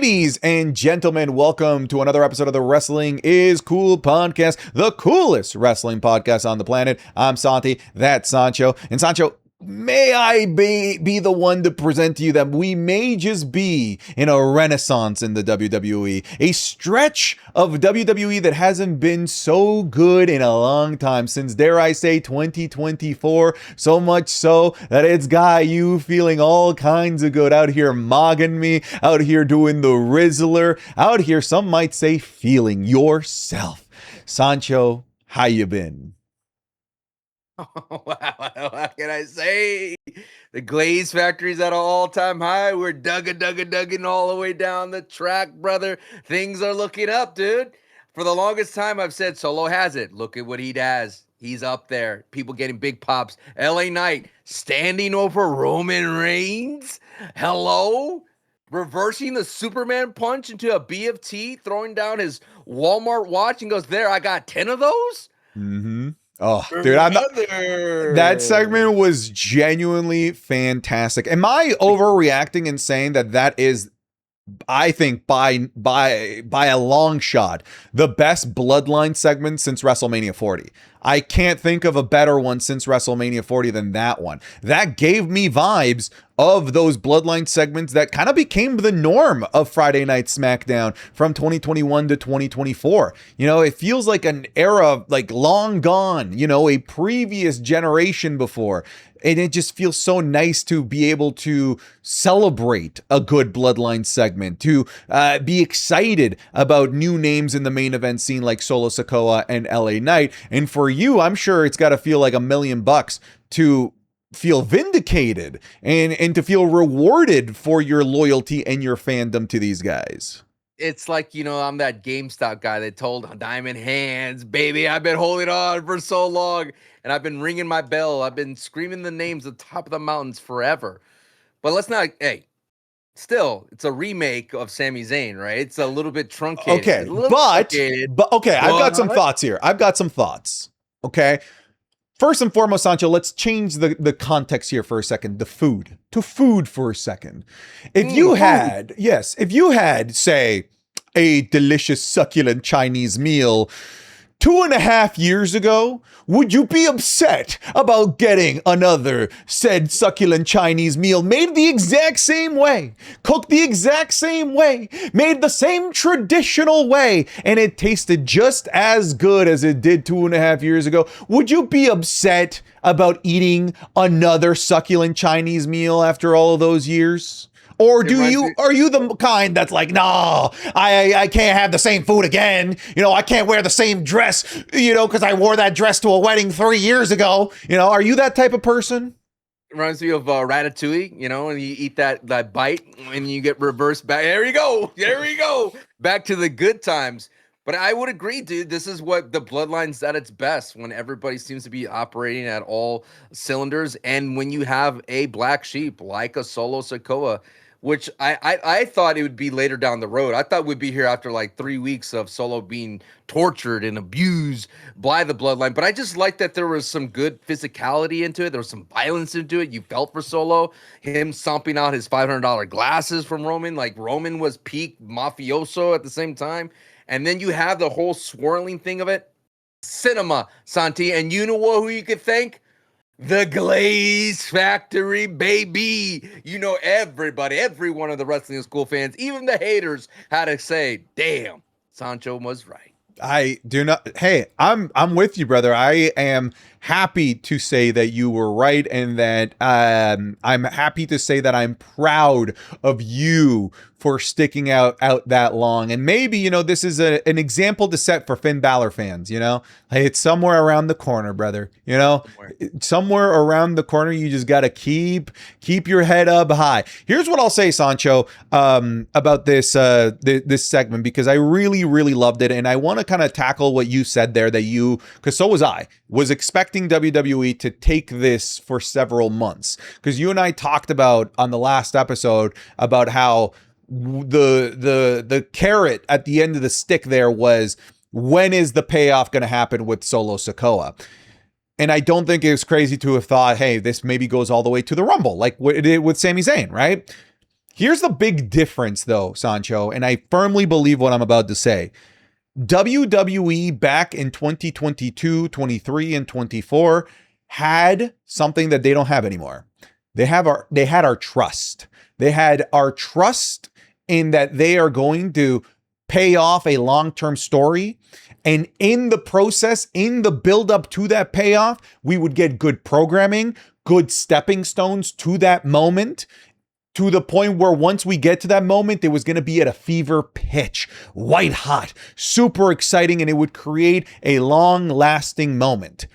Ladies and gentlemen, welcome to another episode of the Wrestling is Cool podcast, the coolest wrestling podcast on the planet. I'm Santi, that's Sancho. And Sancho, may I be the one to present to you that we may just be in a renaissance in the WWE, a stretch of WWE that hasn't been so good in a long time, since, dare I say, 2024, so much so that it's got you feeling all kinds of good out here mogging me, out here doing the Rizzler, out here, some might say, feeling yourself. Sancho, how you been? Oh, wow, what can I say? The Glaze Factory's at an all-time high. We're dugging all the way down the track, brother. Things are looking up, dude. For the longest time, I've said Solo has it. Look at what he does. He's up there. People getting big pops. LA Knight standing over Roman Reigns. Hello? Reversing the Superman punch into a BFT, throwing down his Walmart watch and goes, there, I got 10 of those? Mm-hmm. Oh, dude, that segment was genuinely fantastic. Am I overreacting in saying that is, I think, by a long shot, the best Bloodline segment since WrestleMania 40? I can't think of a better one since WrestleMania 40 than that one. That gave me vibes of those Bloodline segments that kind of became the norm of Friday Night SmackDown from 2021 to 2024. You know, it feels like an era like long gone, you know, a previous generation before. And it just feels so nice to be able to celebrate a good Bloodline segment, to be excited about new names in the main event scene like Solo Sikoa and LA Knight. And for you, I'm sure it's got to feel like $1 million to feel vindicated and to feel rewarded for your loyalty and your fandom to these guys. It's like, you know, I'm that GameStop guy that told Diamond Hands, baby, I've been holding on for so long, and I've been ringing my bell. I've been screaming the names at the top of the mountains forever. But let's not, still, it's a remake of Sami Zayn, right? It's a little bit truncated. Okay, but I've got some thoughts here. Okay. First and foremost, Sancho, let's change the context here for a second. To food for a second. If you had, say, a delicious, succulent Chinese meal 2.5 years ago, would you be upset about getting another said succulent Chinese meal made the exact same way, cooked the exact same way, made the same traditional way, and it tasted just as good as it did 2.5 years ago? Would you be upset about eating another succulent Chinese meal after all of those years? Or are you the kind that's like, no, I can't have the same food again. You know, I can't wear the same dress, you know, because I wore that dress to a wedding 3 years ago. You know, are you that type of person? It reminds me of Ratatouille, you know, and you eat that bite and you get reversed back. There you go. Back to the good times. But I would agree, dude. This is what the Bloodline's at its best, when everybody seems to be operating at all cylinders. And when you have a black sheep like a Solo Sikoa, which I thought it would be later down the road. I thought we'd be here after like 3 weeks of Solo being tortured and abused by the Bloodline. But I just liked that there was some good physicality into it. There was some violence into it. You felt for Solo. Him stomping out his $500 glasses from Roman. Like, Roman was peak mafioso at the same time. And then you have the whole swirling thing of it. Cinema, Santi. And you know who you could thank? The Glaze Factory, baby. You know, everybody, every one of the Wrestling School fans, even the haters, had to say, damn, Sancho was right. I do not. Hey, I'm with you, brother. I am happy to say that you were right, and that I'm happy to say that I'm proud of you for sticking out that long. And maybe, you know, this is an example to set for Finn Balor fans. You know, hey, it's somewhere around the corner, brother. You know, somewhere around the corner. You just gotta keep your head up high. Here's what I'll say, Sancho, about this this segment, because I really loved it, and I want to kind of tackle what you said there, that you, because so was expecting WWE to take this for several months, because you and I talked about on the last episode about how the carrot at the end of the stick there was, when is the payoff going to happen with Solo Sikoa? And I don't think it was crazy to have thought, hey, this maybe goes all the way to the Rumble, like what it did with Sami Zayn, right? Here's the big difference, though, Sancho, and I firmly believe what I'm about to say. WWE back in 2022, 23, and 24 had something that they don't have anymore. They had our trust. They had our trust in that they are going to pay off a long-term story. And in the process, in the build-up to that payoff, we would get good programming, good stepping stones to that moment, to the point where once we get to that moment, it was going to be at a fever pitch, white hot, super exciting, and it would create a long-lasting moment.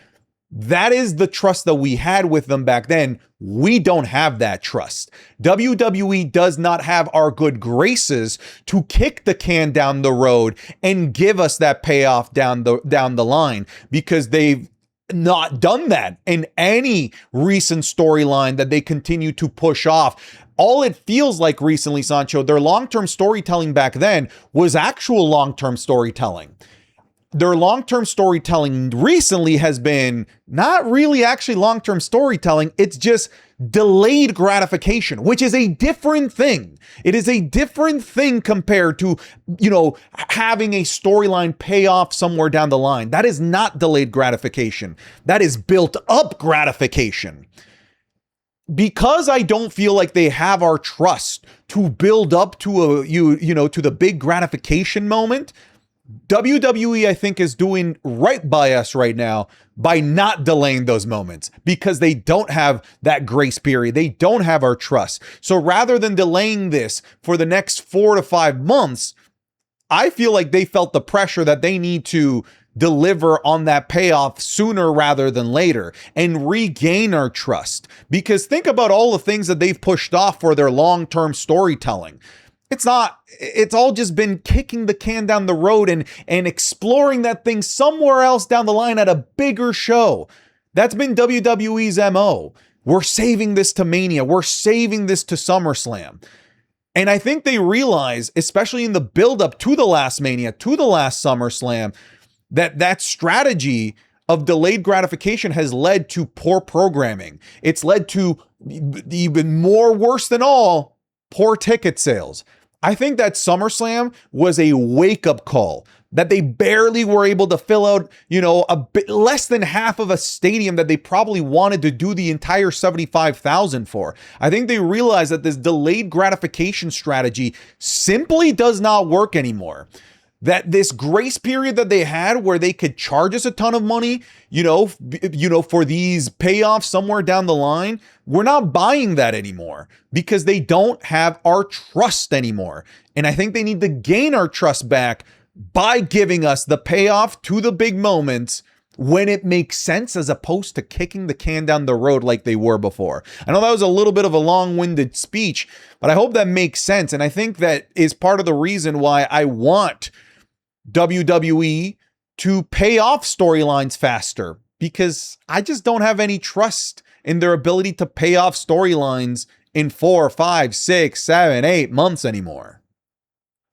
That is the trust that we had with them back then. We don't have that trust. WWE does not have our good graces to kick the can down the road and give us that payoff down the line, because they've not done that in any recent storyline that they continue to push off. All it feels like recently, Sancho, their long-term storytelling back then was actual long-term storytelling. Their long-term storytelling recently has been not really actually long-term storytelling. It's just delayed gratification, which is a different thing. It is a different thing compared to, having a storyline pay off somewhere down the line. That is not delayed gratification. That is built up gratification. Because I don't feel like they have our trust to build up to to the big gratification moment, WWE, I think, is doing right by us right now by not delaying those moments, because they don't have that grace period. They don't have our trust. So rather than delaying this for the next 4 to 5 months, I feel like they felt the pressure that they need to deliver on that payoff sooner rather than later and regain our trust. Because think about all the things that they've pushed off for their long-term storytelling. It's all just been kicking the can down the road and exploring that thing somewhere else down the line at a bigger show. That's been WWE's MO. We're saving this to Mania. We're saving this to SummerSlam. And I think they realize, especially in the buildup to the last Mania, to the last SummerSlam, that strategy of delayed gratification has led to poor programming. It's led to, even more worse than all, poor ticket sales. I think that SummerSlam was a wake-up call, that they barely were able to fill out, a bit less than half of a stadium that they probably wanted to do the entire 75,000 for. I think they realized that this delayed gratification strategy simply does not work anymore. That this grace period that they had where they could charge us a ton of money, for these payoffs somewhere down the line, we're not buying that anymore because they don't have our trust anymore. And I think they need to gain our trust back by giving us the payoff to the big moments when it makes sense, as opposed to kicking the can down the road like they were before. I know that was a little bit of a long-winded speech, but I hope that makes sense. And I think that is part of the reason why I want WWE to pay off storylines faster, because I just don't have any trust in their ability to pay off storylines in 4, 5, 6, 7, 8 months anymore.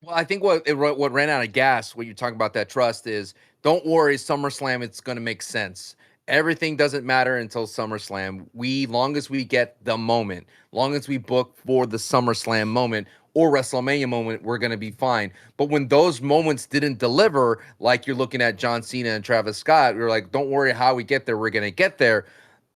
Well, I think what ran out of gas when you talk about that trust is, don't worry, SummerSlam, it's going to make sense. Everything doesn't matter until SummerSlam. Long as we get the moment, long as we book for the SummerSlam moment or WrestleMania moment, we're going to be fine. But when those moments didn't deliver, like you're looking at John Cena and Travis Scott, we were like, don't worry how we get there, we're going to get there.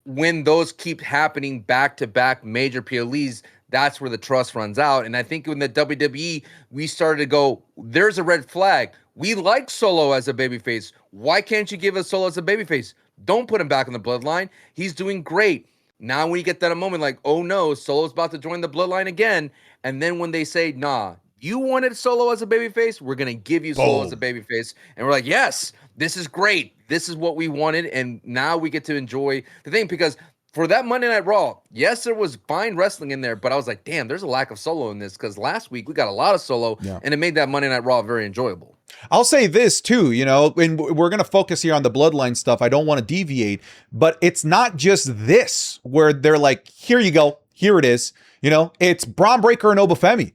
When those keep happening back-to-back major PLEs, that's where the trust runs out. And I think in the WWE, we started to go, there's a red flag. We like Solo as a babyface. Why can't you give us Solo as a babyface? Don't put him back in the Bloodline. He's doing great. Now when you get that moment, like, oh no, Solo's about to join the Bloodline again. And then when they say, nah, you wanted Solo as a babyface, we're going to give you Solo as a babyface. And we're like, yes, this is great. This is what we wanted. And now we get to enjoy the thing, because for that Monday Night Raw, yes, there was fine wrestling in there, but I was like, damn, there's a lack of Solo in this, because last week we got a lot of Solo, and it made that Monday Night Raw very enjoyable. I'll say this too, and we're going to focus here on the Bloodline stuff. I don't want to deviate, but it's not just this where they're like, here you go, here it is. It's Braun Breaker and Obafemi.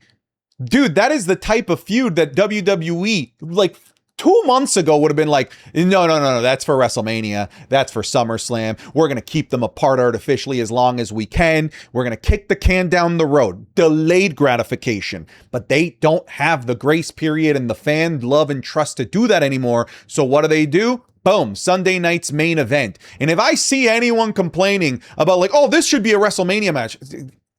Dude, that is the type of feud that WWE, like, 2 months ago would have been like, no, that's for WrestleMania, that's for SummerSlam. We're going to keep them apart artificially as long as we can. We're going to kick the can down the road. Delayed gratification. But they don't have the grace period and the fan love and trust to do that anymore. So what do? Boom, Sunday night's main event. And if I see anyone complaining about like, oh, this should be a WrestleMania match,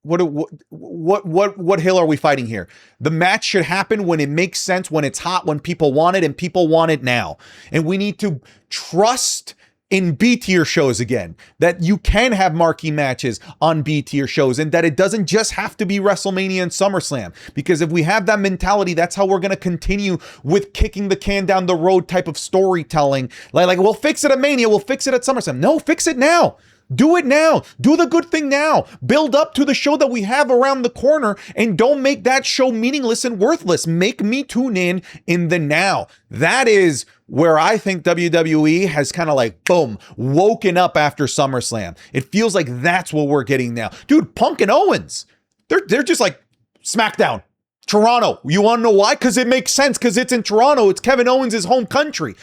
what hill are we fighting here? The match should happen when it makes sense, when it's hot, when people want it, and people want it now. And we need to trust in B-tier shows again, that you can have marquee matches on B-tier shows, and that it doesn't just have to be WrestleMania and SummerSlam. Because if we have that mentality, that's how we're going to continue with kicking the can down the road type of storytelling. Like we'll fix it at Mania, we'll fix it at SummerSlam. No, fix it now. Do it now. Do the good thing now. Build up to the show that we have around the corner, and don't make that show meaningless and worthless. Make me tune in the now. That is where I think WWE has kind of like, boom, woken up after SummerSlam. It feels like that's what we're getting now. Dude, Punk and Owens, they're just like SmackDown. Toronto. You want to know why? Because it makes sense, because it's in Toronto. It's Kevin Owens' home country.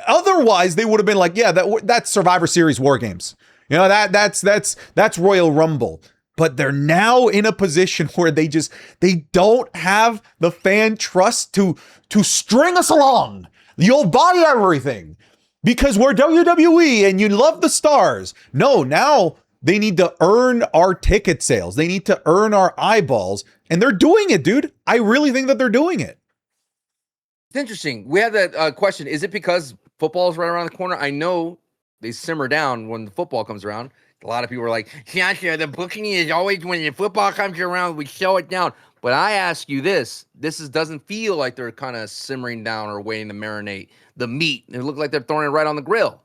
Otherwise, they would have been like, yeah, that's Survivor Series War Games. You know, that's Royal Rumble. But they're now in a position where they don't have the fan trust to string us along. You'll buy everything because we're WWE and you love the stars. No, now they need to earn our ticket sales. They need to earn our eyeballs, and they're doing it, dude. I really think that they're doing it. It's interesting. We had that question. Is it because football is right around the corner? I know they simmer down when the football comes around. A lot of people are like, yeah, the booking is always when the football comes around, we slow it down. But I ask you this doesn't feel like they're kind of simmering down or waiting to marinate the meat. It looks like they're throwing it right on the grill.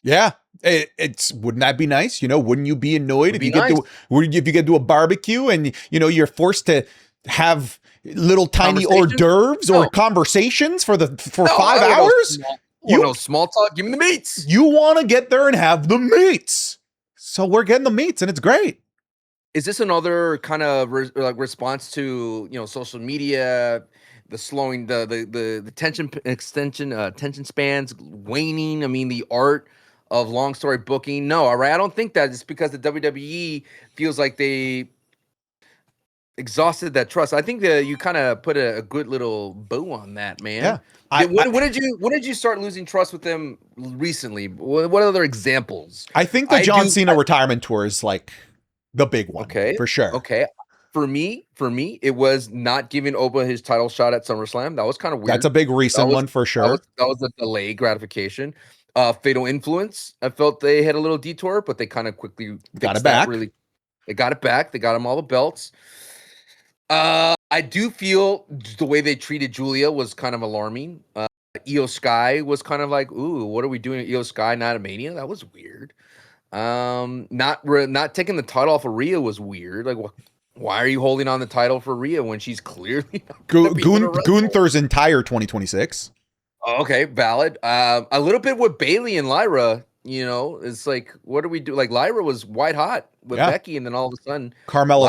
Yeah, it's wouldn't that be nice? You know, wouldn't you be annoyed if you get to a barbecue and you're forced to have little tiny hors d'oeuvres or conversations for 5 hours? No small talk. Give me the meats. You want to get there and have the meats. So we're getting the meats, and it's great. Is this another kind of response to social media, the slowing, the attention spans waning? I mean, the art of long story booking. No, all right. I don't think that it's because the WWE feels like they exhausted that trust. I think that you kind of put a good little bow on that, man. Yeah. When did you start losing trust with them recently? What other examples? I think the John Cena retirement tour is like the big one. Okay, for sure. Okay, for me, it was not giving Oba his title shot at SummerSlam. That was kind of weird. That's a big recent one for sure. That was a delayed gratification. Fatal Influence. I felt they had a little detour, but they kind of quickly got it back. They got it back. They got him all the belts. I do feel the way they treated Julia was kind of alarming. Io Sky was kind of like, ooh, what are we doing at Io Sky not at Mania? That was weird. Not taking the title off of Rhea was weird. Like, why are you holding on the title for Rhea when she's clearly Gunther's entire 2026? Okay, valid. A little bit with Bailey and Lyra. It's like, what do we do? Like, Lyra was white hot with Becky, and then all of a sudden, Carmelo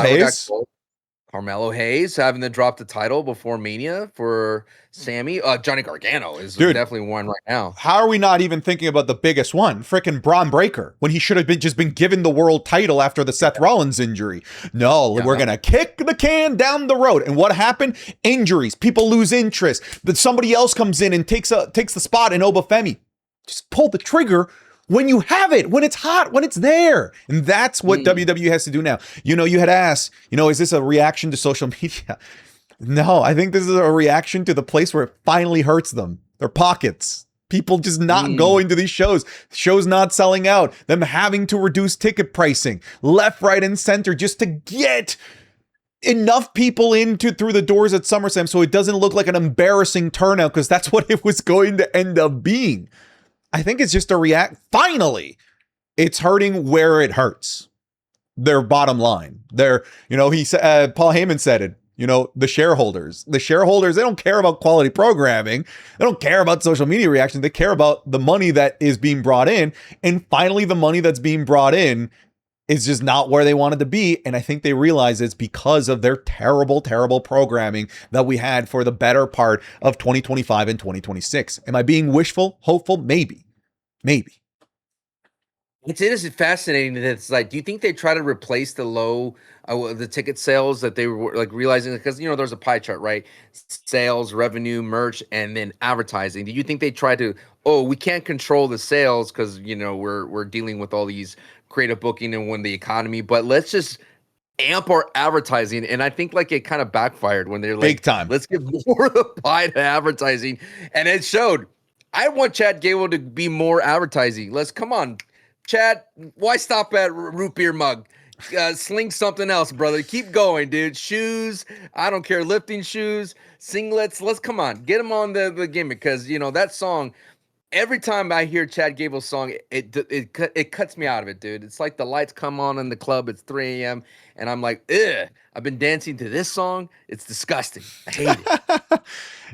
Hayes having to drop the title before Mania for Sammy. Johnny Gargano is definitely one right now. How are we not even thinking about the biggest one? Frickin' Braun Breaker, when he should have been given the world title after the Seth Rollins injury. No, we're going to kick the can down the road. And what happened? Injuries. People lose interest. But somebody else comes in and takes the spot in Obafemi. Just pull the trigger when you have it, when it's hot, when it's there. And that's what WWE has to do now. You had asked, is this a reaction to social media? No, I think this is a reaction to the place where it finally hurts them, their pockets. People just not going to these shows not selling out, them having to reduce ticket pricing left, right, and center just to get enough people through the doors at SummerSlam so it doesn't look like an embarrassing turnout, because that's what it was going to end up being. I think it's just finally, it's hurting where it hurts. Their bottom line. Paul Heyman said it, the shareholders, they don't care about quality programming. They don't care about social media reactions. They care about the money that is being brought in. And finally, the money that's being brought in is just not where they wanted to be. And I think they realize it's because of their terrible, terrible programming that we had for the better part of 2025 and 2026. Am I being wishful, hopeful? Maybe. It is fascinating that it's like, do you think they try to replace the ticket sales that they were like realizing, because there's a pie chart, right? Sales, revenue, merch, and then advertising. Do you think they try to, we can't control the sales because we're dealing with all these creative booking and when the economy, but let's just amp our advertising? And I think like it kind of backfired when they're like, big time. Let's give more of the pie to advertising, and it showed. I want Chad Gable to be more advertising. Come on. Chad, why stop at root beer mug? Sling something else, brother. Keep going, dude. Shoes, I don't care. Lifting shoes, singlets. Let's come on, get him on the gimmick, because that song. Every time I hear Chad Gable's song, it cuts me out of it, dude. It's like the lights come on in the club. It's 3 a.m. and I'm like, ugh. I've been dancing to this song. It's disgusting. I hate it.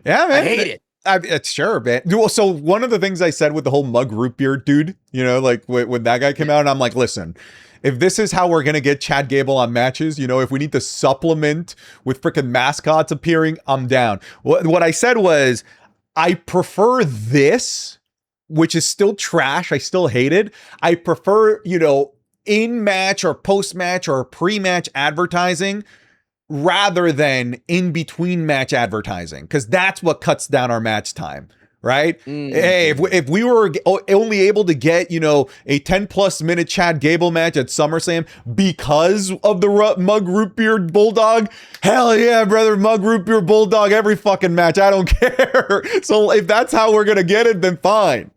Yeah, man. I hate it. It's sure, man. Well, so one of the things I said with the whole mug root beer dude, like when that guy came out, and I'm like, listen, if this is how we're going to get Chad Gable on matches, if we need to supplement with freaking mascots appearing, I'm down. What I said was, I prefer this, which is still trash. I still hate it. I prefer, in match or post match or pre-match advertising rather than in between match advertising, because that's what cuts down our match time, right? Mm-hmm. Hey, if we were only able to get a 10+ minute Chad Gable match at SummerSlam because of the mug root beer bulldog, hell yeah, brother, mug root beer bulldog every fucking match. I don't care. So if that's how we're gonna get it, then fine.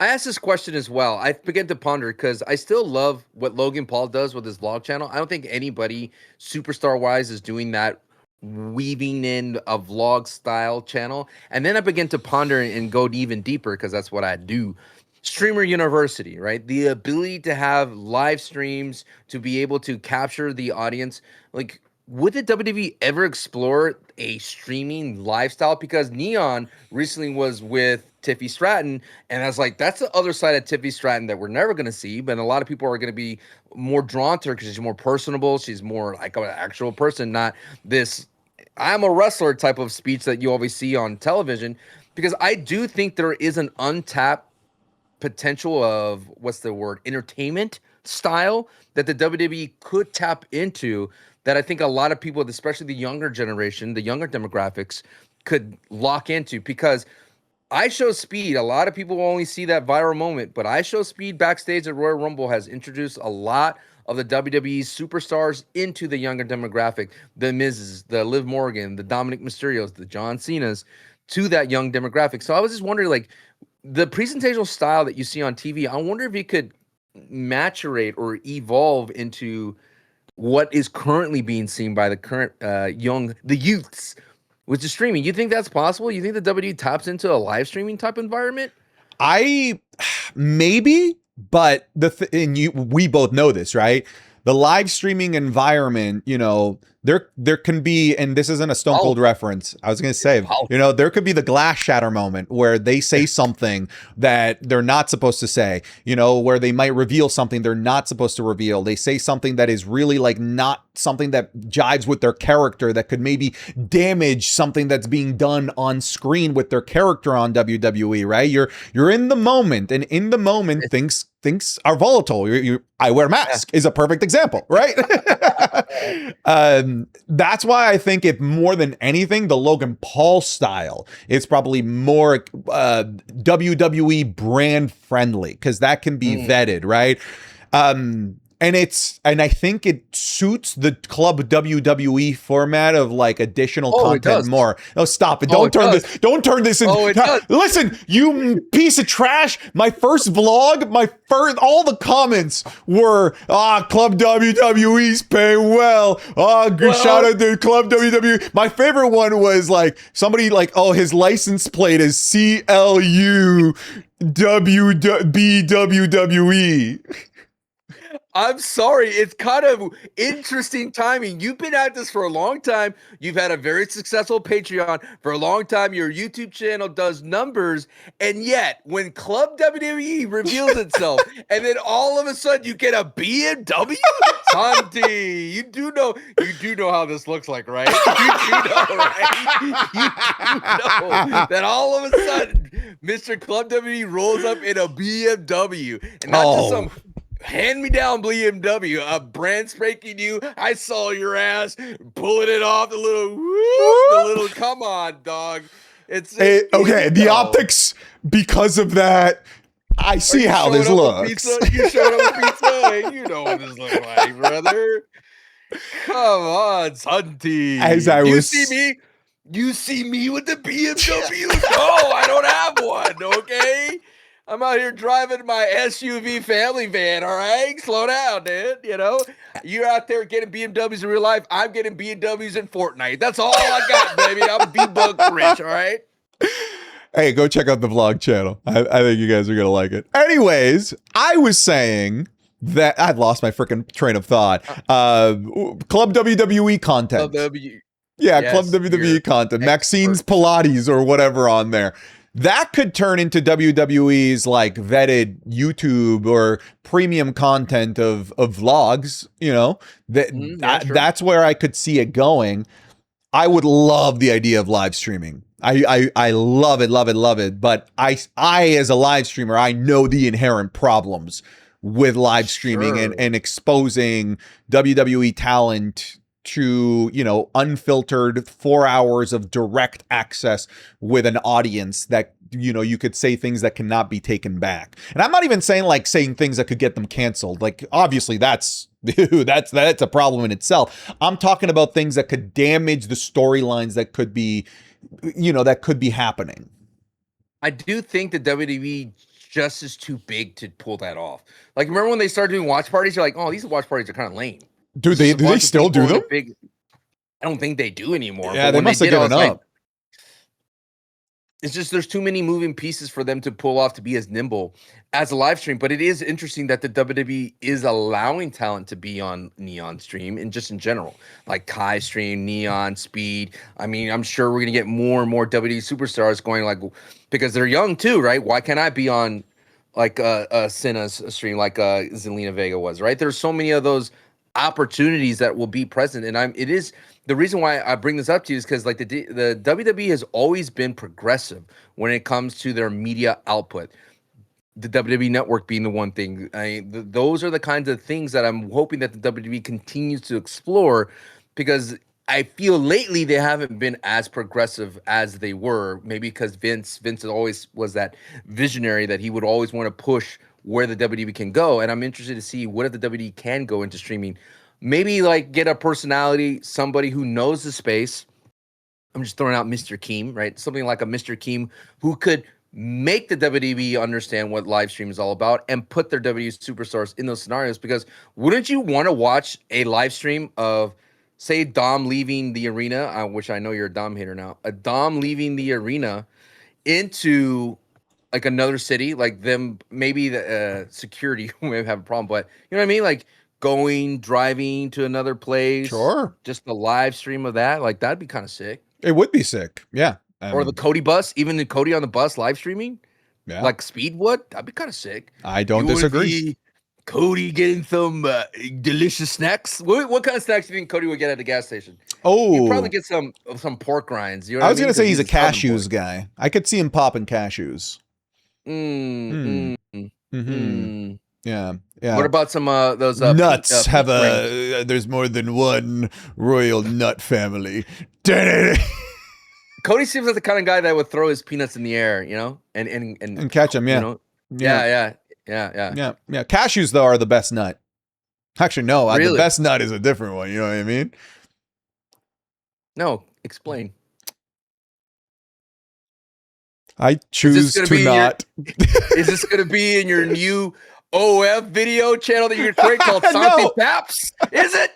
I asked this question as well. I began to ponder because I still love what Logan Paul does with his vlog channel. I don't think anybody superstar-wise is doing that, weaving in a vlog style channel. And then I began to ponder and go even deeper, because that's what I do. Streamer University, right? The ability to have live streams, to be able to capture the audience. Like, would the WWE ever explore a streaming lifestyle? Because Neon recently was with Tiffy Stratton, and I was like, that's the other side of Tiffy Stratton that we're never going to see, but a lot of people are going to be more drawn to her because she's more personable. She's more like an actual person, not this I'm a wrestler type of speech that you always see on television. Because I do think there is an untapped potential of, entertainment style that the WWE could tap into, that I think a lot of people, especially the younger generation, the younger demographics, could lock into. Because I Show Speed, a lot of people will only see that viral moment, but I Show Speed backstage at Royal Rumble has introduced a lot of the WWE superstars into the younger demographic. The Miz's, the Liv Morgan, the Dominic Mysterios, the John Cena's, to that young demographic. So I was just wondering, like, the presentational style that you see on TV, I wonder if it could maturate or evolve into what is currently being seen by the current the youths with the streaming. You think that's possible? You think the WWE taps into a live streaming type environment? Maybe, but we both know this, right? The live streaming environment, there can be, and this isn't a Stone Cold reference. I was going to say, there could be the glass shatter moment where they say something that they're not supposed to say, where they might reveal something they're not supposed to reveal. They say something that is really like not something that jives with their character, that could maybe damage something that's being done on screen with their character on WWE, right? You're in the moment, and in the moment, things are volatile. I Wear Mask is a perfect example, right? That's why I think, if more than anything, the Logan Paul style is probably more WWE brand friendly, because that can be vetted, right? And I think it suits the club WWE format of like additional content more. No, stop it. Don't turn this into, listen, you piece of trash. My first vlog, all the comments were, Club WWE's paying well. Shout out to Club WWE. My favorite one was like somebody like, his license plate is CLU WWE. I'm sorry. It's kind of interesting timing. You've been at this for a long time. You've had a very successful Patreon for a long time. Your YouTube channel does numbers. And yet, when Club WWE reveals itself, and then all of a sudden you get a BMW? Santi, you do know how this looks like, right? You do know, right? You do know that all of a sudden Mr. Club WWE rolls up in a BMW. And not just some hand-me-down BMW, a brand spanking new. I saw your ass pulling it off, the little. Come on, dog. It's okay. The optics, because of that, I see how this looks. You showed up with pizza. You know what this looks like, brother. Come on, Santi. You see me with the BMW? No, I don't have one. Okay. I'm out here driving my SUV family van, all right? Slow down, dude. You know, you're out there getting BMWs in real life. I'm getting BMWs in Fortnite. That's all I got, baby. I'm B-Book rich, all right? Hey, go check out the vlog channel. I think you guys are going to like it. Anyways, I was saying that I've lost my freaking train of thought. Club WWE content. Club WWE content. Maxine's Pilates or whatever on there. That could turn into WWE's like vetted YouTube or premium content of vlogs, you know. That's where I could see it going. I would love the idea of live streaming. I love it. But I as a live streamer, I know the inherent problems with live streaming and exposing WWE talent to, you know, unfiltered 4 hours of direct access with an audience that, you know, you could say things that cannot be taken back. And I'm not even saying things that could get them canceled. Like, obviously that's a problem in itself. I'm talking about things that could damage the storylines that could be, you know, that could be happening. I do think the WWE just is too big to pull that off. Like, remember when they started doing watch parties? You're like, oh, these watch parties are kind of lame. Do they still do them? I don't think they do anymore. Yeah, they must have given up. It's just there's too many moving pieces for them to pull off to be as nimble as a live stream. But it is interesting that the WWE is allowing talent to be on Neon stream and just in general, like Kai stream, Neon, Speed. I mean, I'm sure we're gonna get more and more WWE superstars going, like, because they're young too, right? Why can't I be on like Senna's stream like Zelina Vega was, right? There's so many of those opportunities that will be present, and it is the reason why I bring this up to you is because like the WWE has always been progressive when it comes to their media output. The WWE Network being the one thing. Those are the kinds of things that I'm hoping that the WWE continues to explore, because I feel lately they haven't been as progressive as they were. Maybe because Vince always was that visionary that he would always want to push where the WWE can go. And I'm interested to see what if the WWE can go into streaming. Maybe like get a personality, somebody who knows the space. I'm just throwing out Mr. Keem, right? Something like a Mr. Keem who could make the WWE understand what live stream is all about and put their WWE superstars in those scenarios. Because wouldn't you want to watch a live stream of, say, Dom leaving the arena, which I know you're a Dom hater now, a Dom leaving the arena into like another city, like them, maybe the security may have a problem, but you know what I mean? Like driving to another place. Sure. Just the live stream of that. Like that'd be kind of sick. It would be sick. Yeah. Or the Cody bus, even the Cody on the bus live streaming. Yeah. Like Speedwood. That'd be kind of sick. I don't disagree. Cody getting some delicious snacks. What kind of snacks do you think Cody would get at the gas station? Oh, he'd probably get some pork rinds. You know I was gonna say he's a cashews guy. I could see him popping cashews. Yeah. What about some those nuts? There's more than one royal nut family. Cody seems like the kind of guy that would throw his peanuts in the air, you know, and catch them. Yeah. You know? Yeah. Cashews though are the best nut. Actually, no, really? The best nut is a different one. You know what I mean? No, explain. I choose to not. Is this going to be in your new OF video channel that you're going to create called Santi Paps? Is it?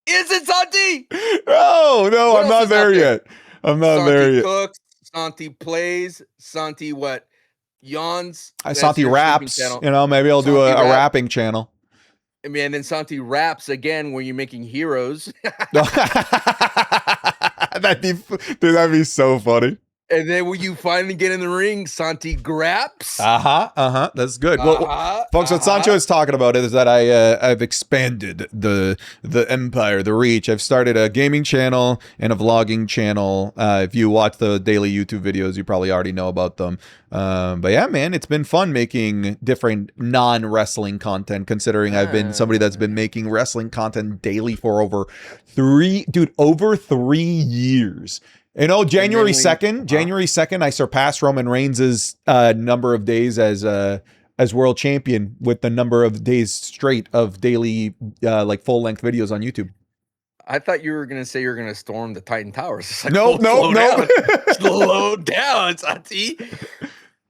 Is it, Santi? No, I'm not there yet. I'm not there yet. Santi cooks, Santi plays, Santi yawns. Santi raps. You know, maybe I'll do a rapping channel. And then Santi raps again when you're making heroes. That'd be so funny. And then when you finally get in the ring, Santi graps. That's good. Well, folks, what Sancho is talking about is that I've expanded the empire, the reach. I've started a gaming channel and a vlogging channel. If you watch the daily YouTube videos, you probably already know about them. But yeah, man, it's been fun making different non-wrestling content, considering I've been somebody that's been making wrestling content daily for over 3 years. You know, January 2nd, I surpassed Roman Reigns' number of days as world champion with the number of days straight of daily like full-length videos on YouTube. I thought you were gonna say you're gonna storm the Titan Towers. It's like, no. Slow down, Santi.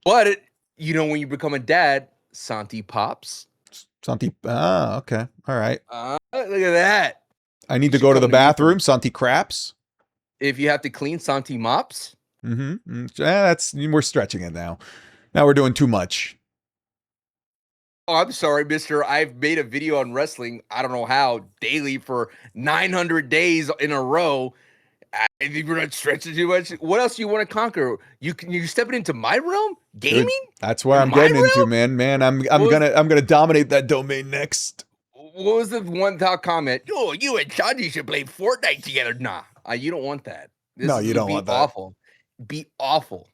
But when you become a dad, Santi pops. Santi, okay, all right. Look at that. I need to go to the bathroom. Santi craps. If you have to clean, Santi mops. We're stretching it now. Now we're doing too much. Oh, I'm sorry, mister. I've made a video on wrestling, I don't know how, daily for 900 days in a row. I think we're not stretching too much. What else do you want to conquer? You stepping into my realm? Gaming? Dude, that's where I'm getting into, man. I'm gonna dominate that domain next. What was the one comment? Oh, you and Santi should play Fortnite together. Nah, you don't want that. You don't want that. Awful. Be awful.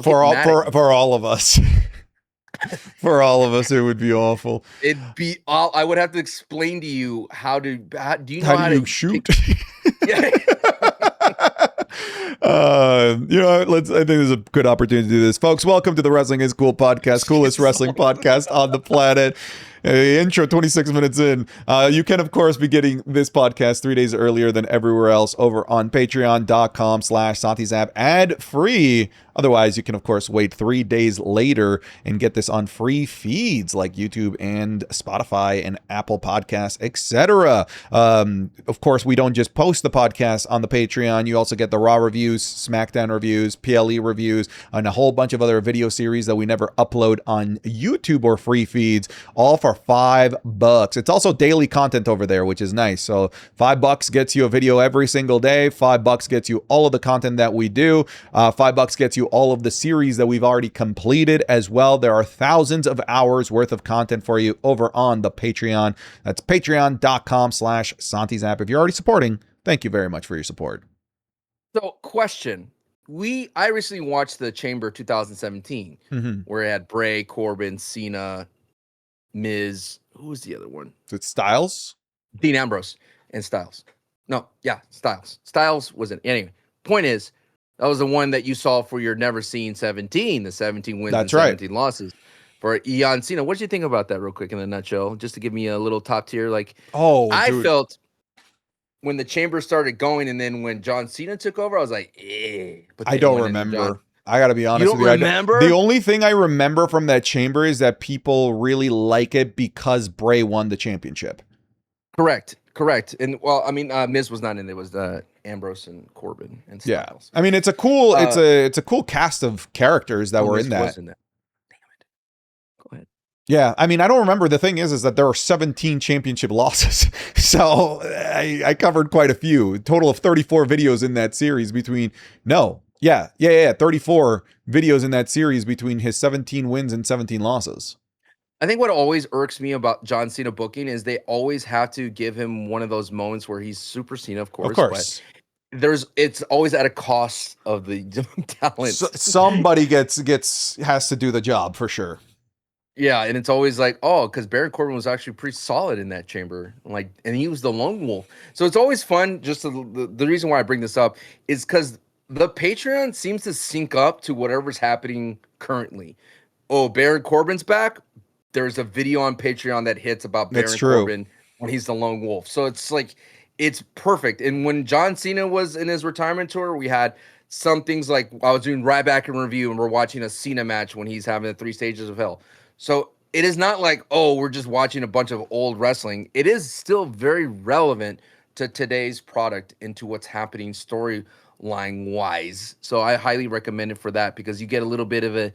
For all of us. For all of us, it would be awful. It'd be all. I would have to explain to you how do you know how to shoot? Yeah. I think there's a good opportunity to do this, folks. Welcome to the Wrestling is Cool podcast, coolest wrestling podcast on the planet. Intro 26 minutes in. You can, of course, be getting this podcast 3 days earlier than everywhere else over on patreon.com/SantiZap ad free. Otherwise, you can, of course, wait 3 days later and get this on free feeds like YouTube and Spotify and Apple Podcasts, etc. Of course, we don't just post the podcast on the Patreon. You also get the Raw reviews, SmackDown reviews, PLE reviews, and a whole bunch of other video series that we never upload on YouTube or free feeds, all for $5. It's also daily content over there, which is nice. So $5 gets you a video every single day. $5 gets you all of the content that we do. $5 gets you all of the series that we've already completed as well. There are thousands of hours worth of content for you over on the Patreon. That's patreon.com/SantiZap. If you're already supporting, thank you very much for your support. So, question. I recently watched the Chamber 2017, where it had Bray, Corbin, Cena, Miz. Who was the other one? Is it Styles? Dean Ambrose and Styles. No, yeah, Styles. Styles wasn't. Anyway, point is, that was the one that you saw for your never seen 17, the 17 wins and 17 losses for John Cena. What did you think about that real quick in a nutshell? Just to give me a little top tier. I felt when the Chamber started going and then when John Cena took over, I was like, eh. But I don't remember. I got to be honest with you. Remember? The only thing I remember from that Chamber is that people really like it because Bray won the championship. Correct. And Miz was not in there. It was Ambrose and Corbin and Styles. Yeah. I mean, it's a cool it's a cool cast of characters that were in that. Damn it. Go ahead. Yeah, I mean, I don't remember. The thing is that there are 17 championship losses. So I covered quite a few. A total of 34 videos in that series 34 videos in that series between his 17 wins and 17 losses. I think what always irks me about John Cena booking is they always have to give him one of those moments where he's Super Cena, of course. But it's always at a cost of the talent. Somebody has to do the job for sure. Yeah, and it's always like, because Baron Corbin was actually pretty solid in that Chamber, and he was the lone wolf. So it's always fun. Just the reason why I bring this up is because the Patreon seems to sync up to whatever's happening currently. Oh, Baron Corbin's back. There's a video on Patreon that hits about Baron Corbin when he's the lone wolf. So it's like, it's perfect. And when John Cena was in his retirement tour, we had some things like I was doing Ryback in review and we're watching a Cena match when he's having the 3 stages of hell. So it is not like, we're just watching a bunch of old wrestling. It is still very relevant to today's product and to what's happening storyline wise. So I highly recommend it for that because you get a little bit of a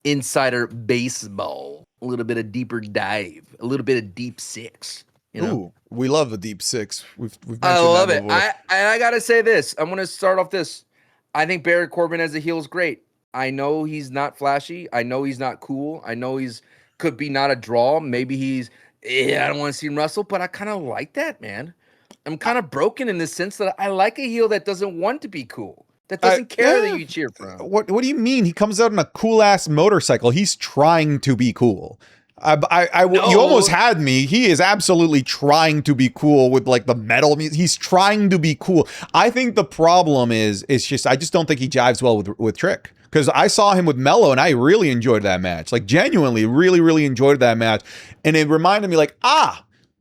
insider baseball a little bit of deeper dive, a little bit of deep six. You know? Ooh, we love the deep six. We've mentioned I love that it. before. I gotta say this. I'm gonna start off this. I think Baron Corbin as a heel is great. I know he's not flashy. I know he's not cool. I know he's could be not a draw. Maybe he's I don't want to see him wrestle, but I kind of like that, man. I'm kind of broken in the sense that I like a heel that doesn't want to be cool, that doesn't care that you cheer for him. What do you mean? He comes out on a cool ass motorcycle. He's trying to be cool. No. You almost had me. He is absolutely trying to be cool with like the metal music. He's trying to be cool. I think the problem is just I just don't think he jives well with Trick. Because I saw him with Mello and I really enjoyed that match. Like genuinely, really, really enjoyed that match. And it reminded me like,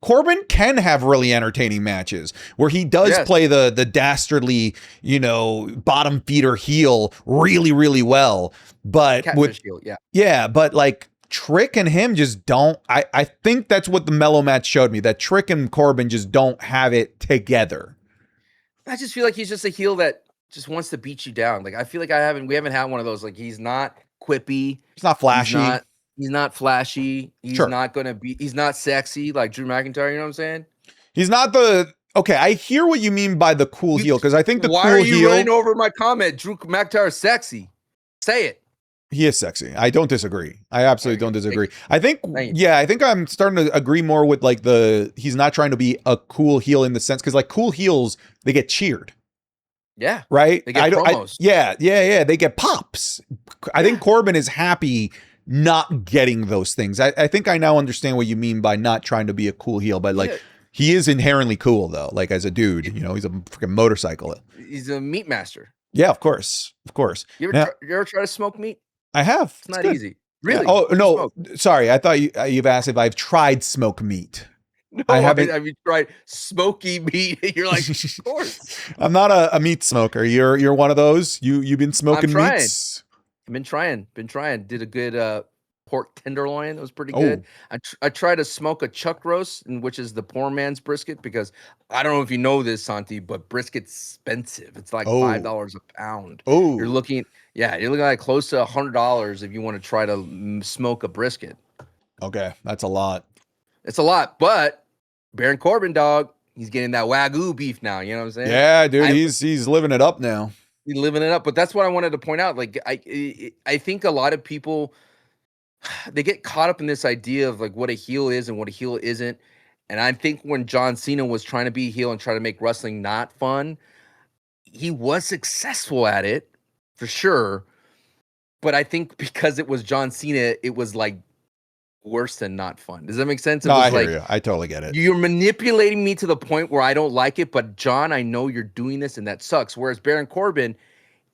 Corbin can have really entertaining matches where he does play the dastardly, bottom feeder heel really, really well. But Catfish heel, but like Trick and him just don't. I think that's what the Mello match showed me, that Trick and Corbin just don't have it together. I just feel like he's just a heel that just wants to beat you down. Like I feel like we haven't had one of those. Like he's not quippy. He's not flashy. He's not flashy. He's not gonna be. He's not sexy like Drew McIntyre. You know what I'm saying? He's not the. Okay, I hear what you mean by the cool heel, because I think the Why cool are you heel. running over my comment? Drew McIntyre is sexy. Say it. He is sexy. I don't disagree. I absolutely don't disagree. I think I'm starting to agree more with like he's not trying to be a cool heel in the sense, because like cool heels, they get cheered. Yeah. Right? They get promos. Yeah. They get pops. I think Corbin is happy not getting those things. I think I now understand what you mean by not trying to be a cool heel, but like he is inherently cool though. Like as a dude, he's a freaking motorcycle. He's a meat master. Yeah, of course. You ever try to smoke meat? I have. It's not easy. Really? Yeah. Oh no, sorry. I thought you've asked if I've tried smoke meat. No, I haven't. Have you tried smoky meat? You're like, of course. I'm not a meat smoker. You're one of those. You've been smoking meats. I've been trying. Did a good pork tenderloin. That was pretty good. I tried to smoke a chuck roast, which is the poor man's brisket, because I don't know if you know this, Santi, but brisket's expensive. It's like $5 a pound. Oh, you're looking like close to $100 if you want to try to smoke a brisket. Okay, that's a lot. It's a lot, but Baron Corbin, dog, he's getting that Wagyu beef now. You know what I'm saying? Yeah, dude, he's living it up now. He's living it up. But that's what I wanted to point out. Like, I think a lot of people, they get caught up in this idea of like what a heel is and what a heel isn't. And I think when John Cena was trying to be a heel and try to make wrestling not fun, he was successful at it for sure. But I think because it was John Cena, it was like worse than not fun. Does that make sense? No, I hear you. I totally get it. You're manipulating me to the point where I don't like it, but John, I know you're doing this and that sucks. Whereas Baron Corbin,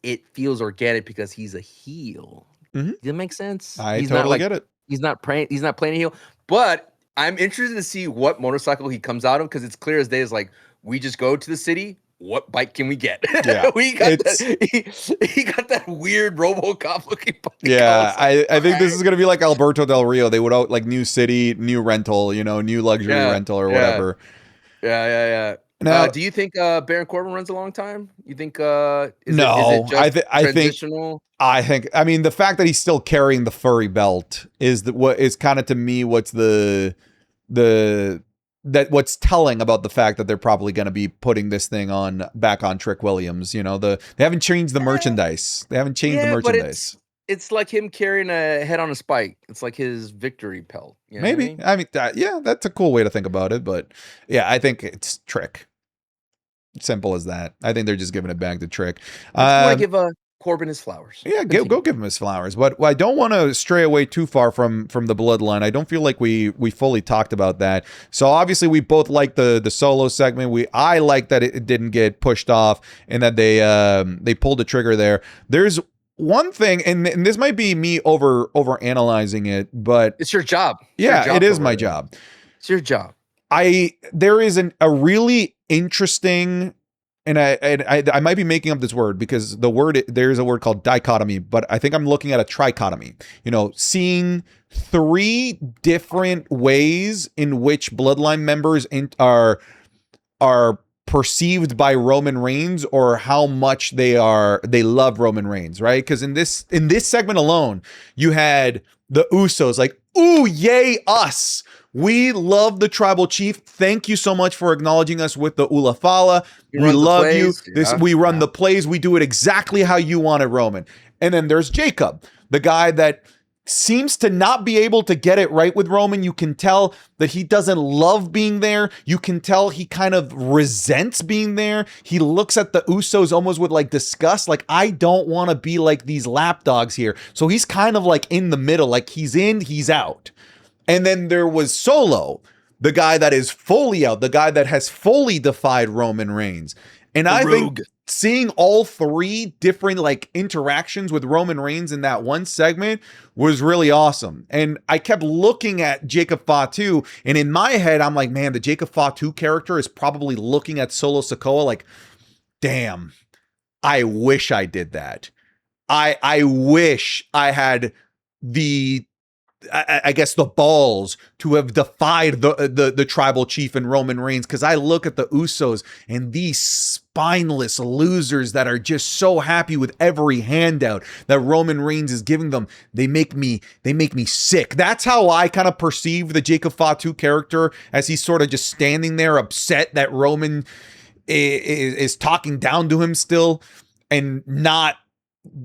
it feels organic because he's a heel. Mm-hmm. Does that make sense? I totally get it. He's not playing a heel. But I'm interested to see what motorcycle he comes out of, because it's clear as day is like, we just go to the city. What bike can we get? Yeah, he got that weird RoboCop looking bike. Yeah, I think this is gonna be like Alberto Del Rio. They would out like new city, new rental, new luxury rental or whatever. Yeah. Now, do you think Baron Corbin runs a long time? You think no? I think I mean the fact that he's still carrying the furry belt is what is kind of to me what's what's telling about the fact that they're probably going to be putting this thing back on Trick Williams. They haven't changed the merchandise. They haven't changed the merchandise. But it's like him carrying a head on a spike. It's like his victory pelt. Maybe. I mean, that's a cool way to think about it. But yeah, I think it's Trick. Simple as that. I think they're just giving it back to Trick. I want to give Corbin his flowers. Yeah, go give him his flowers. But I don't want to stray away too far from the Bloodline. I don't feel like we fully talked about that. So obviously we both like the solo segment. I like that it didn't get pushed off and that they pulled the trigger there. There's one thing, and this might be me over analyzing it, but it's your job. It is my job. It's your job. There is a really interesting, and I might be making up this word because there's a word called dichotomy, but I think I'm looking at a trichotomy. Seeing three different ways in which Bloodline members are perceived by Roman Reigns, or how much they love Roman Reigns, right? Because in this segment alone, you had the Usos, like, ooh, yay, us. We love the tribal chief. Thank you so much for acknowledging us with the Ulafala. He We runs the love you. plays. This Yeah, we run yeah. the plays. We do it exactly how you want it, Roman. And then there's Jacob, the guy that seems to not be able to get it right with Roman. You can tell that he doesn't love being there. You can tell he kind of resents being there. He looks at the Usos almost with like disgust, like, I don't want to be like these lapdogs here. So he's kind of like in the middle, like he's in, he's out. And then there was Solo, the guy that is fully out, the guy that has fully defied Roman Reigns. And I think seeing all three different like interactions with Roman Reigns in that one segment was really awesome. And I kept looking at Jacob Fatu, and in my head, I'm like, man, the Jacob Fatu character is probably looking at Solo Sikoa like, damn, I wish I did that. I wish I had the I guess the balls to have defied the tribal chief and Roman Reigns, because I look at the Usos and these spineless losers that are just so happy with every handout that Roman Reigns is giving them. They make me sick. That's how I kind of perceive the Jacob Fatu character, as he's sort of just standing there upset that Roman is talking down to him still and not,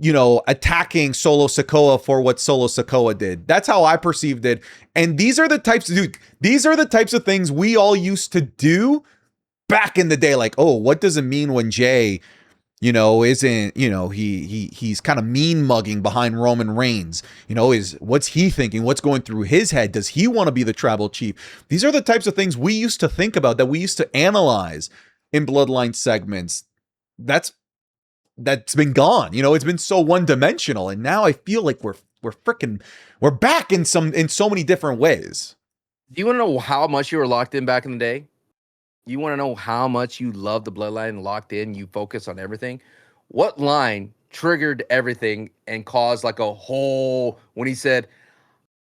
you know, attacking Solo Sikoa for what Solo Sikoa did. That's how I perceived it. And these are the types of things we all used to do back in the day. Like, oh, what does it mean when Jay, you know, isn't, you know, he's kind of mean mugging behind Roman Reigns? You know, what's he thinking? What's going through his head? Does he want to be the tribal chief? These are the types of things we used to think about, that we used to analyze in Bloodline segments. That's been gone. You know, it's been so one-dimensional, and now I feel like we're back in so many different ways. Do you want to know how much you were locked in back in the day? You want to know how much you love the Bloodline and locked in, you focus on everything? What line triggered everything and caused like a whole, when he said,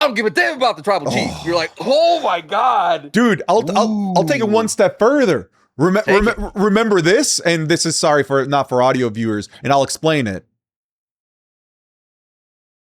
I don't give a damn about the tribal chief. You're like, oh my God. Dude, I'll take it one step further. Remember this, and this is not for audio viewers, and I'll explain it.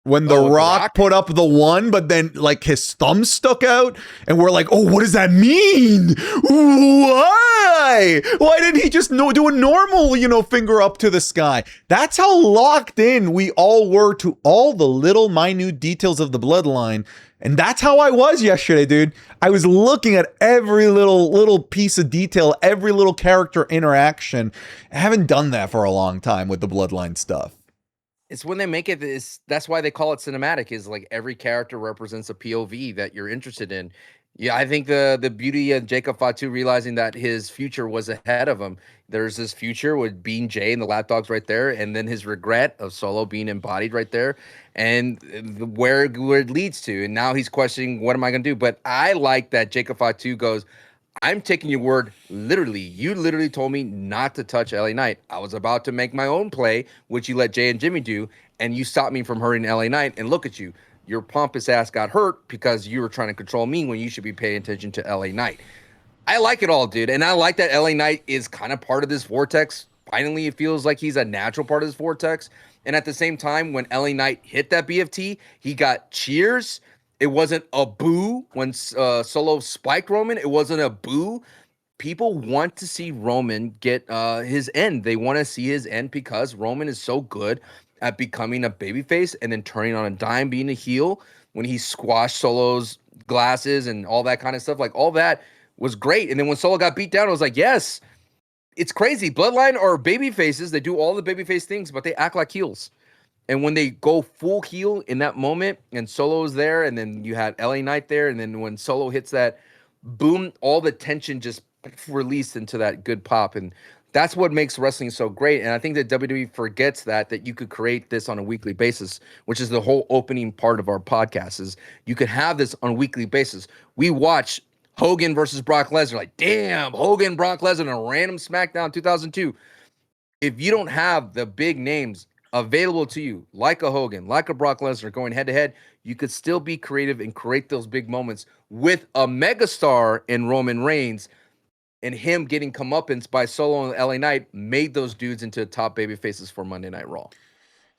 When The Rock put up the one, but then like his thumb stuck out, and we're like, oh, what does that mean? Why? Why didn't he just do a normal, you know, finger up to the sky? That's how locked in we all were to all the little minute details of the Bloodline. And that's how I was yesterday, dude. I was looking at every little piece of detail, every little character interaction. I haven't done that for a long time with the Bloodline stuff. It's when they make it this. That's why they call it cinematic. Is like every character represents a POV that you're interested in. Yeah, I think the beauty of Jacob Fatu realizing that his future was ahead of him. There's this future with being Jay and the lapdogs right there, and then his regret of Solo being embodied right there, and where it leads to. And now he's questioning, what am I going to do? But I like that Jacob Fatu goes, I'm taking your word literally. You literally told me not to touch LA Knight. I was about to make my own play, which you let Jay and Jimmy do, and you stopped me from hurting LA Knight. And look at you. Your pompous ass got hurt because you were trying to control me when you should be paying attention to LA Knight. I like it all, dude. And I like that LA Knight is kind of part of this vortex. Finally, it feels like he's a natural part of this vortex. And at the same time, when LA Knight hit that BFT, he got cheers. It wasn't a boo when Solo spiked Roman. It wasn't a boo. People want to see Roman get his end. They want to see his end because Roman is so good at becoming a babyface and then turning on a dime, being a heel. When he squashed Solo's glasses and all that kind of stuff, like all that was great. And then when Solo got beat down, I was like, yes, it's crazy. Bloodline are baby faces. They do all the babyface things, but they act like heels. And when they go full heel in that moment, and Solo's there, and then you had LA Knight there, and then when Solo hits that boom, all the tension just released into that good pop. And that's what makes wrestling so great. And I think that WWE forgets that you could create this on a weekly basis, which is the whole opening part of our podcast, is you could have this on a weekly basis. We watch Hogan versus Brock Lesnar, like, damn, Hogan, Brock Lesnar, in a random SmackDown 2002. If you don't have the big names available to you, like a Hogan, like a Brock Lesnar going head to head, you could still be creative and create those big moments with a megastar in Roman Reigns, and him getting comeuppance by Solo and LA Knight made those dudes into top baby faces for Monday Night Raw.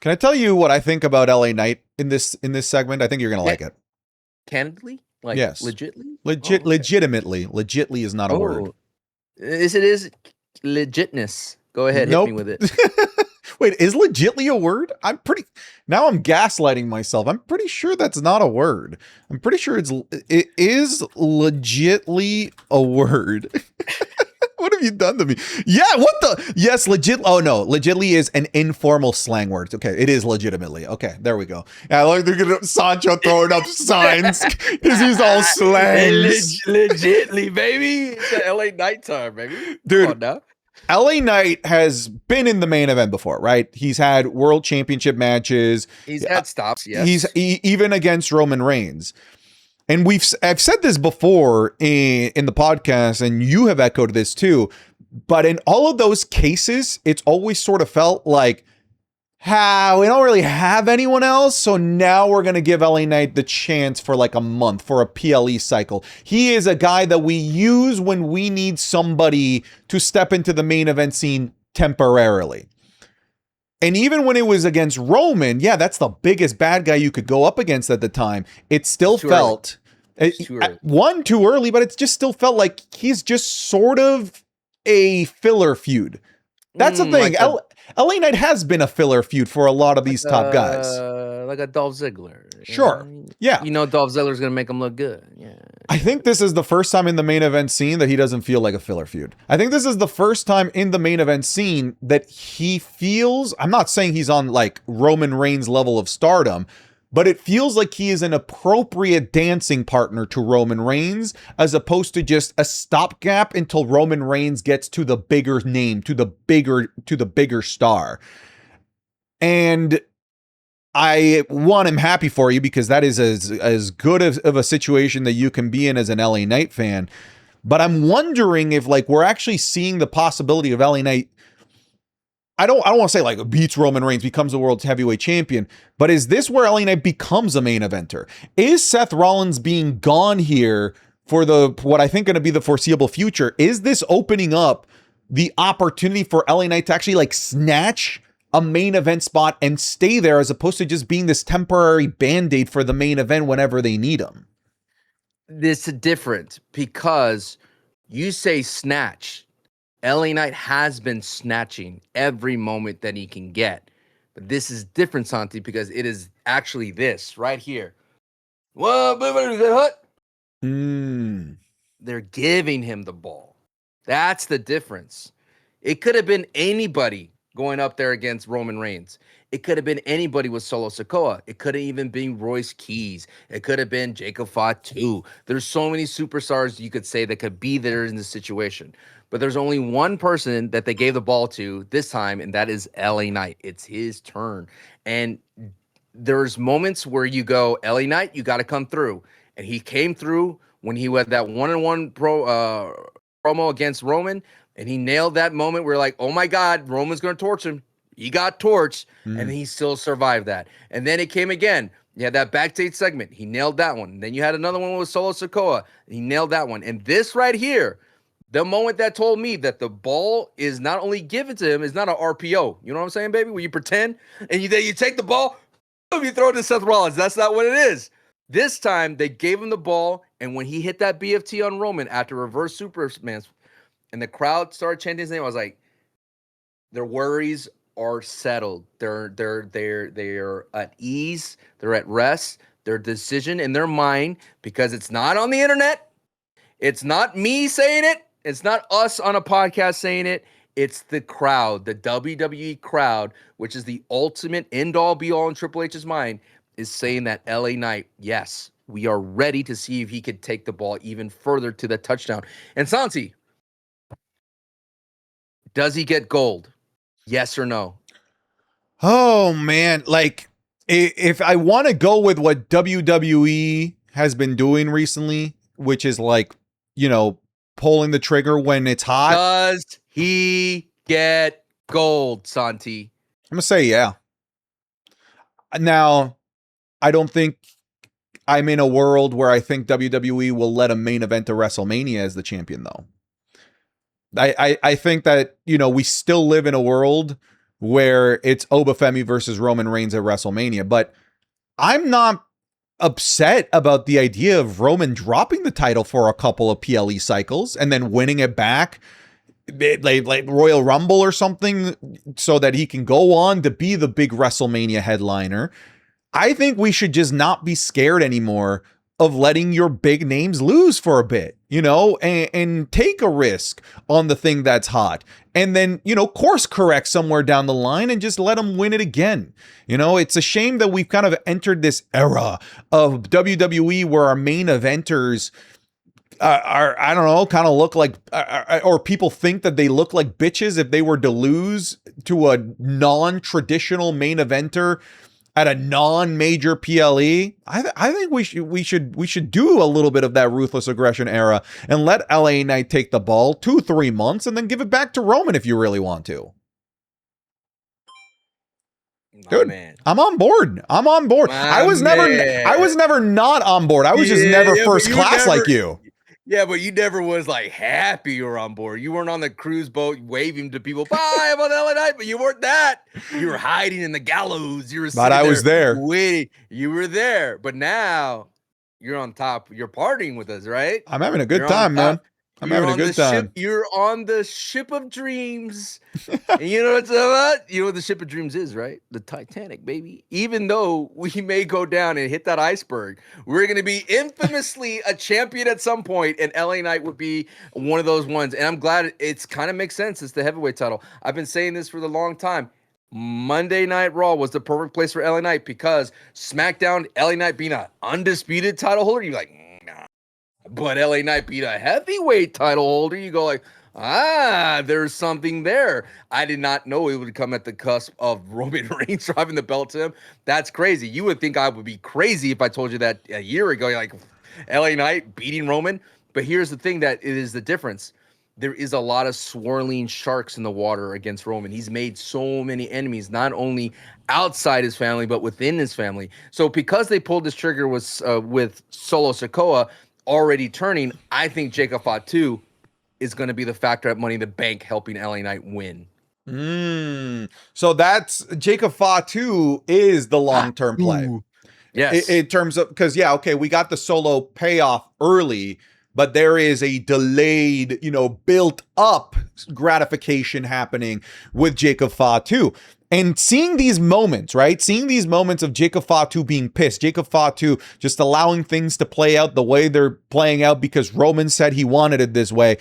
Can I tell you what I think about LA Knight in this segment? I think you're gonna like it. Candidly, like Yes, legitly, legitly is not a word. Is legitness. Go ahead, hit me Nope. with it. Wait, is legitly a word? I'm gaslighting myself. I'm pretty sure that's not a word. I'm pretty sure it is legitly a word. What have you done to me? Yeah, what the? Yes, legit. Oh no, legitly is an informal slang word. Okay, it is legitimately. Okay, there we go. Yeah, look, they're gonna Sancho throwing up signs because he's all slangs. Legitly, baby. It's the LA nighttime, baby. Dude. Come on now. LA Knight has been in the main event before, right? He's had world championship matches. He's had stops, yes. Even against Roman Reigns. And I've said this before in the podcast, and you have echoed this too. But in all of those cases, it's always sort of felt like, we don't really have anyone else, so now we're going to give LA Knight the chance for like a month for a PLE cycle. He is a guy that we use when we need somebody to step into the main event scene temporarily. And even when it was against Roman, yeah, that's the biggest bad guy you could go up against at the time. It still felt too early, but it just still felt like he's just sort of a filler feud. That's the thing. LA Knight has been a filler feud for a lot of these top guys. Like a Dolph Ziggler. Sure. Yeah. You know Dolph Ziggler's going to make him look good. Yeah. I think this is the first time in the main event scene that he doesn't feel like a filler feud. I think this is the first time in the main event scene that he feels, I'm not saying he's on like Roman Reigns level of stardom, but it feels like he is an appropriate dancing partner to Roman Reigns, as opposed to just a stopgap until Roman Reigns gets to the bigger name, to the bigger star. And I want him happy for you, because that is as good of a situation that you can be in as an LA Knight fan. But I'm wondering if like we're actually seeing the possibility of LA Knight, I don't want to say like beats Roman Reigns, becomes the world heavyweight champion, but is this where LA Knight becomes a main eventer? Is Seth Rollins being gone here for what I think going to be the foreseeable future? Is this opening up the opportunity for LA Knight to actually like snatch a main event spot and stay there, as opposed to just being this temporary band-aid for the main event whenever they need him? This is different because you say snatch. LA Knight has been snatching every moment that he can get. But this is different, Santi, because it is actually this right here. Well, they're giving him the ball. That's the difference. It could have been anybody going up there against Roman Reigns. It could have been anybody with Solo Sikoa. It could have even been Royce Keys. It could have been Jacob Fatu. There's so many superstars you could say that could be there in this situation. But there's only one person that they gave the ball to this time, and that is LA Knight. It's his turn. And there's moments where you go, LA Knight, you got to come through. And he came through when he had that one-on-one promo against Roman, and he nailed that moment where like, oh my God, Roman's going to torch him. He got torched, and he still survived that. And then it came again. You had that backstage segment. He nailed that one. And then you had another one with Solo Sikoa. He nailed that one. And this right here, the moment that told me that the ball is not only given to him, it's not an RPO. You know what I'm saying, baby? Where you pretend and you take the ball, you throw it to Seth Rollins. That's not what it is. This time, they gave him the ball, and when he hit that BFT on Roman after reverse Superman, and the crowd started chanting his name, I was like, their worries are settled. They're at ease. They're at rest. Their decision in their mind, because it's not on the internet. It's not me saying it. It's not us on a podcast saying it. It's the crowd, the WWE crowd, which is the ultimate end-all be-all in Triple H's mind, is saying that LA Knight, yes, we are ready to see if he could take the ball even further to the touchdown. And Santi, does he get gold? Yes or no? Oh man, like if I want to go with what WWE has been doing recently, which is like, you know, pulling the trigger when it's hot. Does he get gold, Santi? I'm gonna say yeah. Now, I don't think I'm in a world where I think WWE will let a main event to WrestleMania as the champion, though. I think that, you know, we still live in a world where it's Obafemi versus Roman Reigns at WrestleMania. But I'm not upset about the idea of Roman dropping the title for a couple of PLE cycles and then winning it back, like Royal Rumble or something, so that he can go on to be the big WrestleMania headliner. I think we should just not be scared anymore of letting your big names lose for a bit, and take a risk on the thing that's hot. And then, course correct somewhere down the line and just let them win it again. It's a shame that we've kind of entered this era of WWE where our main eventers are, I don't know, kind of look like, or people think that they look like bitches if they were to lose to a non-traditional main eventer at a non-major PLE. I think we should do a little bit of that ruthless aggression era and let LA Knight take the ball 2-3 months and then give it back to Roman if you really want to. Dude, man. I'm on board. I was never not on board. I was just never first class like you. Yeah, but you never was like happy you were on board. You weren't on the cruise boat waving to people, bye, I'm on LA Knight, but you weren't that. You were hiding in the gallows. You were but I was there. Waiting. You were there. But now you're on top. You're partying with us, right? I'm having a good time, man. I'm having a good time. You're on the ship of dreams. And you know what's about? You know what the ship of dreams is, right? The Titanic, baby. Even though we may go down and hit that iceberg, we're going to be infamously a champion at some point, and LA Knight would be one of those ones. And I'm glad it's kind of makes sense. It's the heavyweight title. I've been saying this for the long time. Monday Night Raw was the perfect place for LA Knight because SmackDown, LA Knight being an undisputed title holder, you're like, but LA Knight beat a heavyweight title holder. You go like, there's something there. I did not know it would come at the cusp of Roman Reigns driving the belt to him. That's crazy. You would think I would be crazy if I told you that a year ago. You're like, LA Knight beating Roman. But here's the thing that it is the difference. There is a lot of swirling sharks in the water against Roman. He's made so many enemies, not only outside his family, but within his family. So because they pulled this trigger with Solo Sikoa already turning, I think Jacob Fatu is going to be the factor at Money in the Bank helping LA Knight win. So that's Jacob Fatu is the long-term play. Yes. In terms of, because we got the Solo payoff early, but there is a delayed, built up gratification happening with Jacob Fatu. And seeing these moments, right? Seeing these moments of Jacob Fatu being pissed, Jacob Fatu just allowing things to play out the way they're playing out because Roman said he wanted it this way.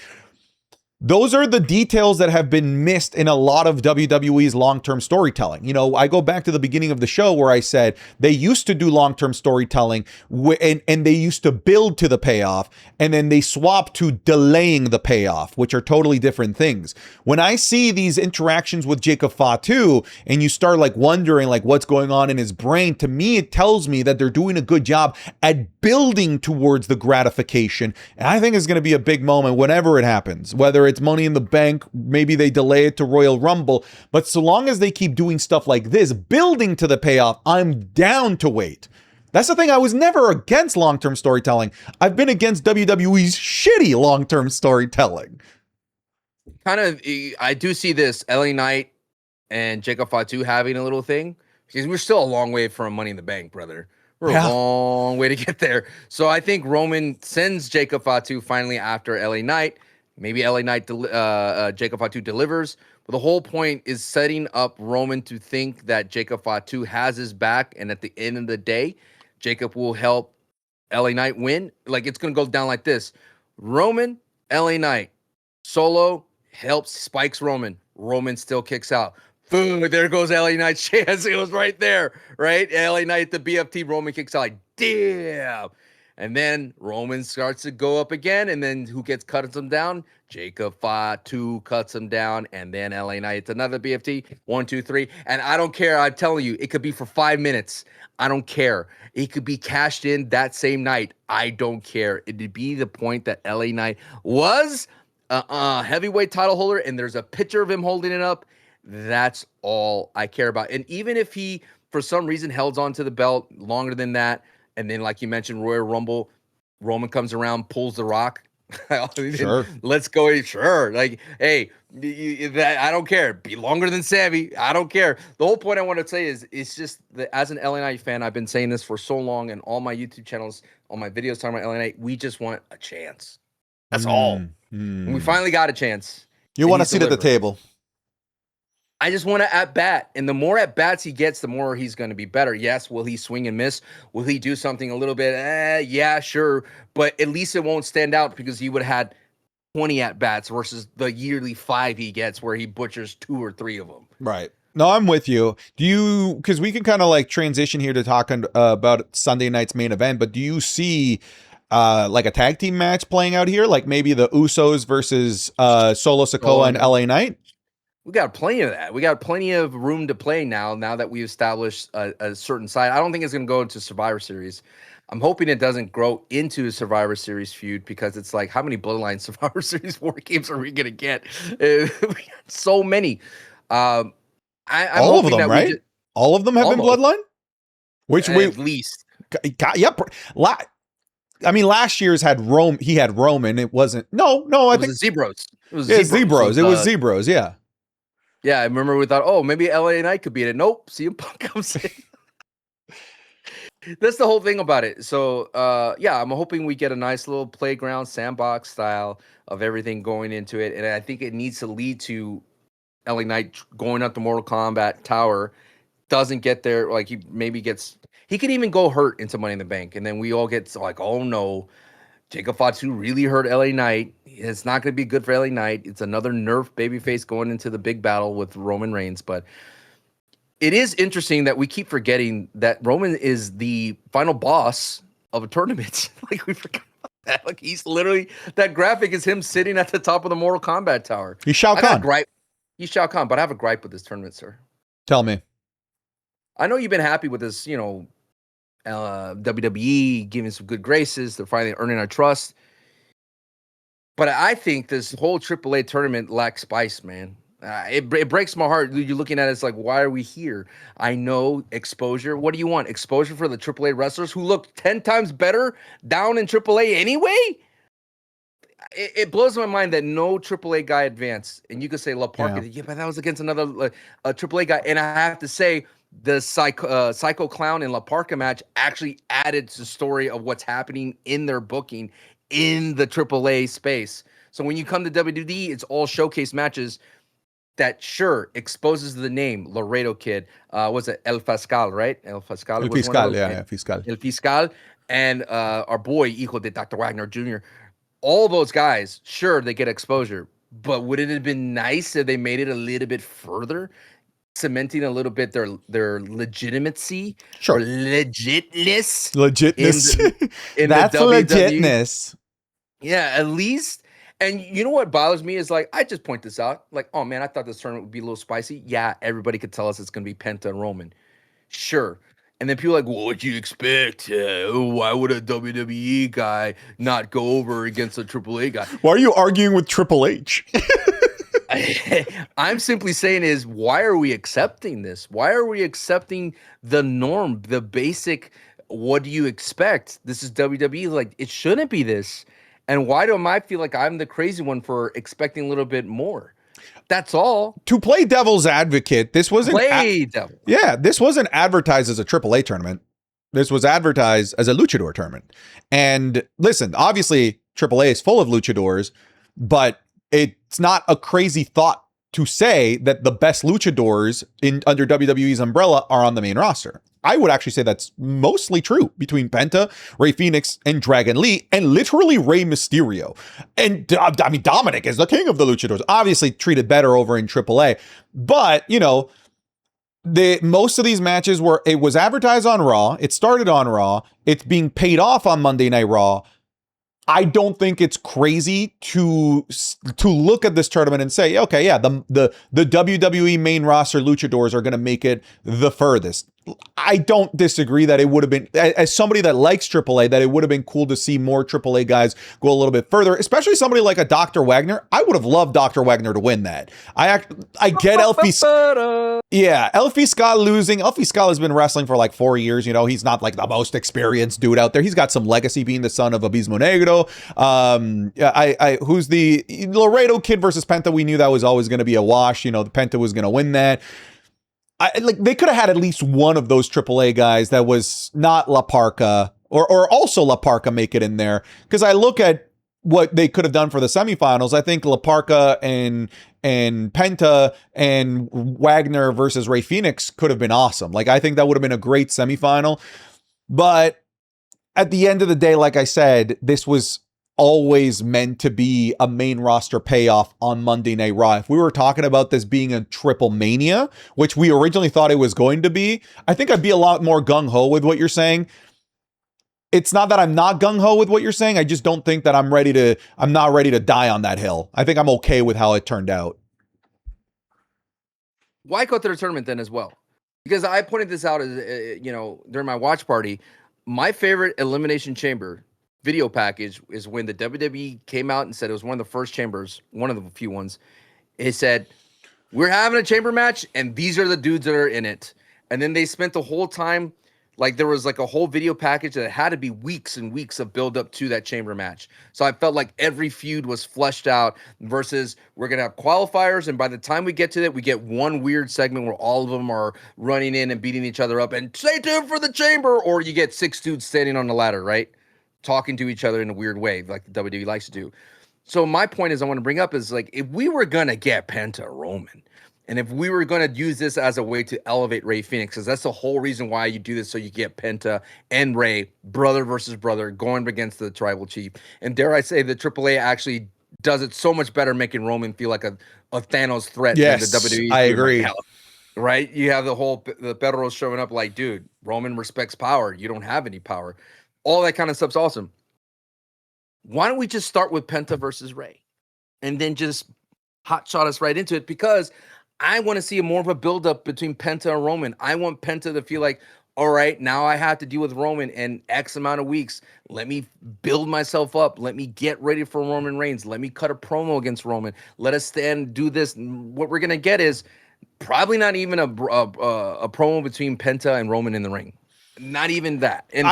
Those are the details that have been missed in a lot of WWE's long-term storytelling. I go back to the beginning of the show where I said they used to do long-term storytelling and they used to build to the payoff, and then they swapped to delaying the payoff, which are totally different things. When I see these interactions with Jacob Fatu and you start wondering what's going on in his brain, to me it tells me that they're doing a good job at building towards the gratification. And I think it's going to be a big moment whenever it happens, whether it's Money in the Bank, maybe they delay it to Royal Rumble, but so long as they keep doing stuff like this, building to the payoff, I'm down to wait. That's the thing. I was never against long-term storytelling. I've been against WWE's shitty long-term storytelling. I do see this LA Knight and Jacob Fatu having a little thing because we're still a long way from Money in the Bank, brother. We're a long way to get there. So I think Roman sends Jacob Fatu finally after LA Knight. Maybe LA Knight, Jacob Fatu delivers. But the whole point is setting up Roman to think that Jacob Fatu has his back. And at the end of the day, Jacob will help LA Knight win. It's going to go down like this. Roman, LA Knight. Solo helps, spikes Roman. Roman still kicks out. Boom, there goes LA Knight's chance. It was right there, right? LA Knight, the BFT, Roman kicks out. Damn. And then Roman starts to go up again. And then who cuts him down? Jacob Fatu cuts him down. And then LA Knight, another BFT. 1, 2, 3. And I don't care. I'm telling you, it could be for 5 minutes. I don't care. It could be cashed in that same night. I don't care. It'd be the point that LA Knight was a heavyweight title holder. And there's a picture of him holding it up. That's all I care about. And even if he, for some reason, held on to the belt longer than that, and then, like you mentioned, Royal Rumble, Roman comes around, pulls the Rock. Sure. Let's go. Sure. Like, hey, that I don't care. Be longer than Sammy. I don't care. The whole point I want to say is it's just that as an LA Knight fan, I've been saying this for so long, and all my YouTube channels, all my videos talking about LA Knight, we just want a chance. That's all. And we finally got a chance. You want a seat at the table. I just want to at bat. And the more at bats he gets, the more he's going to be better. Yes. Will he swing and miss? Will he do something a little bit? Yeah, sure. But at least it won't stand out because he would have had 20 at bats versus the yearly 5 he gets where he butchers 2 or 3 of them. Right. No, I'm with you. Do you, because we can kind of like transition here to talking about Sunday night's main event, but do you see like a tag team match playing out here? Like maybe the Usos versus Solo Sikoa and LA Knight? We got plenty of that. We got plenty of room to play now that we established a certain side. I don't think it's going to go into Survivor Series. I'm hoping it doesn't grow into a Survivor Series feud because it's like, how many Bloodline Survivor Series war games are we going to get? We got so many. I'm all of them, right? All of them have been Bloodline? Which we at least. Yep. I mean, last year's had Rome. He had Roman. It wasn't. No. I think Zebros. It was Zebros. It was Zebros. Yeah. Yeah, I remember we thought, oh, maybe LA Knight could beat it. Nope, CM Punk comes in. That's the whole thing about it. So, yeah, I'm hoping we get a nice little playground, sandbox style of everything going into it. And I think it needs to lead to LA Knight going up the Mortal Kombat tower. Doesn't get there. Like, he could even go hurt into Money in the Bank. And then we all get like, oh, no. Jacob Fatu really hurt LA Knight. It's not going to be good for LA Knight. It's another nerf babyface going into the big battle with Roman Reigns. But it is interesting that we keep forgetting that Roman is the final boss of a tournament. Like, we forgot about that. Like, he's literally, that graphic is him sitting at the top of the Mortal Kombat tower. He's Shao Kahn. He's Shao Kahn, but I have a gripe with this tournament, sir. Tell me. I know you've been happy with this, WWE giving some good graces. They're finally earning our trust. But I think this whole AAA tournament lacks spice, man. It breaks my heart. You're looking at it, it's like, why are we here? I know exposure. What do you want? Exposure for the AAA wrestlers who look 10 times better down in AAA anyway? It blows my mind that no AAA guy advanced. And you could say La Parka, yeah, but that was against another AAA guy. And I have to say, the Psycho Clown and La Parka match actually added to the story of what's happening in their booking in the AAA space. So when you come to WWE, it's all showcase matches that exposes the name Laredo Kid. Was it El Fiscal, right? El Fiscal. El Fiscal, yeah, Fiscal. El Fiscal, and our boy Hijo de Dr. Wagner Jr. All those guys, they get exposure, but would it have been nice if they made it a little bit further? Cementing a little bit their legitimacy or legitness in that's the WWE. Legitness. Yeah, at least. And you know what bothers me is, like, I just point this out, like, oh man, I thought this tournament would be a little spicy. Yeah, everybody could tell us it's gonna be Penta and Roman, sure. And then people are like, well, what'd you expect? Why would a WWE guy not go over against a AAA guy? Why are you arguing with Triple H? I'm simply saying is, why are we accepting this? Why are we accepting the norm, the basic, what do you expect? This is WWE. Like, it shouldn't be this. And why do I feel like I'm the crazy one for expecting a little bit more? That's all. To play devil's advocate, this wasn't this wasn't advertised as a AAA tournament. This was advertised as a luchador tournament. And listen, obviously AAA is full of luchadors, but it's not a crazy thought to say that the best luchadors under WWE's umbrella are on the main roster. I would actually say that's mostly true between Penta, Rey Fenix, and Dragon Lee, and literally Rey Mysterio. And I mean, Dominic is the king of the luchadors, obviously treated better over in AAA. But, most of these matches it was advertised on Raw. It started on Raw. It's being paid off on Monday Night Raw. I don't think it's crazy to look at this tournament and say, okay, yeah, the WWE main roster luchadors are going to make it the furthest. I don't disagree that it would have been, as somebody that likes AAA, that it would have been cool to see more AAA guys go a little bit further, especially somebody like a Dr. Wagner. I would have loved Dr. Wagner to win that. I get Elfie. Yeah, Elfie Scott losing. Elfie Scott has been wrestling for like 4 years. You know, he's not like the most experienced dude out there. He's got some legacy being the son of Abismo Negro. Who's the Laredo Kid versus Penta? We knew that was always going to be a wash. You know, the Penta was going to win that. They could have had at least one of those AAA guys that was not La Parca or also La Parca make it in there. Because I look at what they could have done for the semifinals. I think La Parca and Penta and Wagner versus Ray Phoenix could have been awesome. Like, I think that would have been a great semifinal. But at the end of the day, like I said, this was always meant to be a main roster payoff on Monday Night Raw. If we were talking about this being a triple mania, which we originally thought it was going to be, I think I'd be a lot more gung-ho with what you're saying. It's not that I'm not gung-ho with what you're saying. I just don't think that I'm not ready to die on that hill. I think I'm okay with how it turned out. Why go to the tournament then as well? Because I pointed this out as, during my watch party, my favorite Elimination Chamber video package is when the WWE came out and said it was one of the first chambers, one of the few ones. It said, we're having a chamber match and these are the dudes that are in it. And then they spent the whole time, like there was like a whole video package that had to be weeks and weeks of build up to that chamber match. So I felt like every feud was fleshed out versus we're going to have qualifiers. And by the time we get to it, we get one weird segment where all of them are running in and beating each other up and stay tuned for the chamber. Or you get 6 dudes standing on the ladder, right? Talking to each other in a weird way, like the WWE likes to do. So my point is I want to bring up is like, if we were going to get Penta Roman, and if we were going to use this as a way to elevate Ray Phoenix, because that's the whole reason why you do this, so you get Penta and Ray, brother versus brother, going against the tribal chief. And dare I say, the AAA actually does it so much better, making Roman feel like a Thanos threat than the WWE. I agree. Right? You have the Federals showing up like, dude, Roman respects power. You don't have any power. All that kind of stuff's awesome. Why don't we just start with Penta versus Ray and then just hot shot us right into it? Because I want to see more of a buildup between Penta and Roman. I want Penta to feel like, all right, now I have to deal with Roman in X amount of weeks. Let me build myself up. Let me get ready for Roman Reigns. Let me cut a promo against Roman. Let us stand, do this. What we're going to get is probably not even a promo between Penta and Roman in the ring. Not even that. And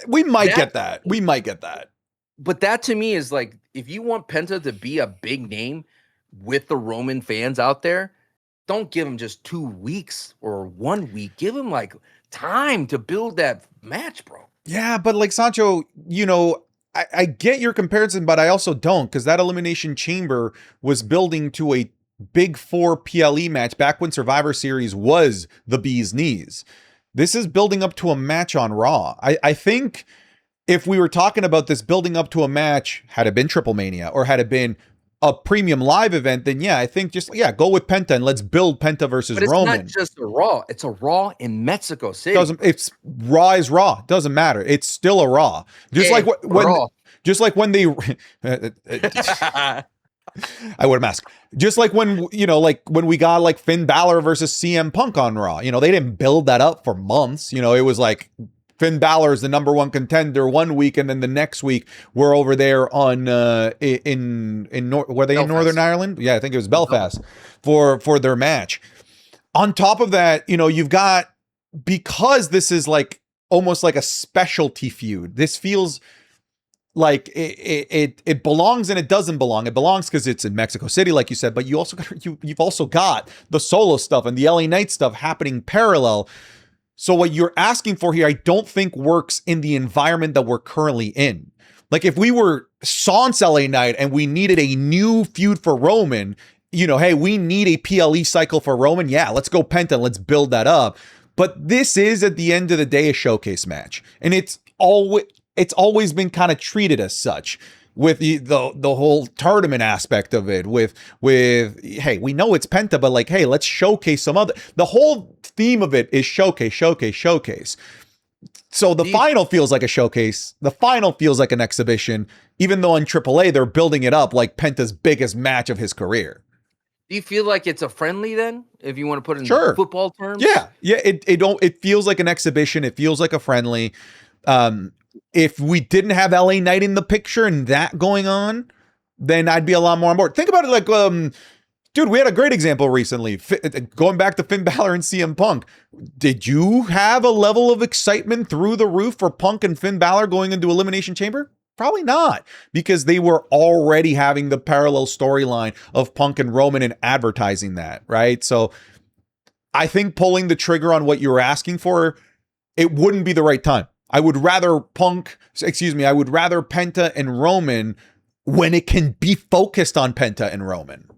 we might get that. We might get that. But that to me is like, if you want Penta to be a big name with the Roman fans out there, don't give him just 2 weeks or 1 week. Give him like time to build that match, bro. Yeah, but like Sancho, I get your comparison, but I also don't, because that Elimination Chamber was building to a Big 4 PLE match back when Survivor Series was the bee's knees. This is building up to a match on Raw. I think if we were talking about this building up to a match, had it been Triple Mania or had it been a premium live event, then yeah, I think go with Penta and let's build Penta versus Roman. It's not just a Raw. It's a Raw in Mexico City. It's Raw is Raw. Doesn't matter. It's still a Raw. Just like when they I would mask. Just like when, when we got like Finn Balor versus CM Punk on Raw, they didn't build that up for months. It was like Finn Balor is the number 1 contender 1 week, and then the next week we're over there on were they Belfast. In Northern Ireland? Yeah, I think it was Belfast for their match. On top of that, you've got, because this is like almost like a specialty feud. This feels like it belongs and it doesn't belong. It belongs because it's in Mexico City, like you said, but you've also got the solo stuff and the LA Knight stuff happening parallel. So what you're asking for here, I don't think works in the environment that we're currently in. Like if we were Sans LA Knight and we needed a new feud for Roman, hey, we need a PLE cycle for Roman. Yeah, let's go Penta. Let's build that up. But this is at the end of the day a showcase match, and it's always been kind of treated as such, with the whole tournament aspect of it, with hey, we know it's Penta, but like, hey, let's showcase some other. The whole theme of it is showcase. So the final feels like a showcase. The final feels like an exhibition, even though in AAA they're building it up like Penta's biggest match of his career. Do you feel like it's a friendly then, if you want to put it in Sure. football terms? Yeah. It feels like an exhibition. It feels like a friendly. If we didn't have LA Knight in the picture and that going on, then I'd be a lot more on board. Think about it like, dude, we had a great example recently. Going back to Finn Balor and CM Punk. Did you have a level of excitement through the roof for Punk and Finn Balor going into Elimination Chamber? Probably not, because they were already having the parallel storyline of Punk and Roman and advertising that, right? So I think pulling the trigger on what you were asking for, it wouldn't be the right time. I would rather Penta and Roman when it can be focused on Penta and Roman.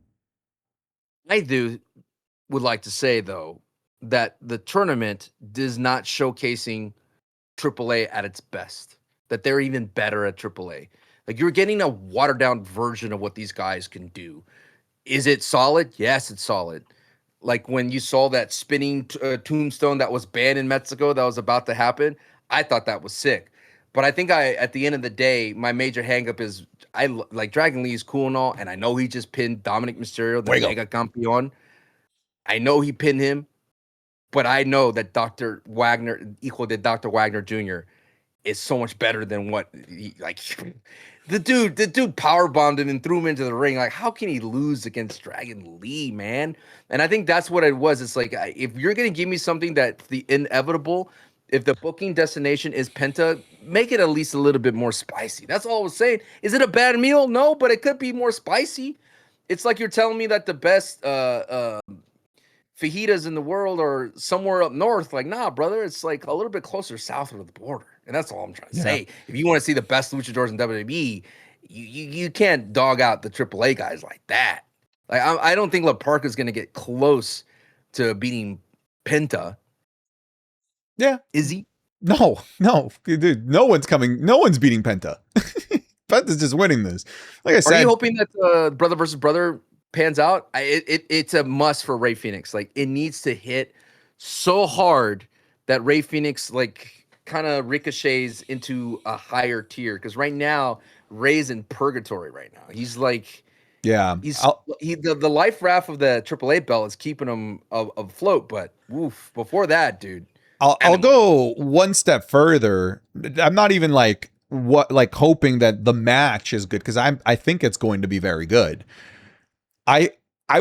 I would like to say, though, that the tournament is not showcasing AAA at its best, that they're even better at AAA. Like, you're getting a watered down version of what these guys can do. Is it solid? Yes, it's solid. Like when you saw that spinning tombstone that was banned in Mexico that was about to happen, I thought that was sick. But I think at the end of the day, my major hangup is like Dragon Lee is cool and all, and I know he just pinned Dominic Mysterio, the Mega Campeon. I know he pinned him, but I know that Dr. Wagner, equal to Dr. Wagner Jr., is so much better than what he, like the dude power bombed him and threw him into the ring. Like, how can he lose against Dragon Lee, man? And I think that's what it was. It's like, if you're gonna give me something that's the inevitable, if the booking destination is Penta, make it at least a little bit more spicy. That's all I was saying. Is it a bad meal? No, but it could be more spicy. It's like you're telling me that the best fajitas in the world are somewhere up north. Like, nah, brother, it's like a little bit closer south of the border. And that's all I'm trying to say. If you want to see the best luchadors in WWE, you can't dog out the AAA guys like that. Like, I don't think La Parka is going to get close to beating Penta. Yeah. Is he? No, dude, no one's beating Penta. Penta's just winning this. Like I said, are you hoping that brother versus brother pans out? It's a must for Rey Fenix. Like, it needs to hit so hard that Rey Fenix, like, kind of ricochets into a higher tier, because right now Ray's in purgatory right now. He's like, the life raft of the AAA belt is keeping him afloat, but before that, dude, I'll go one step further. I'm not even like hoping that the match is good, because I think it's going to be very good. I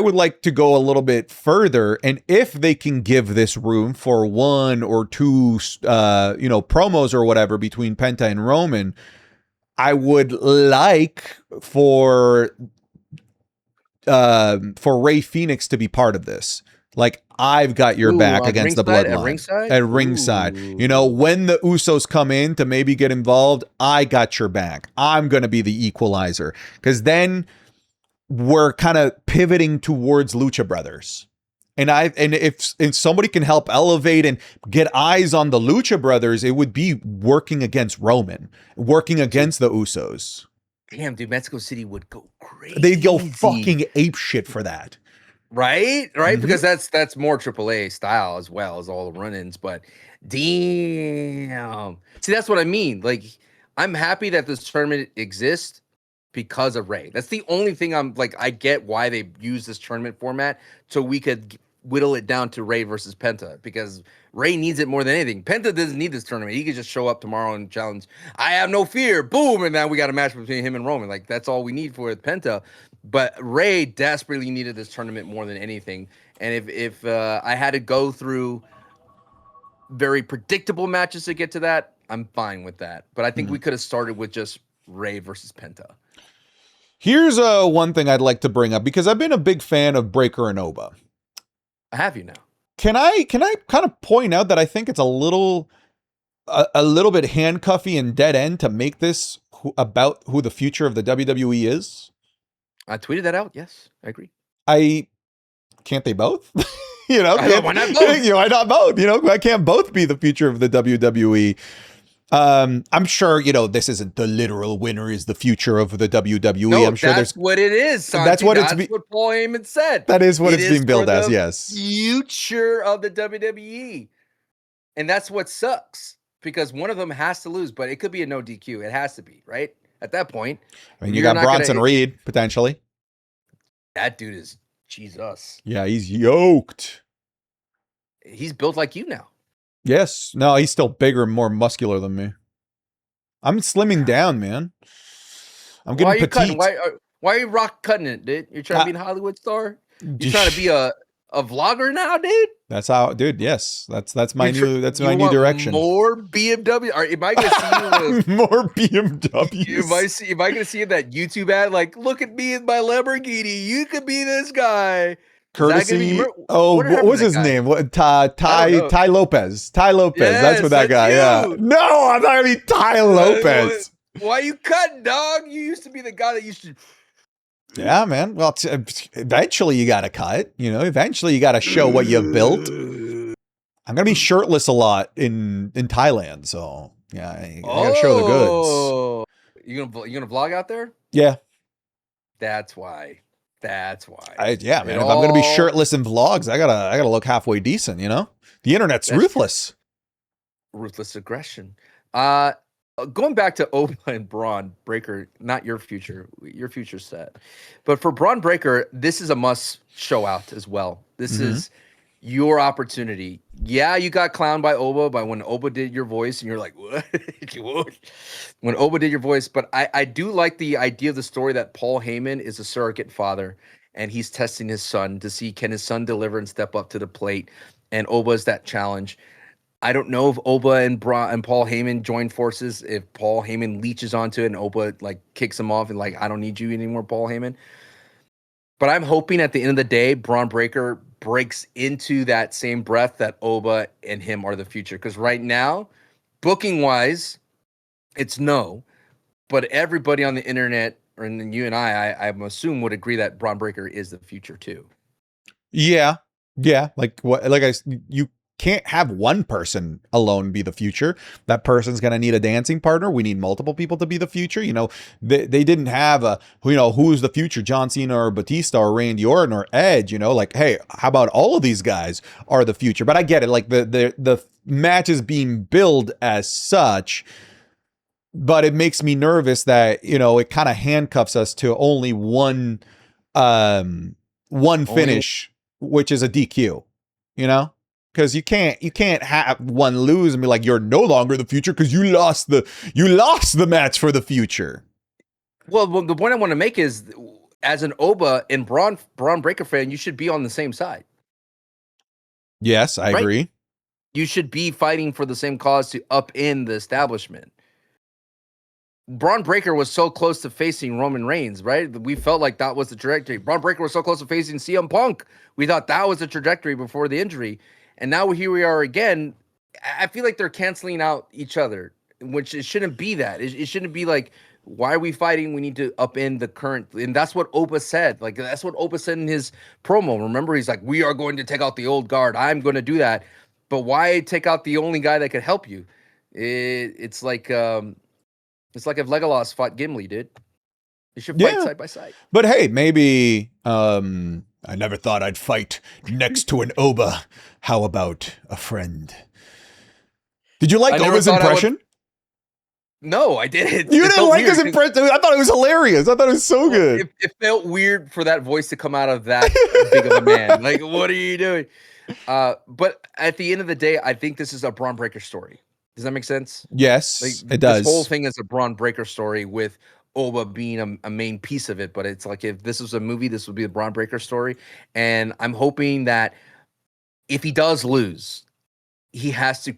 would like to go a little bit further, and if they can give this room for one or two, promos or whatever between Penta and Roman, I would like for Rey Fenix to be part of this. Like, I've got your back against the Bloodline at ringside. You know, when the Usos come in to maybe get involved, I got your back. I'm going to be the equalizer, because then we're kind of pivoting towards Lucha Brothers. And if somebody can help elevate and get eyes on the Lucha Brothers, it would be working against Roman, working against the Usos. Damn, dude, Mexico City would go crazy. They'd go fucking ape shit for that. Right? Mm-hmm. Because that's more AAA style as well as all the run-ins. But damn. See, that's what I mean. Like, I'm happy that this tournament exists because of Rey. That's the only thing I'm like, I get why they use this tournament format, so we could whittle it down to Rey versus Penta, because Rey needs it more than anything. Penta doesn't need this tournament. He could just show up tomorrow and challenge. I have no fear. Boom. And now we got a match between him and Roman. Like, that's all we need for Penta. But Rey desperately needed this tournament more than anything. And if I had to go through very predictable matches to get to that, I'm fine with that. But I think we could have started with just Rey versus Penta. Here's one thing I'd like to bring up, because I've been a big fan of Breaker and Oba. I have you now. Can I kind of point out that I think it's a little bit handcuffy and dead end to make this about who the future of the WWE is? I tweeted that out. Yes, I agree. Can't they both? Why not both? Why not both? Why can't both be the future of the WWE? I'm sure, this isn't the literal winner is the future of the WWE. No, I'm sure that's what it is, Santi. That's what Paul Heyman said. That is what it's being billed as, yes. Future of the WWE. And that's what sucks, because one of them has to lose, but it could be a no DQ. It has to be, right? At that point. I mean, you got Bronson Reed, potentially. That dude is Jesus. Yeah, he's yoked. He's built like you now. Yes. No, he's still bigger and more muscular than me. I'm slimming down, man. I'm getting petite. Why are you rock cutting it, dude? You're trying to be a Hollywood star? You're trying to be a vlogger now, dude? That's how, dude. Yes, that's my new direction. More BMW? Am I gonna see you more BMWs? Am I gonna see that YouTube ad? Like, look at me in my Lamborghini. You could be this guy. Courtesy. What was his name? What Ty Lopez? Ty Lopez. Yes, that's what that guy. You. Yeah. No, I'm not gonna be Ty Lopez. Why you cutting, dog? You used to be the guy that used to. Yeah, man. Well, eventually you gotta cut. You know, eventually you gotta show what you've built. I'm gonna be shirtless a lot in Thailand, so yeah, I gotta show the goods. You gonna vlog out there? Yeah. That's why. Man. If I'm gonna be shirtless in vlogs, I gotta look halfway decent. You know, the internet's ruthless. Ruthless aggression. Going back to Oba and Braun Breaker, not your future. Your future's set, but for Braun Breaker, this is a must show out as well. This is your opportunity. Yeah, you got clowned by Oba, by when Oba did your voice, and you're like, what? When Oba did your voice, but I do like the idea of the story that Paul Heyman is a surrogate father, and he's testing his son to see can his son deliver and step up to the plate, and Oba is that challenge. I don't know if Oba and Paul Heyman join forces, if Paul Heyman leeches onto it and Oba like kicks him off and like, I don't need you anymore, Paul Heyman. But I'm hoping at the end of the day, Braun Breaker breaks into that same breath that Oba and him are the future. Because right now, booking-wise, it's no. But everybody on the internet, and you and I assume would agree that Braun Breaker is the future too. Yeah. Like what? You can't have one person alone be the future. That person's going to need a dancing partner. We need multiple people to be the future. You know, they didn't have who's the future, John Cena or Batista or Randy Orton or Edge, you know, like, hey, how about all of these guys are the future? But I get it. Like the match is being billed as such, but it makes me nervous that, you know, it kind of handcuffs us to only one finish, which is a DQ, you know? Because you can't have one lose and be like, you're no longer the future because you lost the match for the future. Well, the point I want to make is, as an Oba and Braun Breaker fan, you should be on the same side. Yes, I agree. You should be fighting for the same cause to upend the establishment. Braun Breaker was so close to facing Roman Reigns, right? We felt like that was the trajectory. Braun Breaker was so close to facing CM Punk. We thought that was the trajectory before the injury. And now here we are again. I feel like they're canceling out each other, which it shouldn't be that. It shouldn't be like, why are we fighting? We need to upend the current. And that's what Oba said. Like, that's what Oba said in his promo. Remember, he's like, we are going to take out the old guard. I'm going to do that. But why take out the only guy that could help you? It's like if Legolas fought Gimli, dude. They should fight side by side. But hey, maybe I never thought I'd fight next to an Oba. How about a friend? Did you like Oba's impression? No, I didn't. You didn't like his impression? I thought it was hilarious. I thought it was so good. It felt weird for that voice to come out of that big of a man. Like, what are you doing? But at the end of the day, I think this is a Braun Breaker story. Does that make sense? Yes, it does. This whole thing is a Braun Breaker story with Oba being a main piece of it. But it's like, if this was a movie, this would be a Braun Breaker story. And I'm hoping that if he does lose, he has to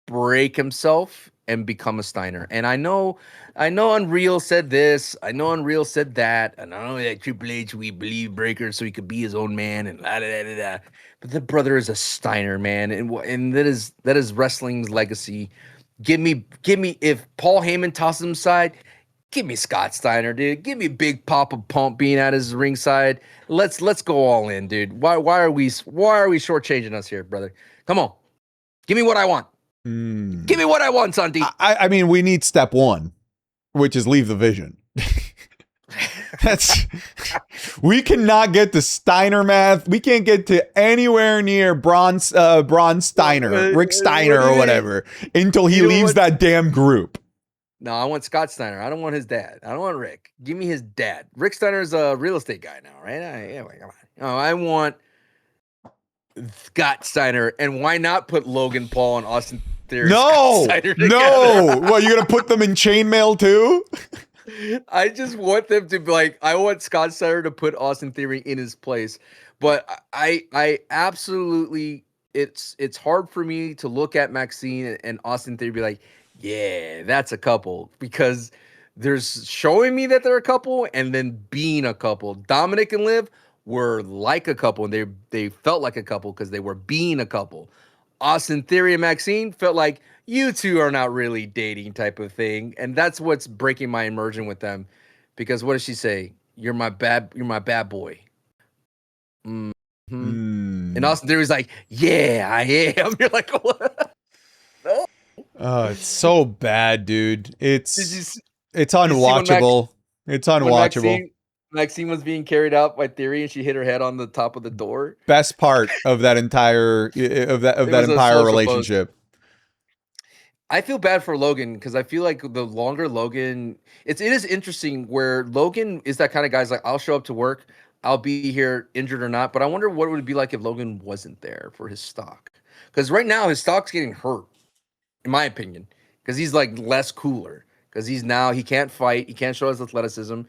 break himself and become a Steiner. And I know Unreal said this, I know Unreal said that, and I know that Triple H, we believe Breaker so he could be his own man and da da da da. But the brother is a Steiner, man, and that is wrestling's legacy. Give me if Paul Heyman tosses him aside, give me Scott Steiner, dude. Give me Big Papa Pump being at his ringside. Let's go all in, dude. Why are we shortchanging us here, brother? Come on, give me what I want. Give me what I want, Sandeep. I mean, we need step one, which is leave the vision. We cannot get to Steiner math. We can't get to anywhere near Braun Steiner, Rick Steiner or whatever, until he leaves that damn group. No, I want Scott Steiner. I don't want his dad. I don't want Rick. Give me his dad. Rick Steiner's a real estate guy now, right? Come on. No, I want Scott Steiner. And why not put Logan Paul and Austin Theory? No, no. What, you gonna put them in chainmail too? I just want them to be like, I want Scott Steiner to put Austin Theory in his place. But I absolutely, it's hard for me to look at Maxine and Austin Theory and be like, yeah, that's a couple, because there's showing me that they're a couple and then being a couple. Dominic and Liv were like a couple, and they felt like a couple because they were being a couple. Austin Theory and Maxine felt like you two are not really dating type of thing, and that's what's breaking my immersion with them. Because what does she say? You're my bad boy. And Austin Theory's like, yeah, I am. You're like, what? No. Oh, it's so bad, dude. It's unwatchable. It's unwatchable. Maxine was being carried out by Theory, and she hit her head on the top of the door. Best part of that entire relationship. I feel bad for Logan because I feel like the longer Logan, it is interesting where Logan is that kind of guy's like, I'll show up to work, I'll be here injured or not, but I wonder what it would be like if Logan wasn't there for his stock. Because right now his stock's getting hurt, in my opinion, because he's like less cooler. Because he can't fight, he can't show his athleticism.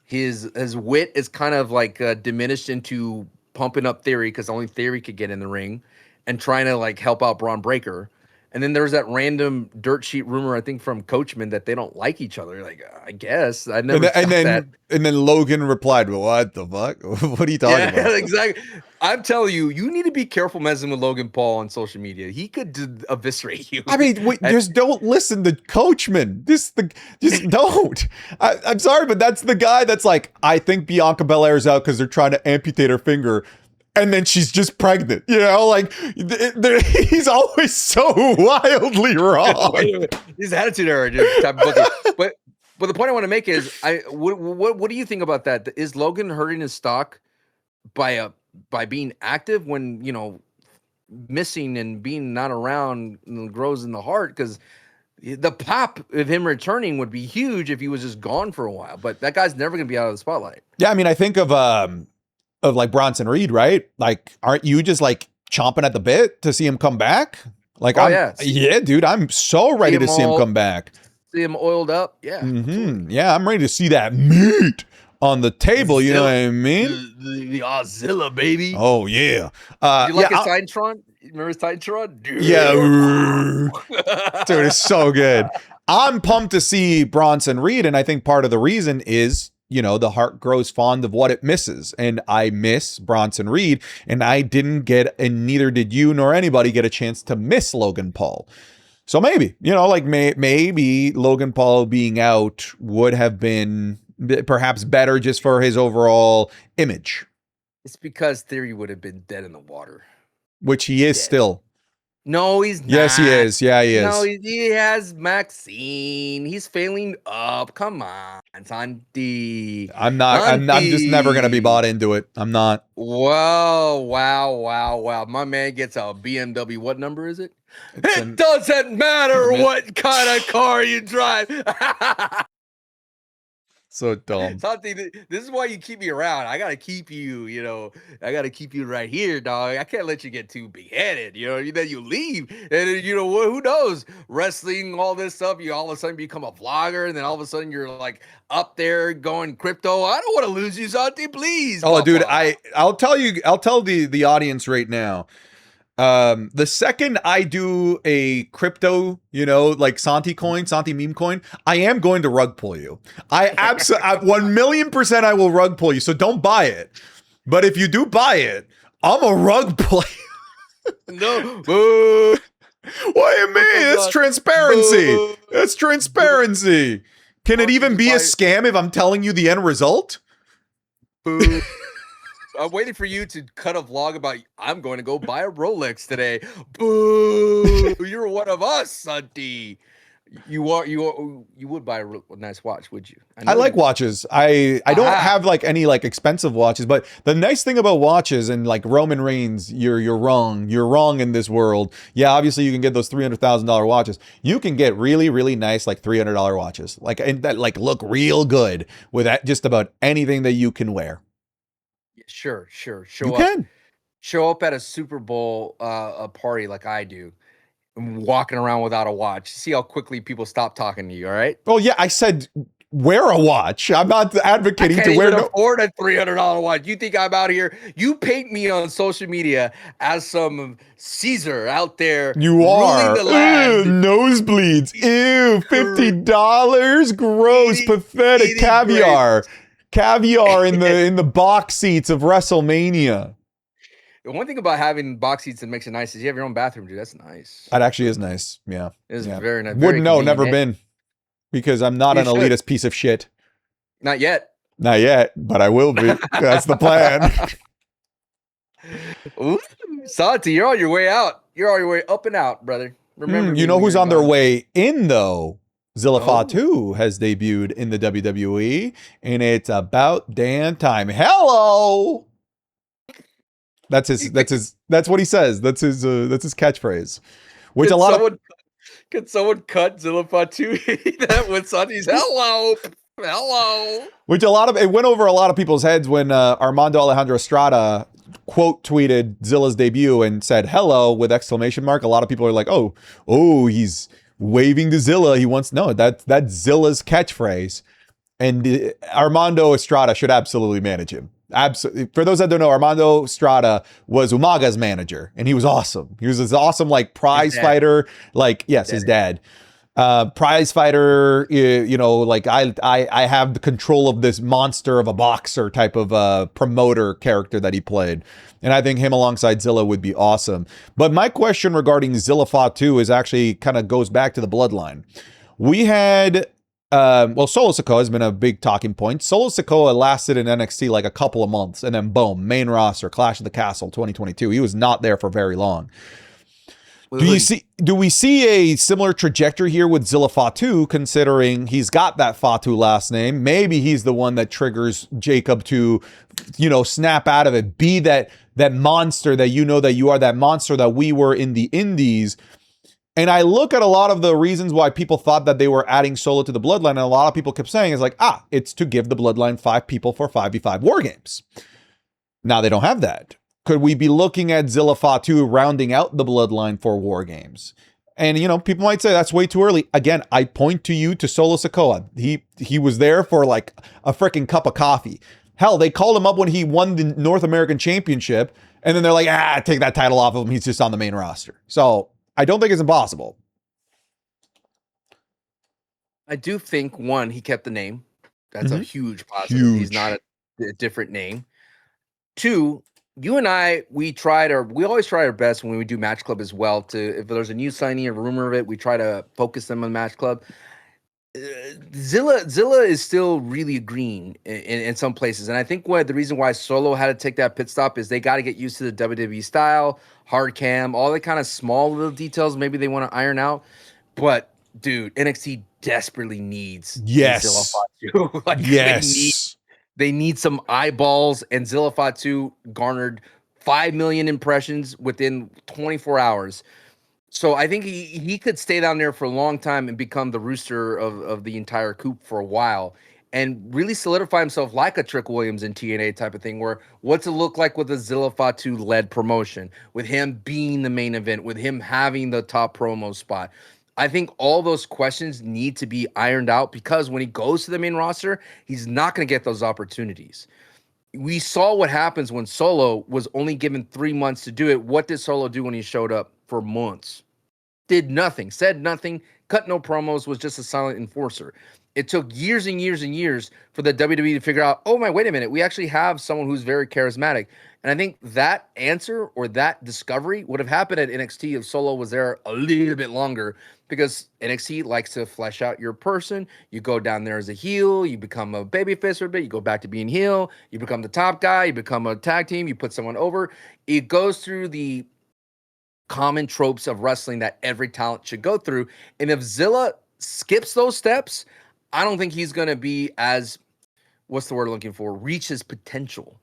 His wit is kind of like diminished into pumping up Theory because only Theory could get in the ring and trying to like help out Braun Breaker. And then there's that random dirt sheet rumor, I think, from Coachman that they don't like each other. Like, I guess I never. And then Logan replied, well, "What the fuck? What are you talking about?" Exactly. I'm telling you, you need to be careful messing with Logan Paul on social media. He could eviscerate you. I mean, just don't listen to Coachman. Just don't. I'm sorry, but that's the guy that's like, I think Bianca Belair's out because they're trying to amputate her finger. And then she's just pregnant, you know, like he's always so wildly wrong. He's attitude error, dude. But the point I want to make is, what do you think about that? Is Logan hurting his stock by being active when, you know, missing and being not around grows in the heart? Because the pop of him returning would be huge if he was just gone for a while. But that guy's never going to be out of the spotlight. Yeah, I mean, I think of like Bronson Reed, right? Like, aren't you just like chomping at the bit to see him come back? Like, yeah, dude, I'm so ready to see him come back. See him oiled up, yeah. Yeah, I'm ready to see that meat on the table. You know what I mean? The Ozilla, baby. Oh yeah. You like his Titantron? Remember his Titantron? Dude. Yeah, dude, it's so good. I'm pumped to see Bronson Reed, and I think part of the reason is, you know, the heart grows fond of what it misses. And I miss Bronson Reed, and I didn't get, and neither did you nor anybody get a chance to miss Logan Paul. So maybe, you know, like maybe Logan Paul being out would have been perhaps better just for his overall image. It's because Theory would have been dead in the water. Which he is still. No, he's not. Yes, he is. Yeah, he is. No, he has Maxine. He's failing up. Come on, Santi. I'm just never going to be bought into it. I'm not. Whoa, wow. My man gets a BMW. What number is it? It doesn't matter what kind of car you drive. So dumb. Santi, this is why you keep me around. I gotta keep you, you know. I gotta keep you right here, dog. I can't let you get too big-headed, you know. Then you leave, and then, you know, who knows? Wrestling, all this stuff. You all of a sudden become a vlogger, and then all of a sudden you're like up there going crypto. I don't want to lose you, Santi. Please. Oh, Papa. Dude, I'll tell the audience right now. The second I do a crypto, you know, like Santi meme coin, I am going to rug pull you. I 1,000,000% I will rug pull you. So don't buy it. But if you do buy it, I'm a rug pull. No. What do you mean? That's transparency. That's transparency. Can it even be a scam if I'm telling you the end result? I'm waiting for you to cut a vlog about, I'm going to go buy a Rolex today. Boo! You're one of us, Santi. You would buy a nice watch, would you? I like watches. I don't have like any like expensive watches, but the nice thing about watches and like Roman Reigns, you're wrong. You're wrong in this world. Yeah, obviously you can get those $300,000 watches. You can get really really nice like $300 watches, like and that like look real good with just about anything that you can wear. Sure. Show up at a Super Bowl a party like I do. Walking around without a watch. See how quickly people stop talking to you. All right. Oh yeah, I said wear a watch. I'm not advocating to wear. Afford a $300 watch. You think I'm out here? You paint me on social media as some Caesar out there. You are. The land. Ew, nosebleeds. Ew, $50. Gross, pathetic. Caviar. Great. Caviar in the box seats of WrestleMania. The one thing about having box seats that makes it nice is you have your own bathroom, dude. That's nice. That actually is nice. Yeah. It's very nice. Wouldn't know, never been. Because I'm not an elitist piece of shit. Not yet. Not yet, but I will be. That's the plan. Ooh, Santi, you're on your way out. You're on your way up and out, brother. Remember, you know who's on their way in, though? Zilla Fatu has debuted in the WWE, and it's about damn time. Hello! That's what he says. That's his catchphrase. Which could someone cut Zilla Fatu that when Santi's hello? Which it went over a lot of people's heads when Armando Alejandro Estrada quote tweeted Zilla's debut and said hello with exclamation mark. A lot of people are like, oh, he's waving to Zilla. He wants that's Zilla's catchphrase. And Armando Estrada should absolutely manage him. Absolutely. For those that don't know, Armando Estrada was Umaga's manager, and he was awesome. He was this awesome, like, prize fighter. Like, yes, his dad. Prize fighter, like I have the control of this monster of a boxer type of promoter character that he played. And I think him alongside Zilla would be awesome. But my question regarding Zilla Fatu is actually kind of goes back to the bloodline. We had Solo Sikoa has been a big talking point. Solo Sikoa lasted in NXT like a couple of months, and then boom, main roster, Clash of the Castle 2022. He was not there for very long. Do we see a similar trajectory here with Zilla Fatu, considering he's got that Fatu last name? Maybe he's the one that triggers Jacob to, snap out of it, be that monster that that you are, that monster that we were in the Indies. And I look at a lot of the reasons why people thought that they were adding Solo to the Bloodline, and a lot of people kept saying is like, it's to give the Bloodline 5 people for 5v5 war games. Now they don't have that. Could we be looking at Zilla Fatu rounding out the Bloodline for war games? And, people might say that's way too early. Again, I point to you to Solo Sikoa. He was there for like a freaking cup of coffee. Hell, they called him up when he won the North American Championship, and then they're like, take that title off of him. He's just on the main roster. So I don't think it's impossible. I do think, one, he kept the name. That's a huge positive. Huge. He's not a different name. Two, you and I, we always try our best when we do Match Club as well if there's a new signing, a rumor of it, we try to focus them on Match Club. Zilla is still really green in some places. And I think the reason why Solo had to take that pit stop is they got to get used to the WWE style, hard cam, all the kind of small little details maybe they want to iron out. But, dude, NXT desperately needs Zilla Fatu. They need some eyeballs, and Zilla Fatu garnered 5 million impressions within 24 hours. So I think he could stay down there for a long time and become the rooster of the entire coop for a while and really solidify himself like a Trick Williams in TNA type of thing, where what's it look like with a Zilla Fatu-led promotion, with him being the main event, with him having the top promo spot. I think all those questions need to be ironed out, because when he goes to the main roster, he's not going to get those opportunities. We saw what happens when Solo was only given 3 months to do it. What did Solo do when he showed up for months? Did nothing, said nothing, cut no promos, was just a silent enforcer. It took years and years and years for the WWE to figure out, wait a minute, we actually have someone who's very charismatic. And I think that answer or that discovery would have happened at NXT if Solo was there a little bit longer, because NXT likes to flesh out your person. You go down there as a heel, you become a babyface for a bit, you go back to being heel, you become the top guy, you become a tag team, you put someone over. It goes through the common tropes of wrestling that every talent should go through. And if Zilla skips those steps, I don't think he's going to be as, what's the word I'm looking for? Reach his potential.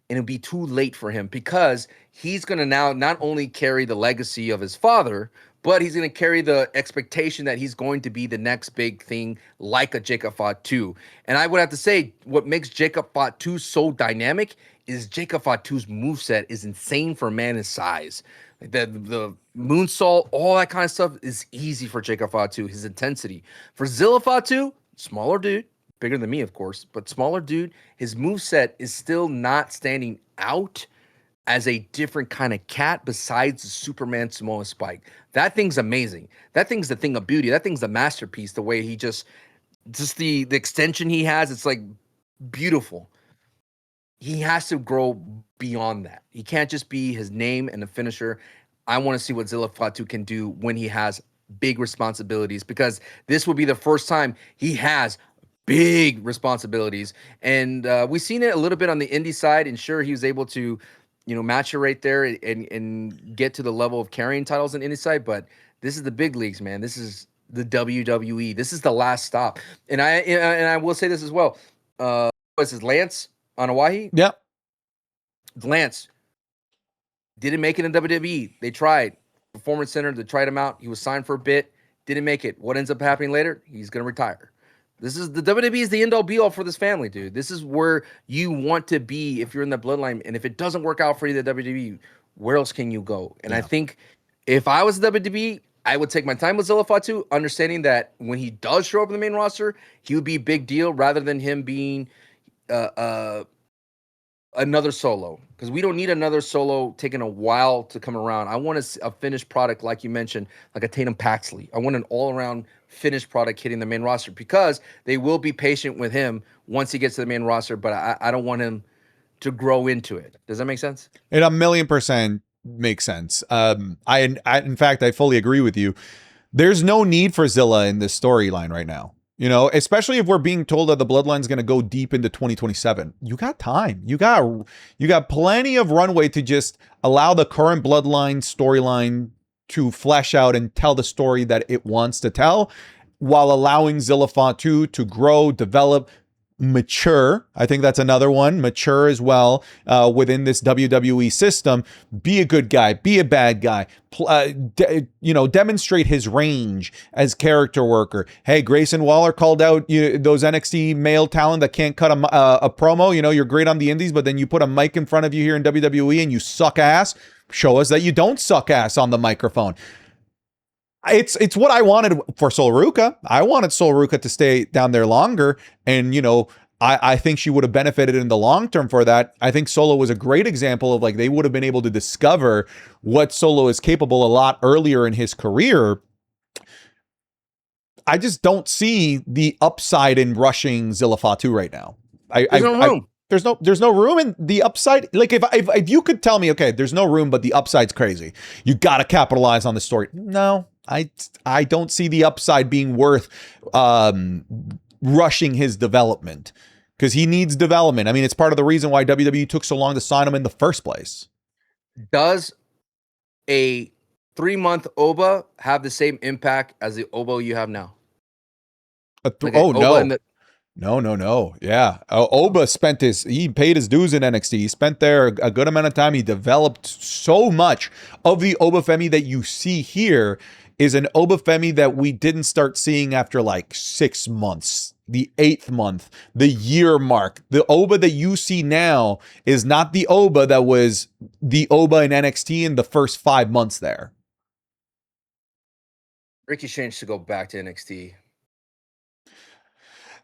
And it'll be too late for him because he's going to now not only carry the legacy of his father, but he's going to carry the expectation that he's going to be the next big thing like a Jacob Fatu. And I would have to say what makes Jacob Fatu so dynamic is Jacob Fatu's moveset is insane for a man his size. Like the moonsault, all that kind of stuff is easy for Jacob Fatu, his intensity. For Zilla Fatu, smaller dude, bigger than me, of course, but smaller dude, his moveset is still not standing out as a different kind of cat besides the Superman Samoa Spike. That thing's amazing. That thing's the thing of beauty. That thing's the masterpiece, the way he just the extension he has, it's like beautiful. He has to grow beyond that. He can't just be his name and the finisher. I want to see what Zilla Fatu can do when he has big responsibilities, because this will be the first time he has big responsibilities. And we've seen it a little bit on the indie side, and sure, he was able to, match it right there and get to the level of carrying titles in indie side, but this is the big leagues, man. This is the WWE. This is the last stop. And I will say this as well. What's his Lance on Hawaii? Yeah. Lance didn't make it in WWE. They tried. Performance Center, they tried him out. He was signed for a bit. Didn't make it. What ends up happening later? He's going to retire. This is the WWE is the end all be all for this family, dude. This is where you want to be if you're in the bloodline. And if it doesn't work out for you, the WWE, where else can you go? And I think if I was WWE, I would take my time with Zilla Fatu, understanding that when he does show up in the main roster, he would be a big deal rather than him being another solo, because we don't need another solo taking a while to come around. I want a finished product, like you mentioned, like a Tatum Paxley. I want an all-around finished product hitting the main roster, because they will be patient with him once he gets to the main roster, but I don't want him to grow into it. Does that make sense? It 1,000,000% makes sense. In fact, I fully agree with you. There's no need for Zilla in this storyline right now. Especially if we're being told that the Bloodline's going to go deep into 2027. You got time. You got plenty of runway to just allow the current Bloodline storyline to flesh out and tell the story that it wants to tell, while allowing Zilla Fatu to grow, develop, mature. I think that's another one. Mature as well within this WWE system. Be a good guy. Be a bad guy. Demonstrate his range as character worker. Hey, Grayson Waller called out those NXT male talent that can't cut a promo. You're great on the indies, but then you put a mic in front of you here in WWE and you suck ass. Show us that you don't suck ass on the microphone. It's what I wanted for Sol Ruca. I wanted Sol Ruca to stay down there longer, and I think she would have benefited in the long term for that. I think Solo was a great example of, like, they would have been able to discover what Solo is capable a lot earlier in his career. I just don't see the upside in rushing Zilla Fatu right now. There's no room. There's no room in the upside. Like, if you could tell me, okay, there's no room, but the upside's crazy, you got to capitalize on the story. No, I don't see the upside being worth rushing his development, because he needs development. I mean, it's part of the reason why WWE took so long to sign him in the first place. Does a 3-month Oba have the same impact as the Oba you have now? No. Yeah. Oba he paid his dues in NXT. He spent there a good amount of time. He developed so much of the Oba Femi that you see here is an Oba Femi that we didn't start seeing after like 6 months, the 8th month, the year mark. The Oba that you see now is not the Oba that was the Oba in NXT in the first 5 months there. Ricky Shane should go back to NXT.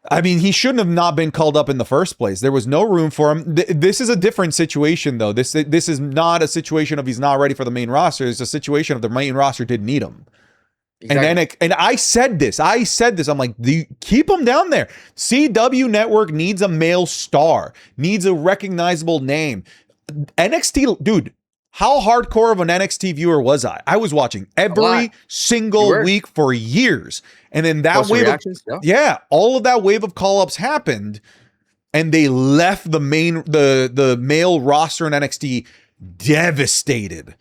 I mean, he shouldn't have not been called up in the first place. There was no room for him. This is a different situation, though. This is not a situation of he's not ready for the main roster. It's a situation of the main roster didn't need him. Exactly. And I said this. I'm like, keep him down there. CW Network needs a male star, needs a recognizable name. NXT, dude. How hardcore of an NXT viewer was I? I was watching every single week for years. And then that wave all of that wave of call-ups happened, and they left the male roster in NXT devastated.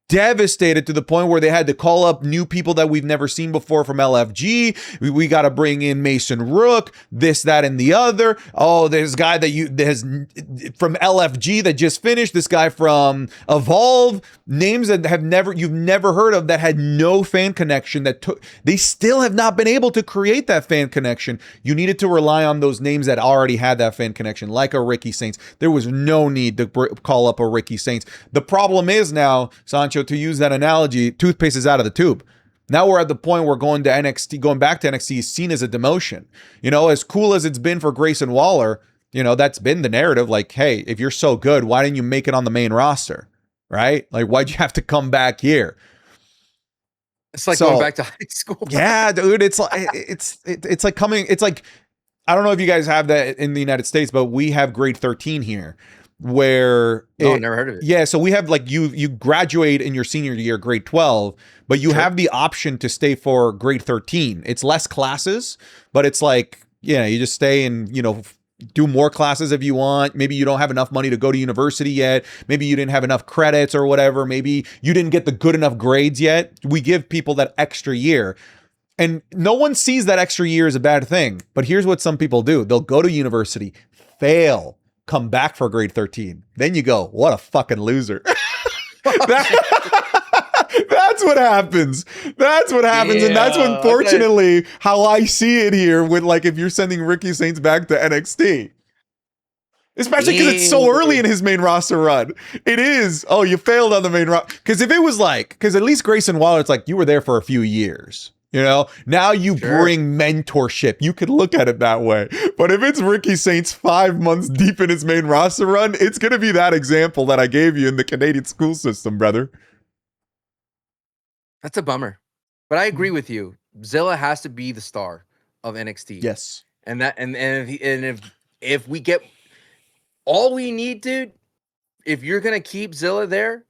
devastated to the point where they had to call up new people that we've never seen before from LFG. We got to bring in Mason Rook, this, that, and the other. Oh, there's a guy there's from LFG that just finished. This guy from Evolve, names that you've never heard of, that had no fan connection. They still have not been able to create that fan connection. You needed to rely on those names that already had that fan connection, like a Ricky Saints. There was no need to call up a Ricky Saints. The problem is now, Sancho, to use that analogy, toothpaste is out of the tube. Now we're at the point where going back to NXT is seen as a demotion. You know, as cool as it's been for Grayson Waller, you know, that's been the narrative. Like, hey, if you're so good, why didn't you make it on the main roster? Right? Like, why'd you have to come back here? It's like going back to high school. Yeah, dude. It's like it's like coming. It's like, I don't know if you guys have that in the United States, but we have grade 13 here. Where never heard of it. Yeah, so we have like you graduate in your senior year, grade 12, but you have the option to stay for grade 13. It's less classes, but it's like, yeah, you just stay and, you know, do more classes if you want. Maybe you don't have enough money to go to university yet. Maybe you didn't have enough credits or whatever. Maybe you didn't get the good enough grades yet. We give people that extra year. And no one sees that extra year as a bad thing. But here's what some people do. They'll go to university, fail, come back for grade 13. Then you go, what a fucking loser. That's what happens. That's what happens. Yeah, and that's unfortunately how I see it here with, like, if you're sending Ricky Saints back to NXT. Especially because it's so early in his main roster run. It is. Oh, you failed on the main roster. Because if it was like, because at least Grayson Waller, it's like you were there for a few years. You know, now you bring mentorship. You could look at it that way. But if it's Ricky Saints 5 months deep in his main roster run, it's going to be that example that I gave you in the Canadian school system, brother. That's a bummer. But I agree with you. Zilla has to be the star of NXT. Yes. And if we get all we need, dude, if you're going to keep Zilla there,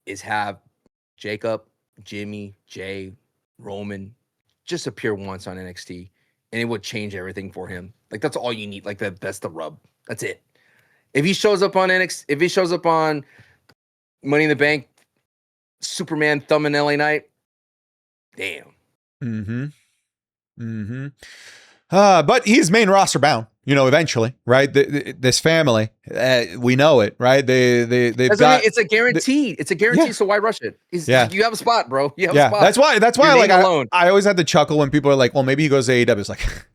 is have Jacob, Jimmy, Jay, Roman just appear once on NXT, and it would change everything for him. Like, that's all you need. Like, that's the rub. That's it. If he shows up on NXT, if he shows up on Money in the Bank, Superman thumb in LA Knight, damn. But he's main roster bound, you know, eventually, right? This family, we know it, right? They've got. It's a guarantee. It's a guarantee. Yeah. So why rush it? You have a spot, bro. You have a spot. That's why. Like, I always had to chuckle when people are like, "Well, maybe he goes to AEW." It's like,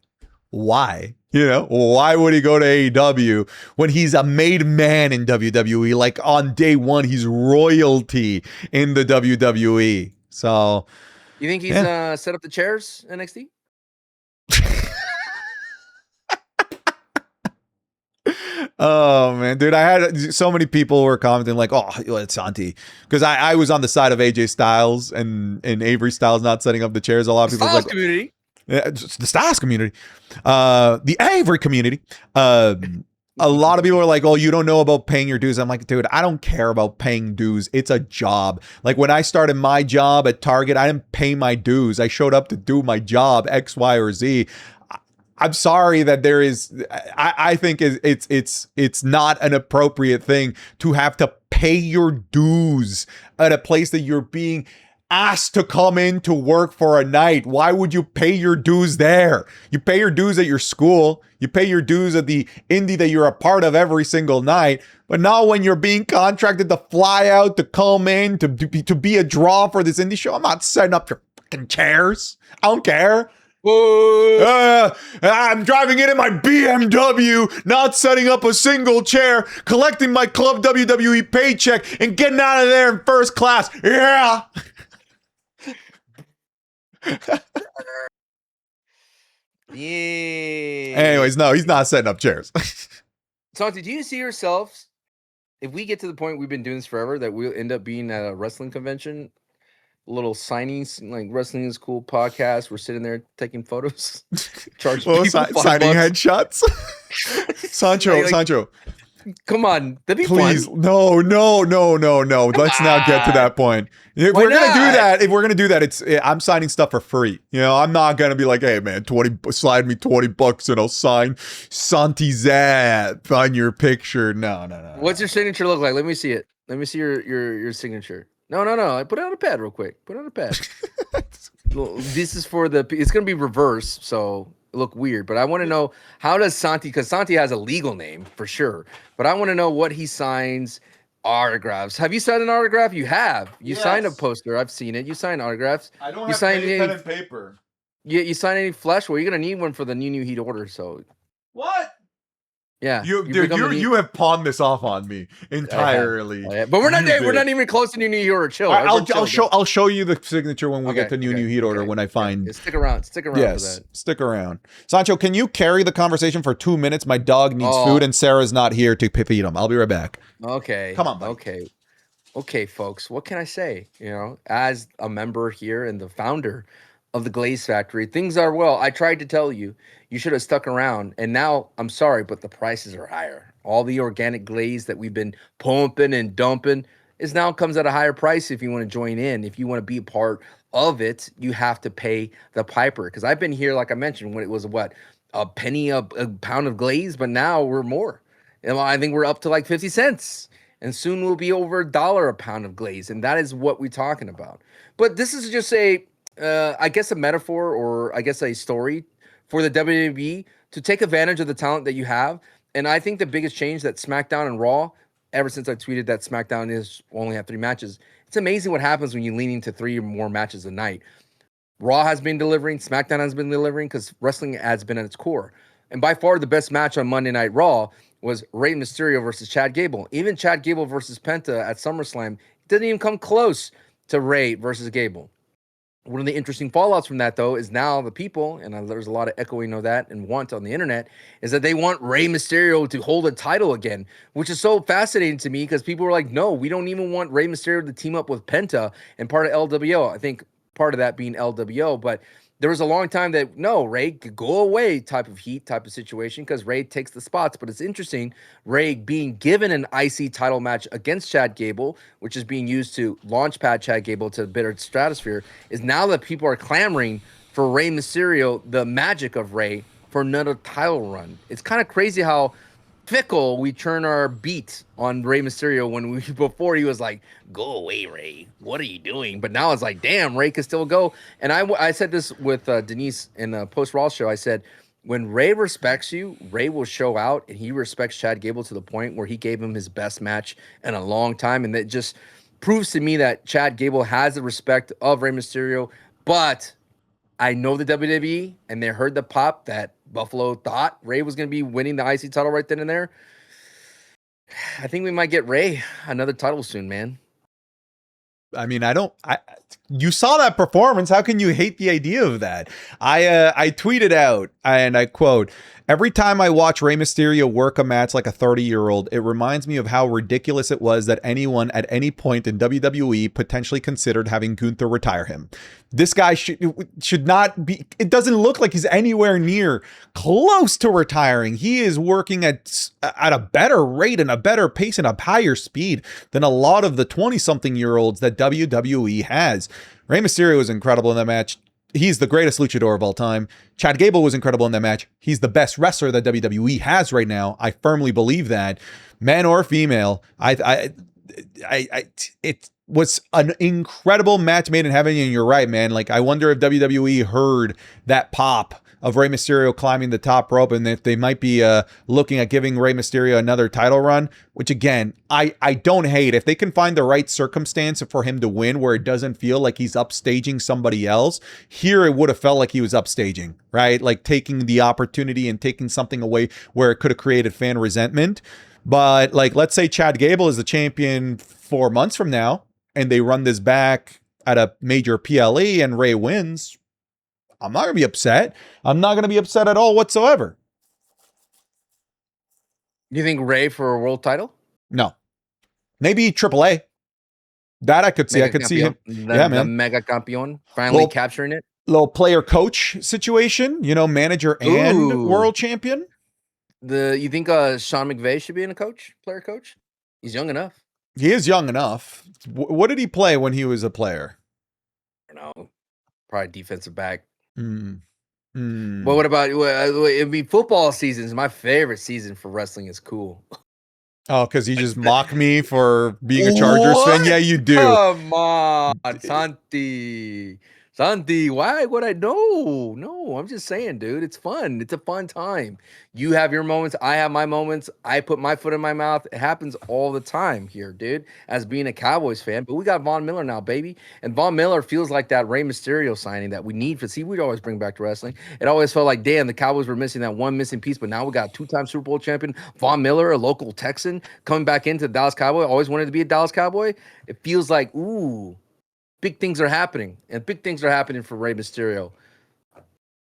why? You know, why would he go to AEW when he's a made man in WWE? Like, on day one, he's royalty in the WWE. So, you think he's set up the chairs NXT? Oh man, dude, I had so many people were commenting like, "Oh, it's Santi," because I was on the side of AJ Styles and Avery Styles not setting up the chairs. A lot of people Styles like, community, the Styles community, the Avery community. A lot of people are like, "Oh, you don't know about paying your dues." I'm like, dude, I don't care about paying dues. It's a job. Like, when I started my job at Target, I didn't pay my dues. I showed up to do my job, X, Y, or Z. I'm sorry that there is. I think it's not an appropriate thing to have to pay your dues at a place that you're being asked to come in to work for a night. Why would you pay your dues there? You pay your dues at your school. You pay your dues at the indie that you're a part of every single night. But not when you're being contracted to fly out, to come in, to be a draw for this indie show. I'm not setting up your fucking chairs. I don't care. I'm driving in my BMW, not setting up a single chair, collecting my Club WWE paycheck, and getting out of there in first class. Yeah. Yeah. Anyways, no, he's not setting up chairs. Santi, do you see yourselves, if we get to the point we've been doing this forever, that we'll end up being at a wrestling convention? Little signings, like Wrestling is Cool podcast. We're sitting there taking photos, charging people signing headshots. Sancho, come on, that'd be please, fun. No. Let's not get to that point. If we're gonna do that, I'm signing stuff for free. You know, I'm not gonna be like, hey man, slide me $20 and I'll sign Santi Zap on your picture. No. What's your signature look like? Let me see it. Let me see your signature. No. I put it on a pad real quick. Put it on a pad. This is for the. It's gonna be reverse, so it look weird. But I want to know, how does Santi? Because Santi has a legal name for sure. But I want to know what he signs. Autographs. Have you signed an autograph? You have. You signed a poster. I've seen it. You signed autographs. I don't you have pen and paper. You sign any flesh? Well, you're gonna need one for the new Heat order. So what? Yeah, you have pawned this off on me entirely. But we're not there. We're not even close to new Heat order. Chill. I'll show you the signature when we get to new Heat order when I find. Yeah, stick around. Stick around. Yes, for that. Stick around. Sancho, can you carry the conversation for 2 minutes? My dog needs food and Sarah's not here to feed him. I'll be right back. Okay. Come on, buddy. Okay, folks. What can I say? You know, as a member here and the founder of the Glaze Factory, things are well. I tried to tell you, you should have stuck around. And now I'm sorry, but the prices are higher. All the organic glaze that we've been pumping and dumping is now comes at a higher price. If you want to join in, if you want to be a part of it, you have to pay the piper. Because I've been here, like I mentioned, when it was a penny a pound of glaze, but now we're more. And I think we're up to like 50 cents. And soon we'll be over $1 a pound of glaze. And that is what we're talking about. But this is just I guess a metaphor, or I guess a story for the WWE to take advantage of the talent that you have. And I think the biggest change that SmackDown and Raw, ever since I tweeted that SmackDown is only have 3 matches, it's amazing what happens when you lean into 3 or more matches a night. Raw has been delivering, SmackDown has been delivering, because wrestling has been at its core. And by far the best match on Monday Night Raw was Rey Mysterio versus Chad Gable. Even Chad Gable versus Penta at SummerSlam didn't even come close to Rey versus Gable. One of the interesting fallouts from that, though, is now the people, and there's a lot of echoing of that and want on the internet, is that they want Rey Mysterio to hold a title again, which is so fascinating to me, because people were like, no, we don't even want Rey Mysterio to team up with Penta and part of LWO. I think part of that being LWO, but there was a long time that, no, Rey could go away type of heat, type of situation, because Rey takes the spots. But it's interesting, Rey being given an IC title match against Chad Gable, which is being used to launch pad Chad Gable to the bitter stratosphere, is now that people are clamoring for Rey Mysterio, the magic of Rey, for another title run. It's kind of crazy how fickle we turn our beat on Rey Mysterio when before he was like, go away, Rey, what are you doing? But now it's like, damn, Rey can still go. And I said this with Denise in the post-Raw show. I said, when Rey respects you, Rey will show out, and he respects Chad Gable to the point where he gave him his best match in a long time. And that just proves to me that Chad Gable has the respect of Rey Mysterio. But I know the WWE, and they heard the pop that Buffalo thought Rey was going to be winning the IC title right then and there. I think we might get Rey another title soon, man. I mean, you saw that performance. How can you hate the idea of that? I tweeted out, and I quote, "Every time I watch Rey Mysterio work a match like a 30-year-old, it reminds me of how ridiculous it was that anyone at any point in WWE potentially considered having Gunther retire him. This guy should not be, it doesn't look like he's anywhere near close to retiring. He is working at a better rate and a better pace and a higher speed than a lot of the 20-something-year-olds that WWE has. Rey Mysterio was incredible in that match. He's the greatest luchador of all time. Chad Gable was incredible in that match. He's the best wrestler that WWE has right now. I firmly believe that. Man or female, it was an incredible match made in heaven, and you're right, man. Like, I wonder if WWE heard that pop of Rey Mysterio climbing the top rope, and if they might be looking at giving Rey Mysterio another title run, which again, I don't hate. If they can find the right circumstance for him to win where it doesn't feel like he's upstaging somebody else, here it would have felt like he was upstaging, right? Like taking the opportunity and taking something away where it could have created fan resentment. But like, let's say Chad Gable is the champion 4 months from now, and they run this back at a major PLE and Rey wins, I'm not going to be upset. I'm not going to be upset at all whatsoever. You think Rey for a world title? No. Maybe AAA. That I could see. I could see him. Man. The Mega Campeon finally capturing it. Little player coach situation, manager and world champion. You think Sean McVay should be in a player coach? He's young enough. He is young enough. What did he play when he was a player? I don't know. Probably defensive back. But what about, football season is my favorite season for wrestling. Is cool. Oh, because you just mock me for being a Chargers fan? Yeah, you do. Come on, Santi. Santi, why would I? No, I'm just saying, dude. It's fun. It's a fun time. You have your moments. I have my moments. I put my foot in my mouth. It happens all the time here, dude, as being a Cowboys fan. But we got Von Miller now, baby. And Von Miller feels like that Rey Mysterio signing that we need for. See, we'd always bring back to wrestling. It always felt like, damn, the Cowboys were missing that one missing piece. But now we got a 2-time Super Bowl champion, Von Miller, a local Texan, coming back into the Dallas Cowboy. Always wanted to be a Dallas Cowboy. It feels like, ooh, big things are happening, and big things are happening for Rey Mysterio.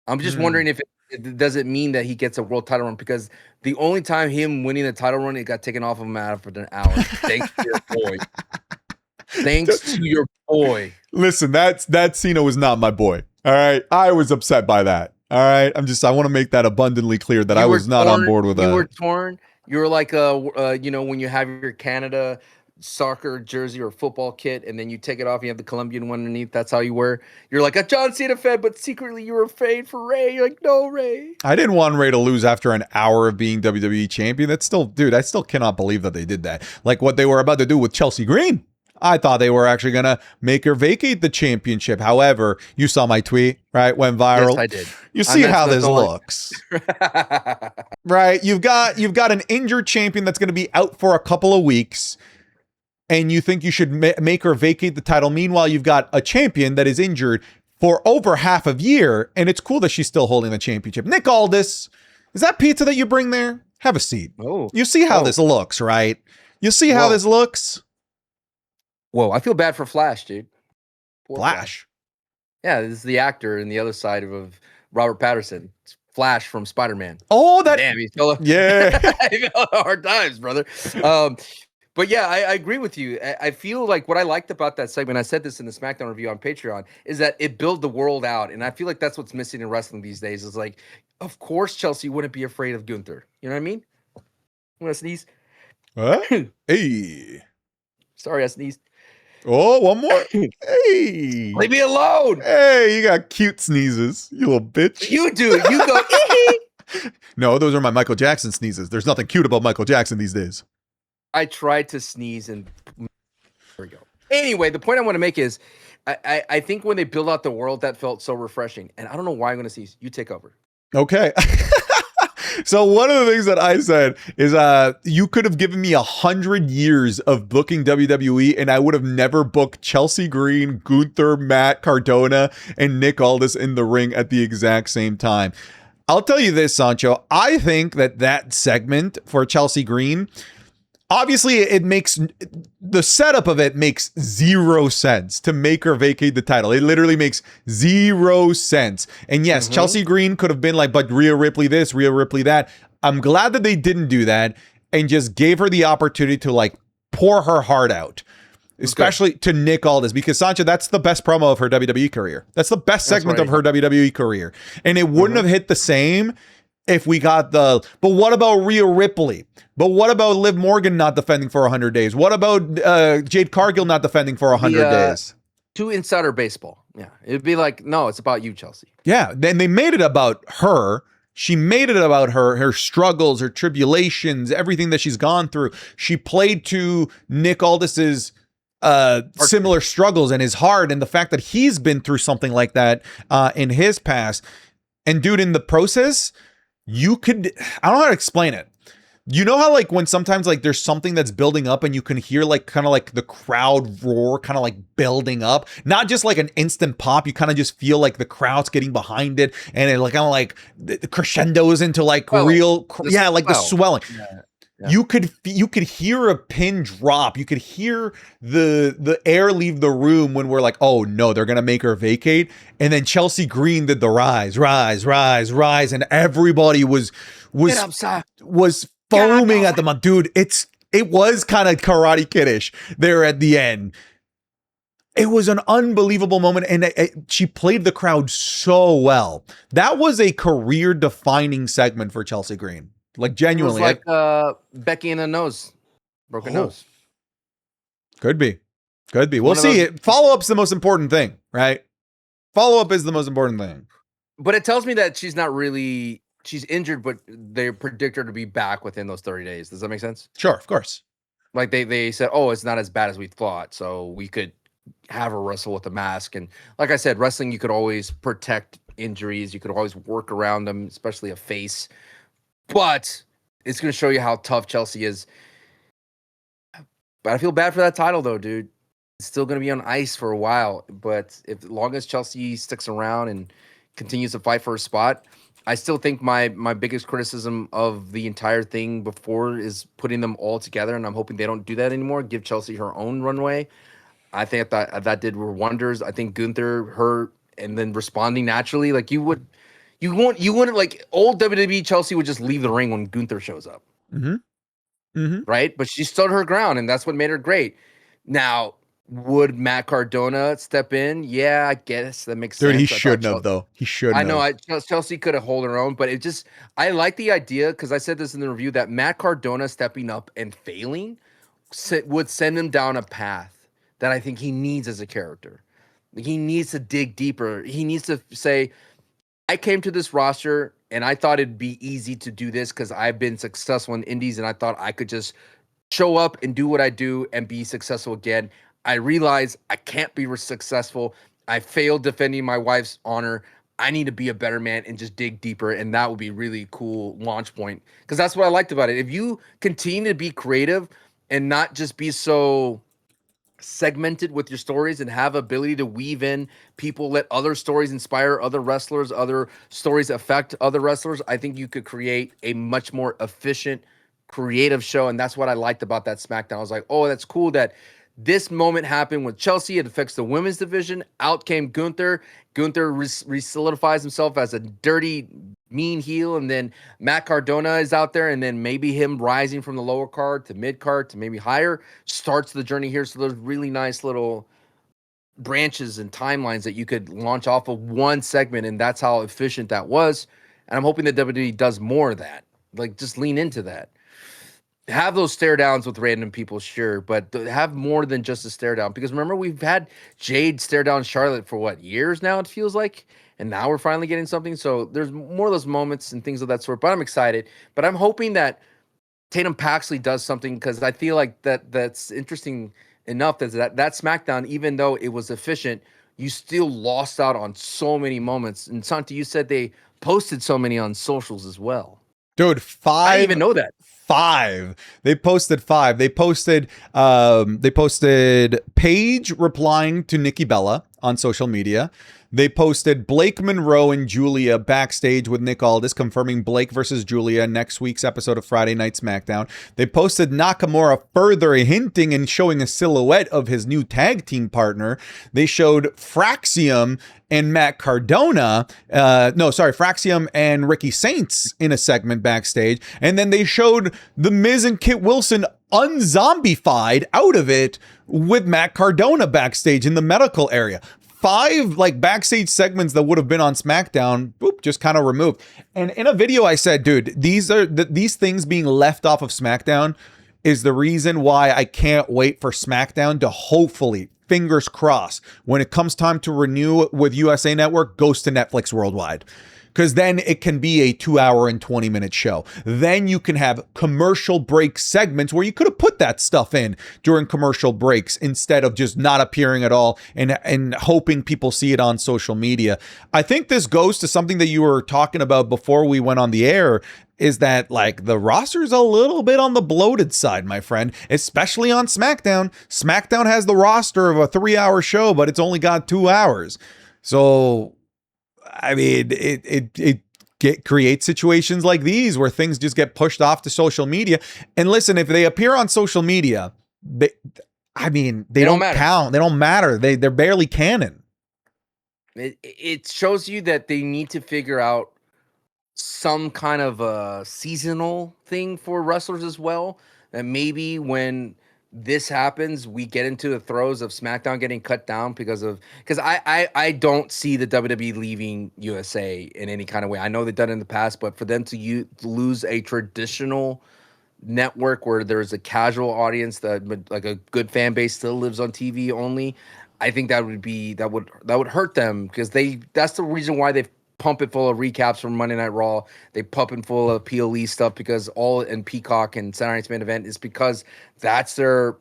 I'm just wondering if it does it mean that he gets a world title run, because the only time him winning the title run, it got taken off of him after an hour. Thanks to your boy. Thanks to your boy. Listen, that Cena was not my boy. All right, I was upset by that. All right, I want to make that abundantly clear that I was not on board with that. You were torn. You were like when you have your Canada soccer jersey or football kit, and then you take it off, you have the Colombian one underneath. That's how you were. You're like a John Cena fan, but secretly you were afraid for Ray. You're like, no, Ray. I didn't want Ray to lose after an hour of being WWE champion. That's still, dude, I still cannot believe that they did that. Like what they were about to do with Chelsea Green. I thought they were actually going to make her vacate the championship. However, you saw my tweet, right? Went viral. Yes, I did. You see how this looks. Right? You've got an injured champion that's going to be out for a couple of weeks, and you think you should make her vacate the title. Meanwhile, you've got a champion that is injured for over half a year, and it's cool that she's still holding the championship. Nick Aldis, is that pizza that you bring there? Have a seat. Oh. You see how this looks, right? You see how this looks? Whoa, I feel bad for Flash, dude. Flash? Yeah, this is the actor in the other side of Robert Pattinson. It's Flash from Spider-Man. Oh, that... Damn, he fell hard times, brother. But yeah, I agree with you. I feel like what I liked about that segment, I said this in the SmackDown review on Patreon, is that it built the world out. And I feel like that's what's missing in wrestling these days. Is like, of course, Chelsea wouldn't be afraid of Gunther. You know what I mean? I'm going to sneeze. What? Hey. Sorry, I sneezed. Oh, one more. Hey. Leave me alone. Hey, you got cute sneezes, you little bitch. You do. You go. No, those are my Michael Jackson sneezes. There's nothing cute about Michael Jackson these days. I tried to sneeze and there we go. Anyway, the point I want to make is I think when they build out the world, that felt so refreshing. And I don't know why I'm going to sneeze. You take over. Okay. So one of the things that I said is you could have given me 100 years of booking WWE and I would have never booked Chelsea Green, Gunther, Matt Cardona, and Nick Aldis in the ring at the exact same time. I'll tell you this, Sancho. I think that segment for Chelsea Green, obviously it makes the setup of it makes zero sense to make her vacate the title. It literally makes zero sense. And yes, Chelsea Green could have been like, but Rhea Ripley this, Rhea Ripley that. I'm glad that they didn't do that and just gave her the opportunity to like pour her heart out, especially to Nick Aldis, because Sancho, that's the best promo of her WWE career. That's the best segment of her WWE career. And it wouldn't have hit the same if we got but what about Rhea Ripley? But what about Liv Morgan not defending for 100 days? What about Jade Cargill not defending for 100 days? Too insider baseball. Yeah. It'd be like, no, it's about you, Chelsea. Yeah. Then they made it about her. She made it about her struggles, her tribulations, everything that she's gone through. She played to Nick Aldis's similar struggles and his heart, and the fact that he's been through something like that in his past. And dude, in the process, you could, I don't know how to explain it. You know how like when sometimes like there's something that's building up and you can hear like kind of like the crowd roar kind of like building up, not just like an instant pop. You kind of just feel like the crowd's getting behind it and it like kind of like the crescendos into like the swelling. Yeah. You could hear a pin drop. You could hear the air leave the room when we're like, oh no, they're gonna make her vacate. And then Chelsea Green did the rise, and everybody was foaming at them. Dude, it was kind of Karate Kid-ish there at the end. It was an unbelievable moment, and she played the crowd so well. That was a career-defining segment for Chelsea Green. Like genuinely, it was like Becky in the nose, broken nose. Could be. We'll see. Follow-up's the most important thing, right? Follow-up is the most important thing. But it tells me that she's not really she's injured, but they predict her to be back within those 30 days. Does that make sense? Sure, of course. Like they said, oh, it's not as bad as we thought, so we could have her wrestle with a mask. And like I said, wrestling, you could always protect injuries, you could always work around them, especially a face. But it's going to show you how tough Chelsea is. But I feel bad for that title, though, dude. It's still going to be on ice for a while. But if as long as Chelsea sticks around and continues to fight for a spot, I still think my biggest criticism of the entire thing before is putting them all together, and I'm hoping they don't do that anymore. Give Chelsea her own runway. I think that did wonders. I think Gunther, her, and then responding naturally, like you wouldn't like old WWE Chelsea would just leave the ring when Gunther shows up, right? But she stood her ground, and that's what made her great. Now, would Matt Cardona step in? Yeah, I guess that makes sense. Dude, he shouldn't have, though. He shouldn't. I know. Chelsea could have hold her own, but I like the idea because I said this in the review that Matt Cardona stepping up and failing would send him down a path that I think he needs as a character. He needs to dig deeper. He needs to say, I came to this roster and I thought it'd be easy to do this because I've been successful in indies and I thought I could just show up and do what I do and be successful again. I realize I can't be successful. I failed defending my wife's honor. I need to be a better man and just dig deeper. And that would be really cool launch point. Because that's what I liked about it. If you continue to be creative and not just be so segmented with your stories and have ability to weave in people, let other stories inspire other wrestlers, other stories affect other wrestlers, I think you could create a much more efficient, creative show. And that's what I liked about that SmackDown. I was like, oh, that's cool that this moment happened with Chelsea. It affects the women's division. Out came Gunther. Gunther re-solidifies himself as a dirty, mean heel. And then Matt Cardona is out there. And then maybe him rising from the lower card to mid card to maybe higher starts the journey here. So there's really nice little branches and timelines that you could launch off of one segment. And that's how efficient that was. And I'm hoping that WWE does more of that. Like, just lean into that. Have those stare downs with random people, sure, but have more than just a stare down. Because remember, we've had Jade stare down Charlotte for what, years now, it feels like? And now we're finally getting something. So there's more of those moments and things of that sort. But I'm excited. But I'm hoping that Tatum Paxley does something because I feel like that's interesting enough that SmackDown, even though it was efficient, you still lost out on so many moments. And Santi, you said they posted so many on socials as well. Dude, 5. I didn't even know that. 5. They posted 5. They posted Paige replying to Nikki Bella on social media. They posted Blake Monroe and Julia backstage with Nick Aldis, confirming Blake versus Julia next week's episode of Friday Night SmackDown. They posted Nakamura further hinting and showing a silhouette of his new tag team partner. They showed Fraxium and Matt Cardona, Fraxium and Ricky Saints in a segment backstage. And then they showed The Miz and Kit Wilson unzombified out of it with Matt Cardona backstage in the medical area. 5 like backstage segments that would have been on SmackDown, boop, just kind of removed. And in a video I said, dude, these things being left off of SmackDown is the reason why I can't wait for SmackDown to hopefully, fingers crossed, when it comes time to renew with USA Network, goes to Netflix worldwide. Because then it can be a 2-hour and 20-minute show. Then you can have commercial break segments where you could have put that stuff in during commercial breaks instead of just not appearing at all and hoping people see it on social media. I think this goes to something that you were talking about before we went on the air, is that like the roster's a little bit on the bloated side, my friend, especially on SmackDown. SmackDown has the roster of a 3-hour show, but it's only got 2 hours. So I mean, it creates situations like these where things just get pushed off to social media. And listen, if they appear on social media, they don't count. They don't matter. They're barely canon. It shows you that they need to figure out some kind of a seasonal thing for wrestlers as well. And maybe when this happens, we get into the throes of SmackDown getting cut down because I don't see the WWE leaving USA in any kind of way. I know they've done it in the past, but for them to lose a traditional network where there's a casual audience that like a good fan base still lives on TV only, I think that would hurt them because that's the reason why they've pump it full of recaps from Monday Night Raw. They pump it full of PLE stuff because and Peacock and Saturday Night's Main Event is because that's their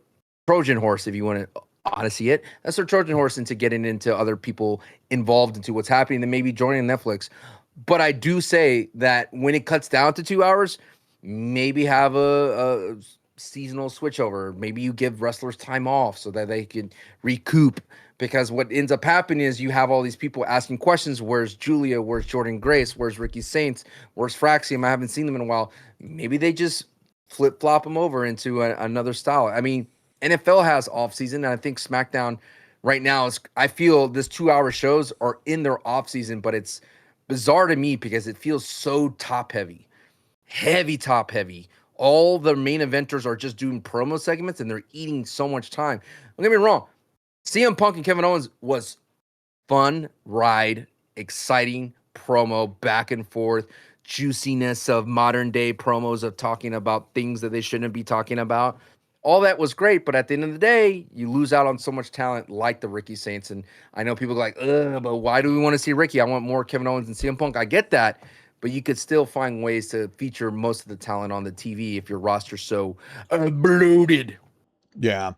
Trojan horse, if you want to honestly it. That's their Trojan horse into getting into other people involved into what's happening and maybe joining Netflix. But I do say that when it cuts down to 2 hours, maybe have a seasonal switchover. Maybe you give wrestlers time off so that they can recoup. Because what ends up happening is you have all these people asking questions. Where's Julia? Where's Jordan Grace? Where's Ricky Saints? Where's Fraxium? I haven't seen them in a while. Maybe they just flip-flop them over into another style. I mean, NFL has off-season, and I think SmackDown right now is, I feel this 2-hour shows are in their off-season, but it's bizarre to me because it feels so top-heavy. Heavy top-heavy. All the main eventers are just doing promo segments, and they're eating so much time. Don't get me wrong. CM Punk and Kevin Owens was fun ride, exciting promo, back and forth, juiciness of modern day promos of talking about things that they shouldn't be talking about. All that was great, but at the end of the day, you lose out on so much talent like the Ricky Saints. And I know people are like, but why do we want to see Ricky? I want more Kevin Owens and CM Punk. I get that, but you could still find ways to feature most of the talent on the TV if your roster's so bloated. Yeah.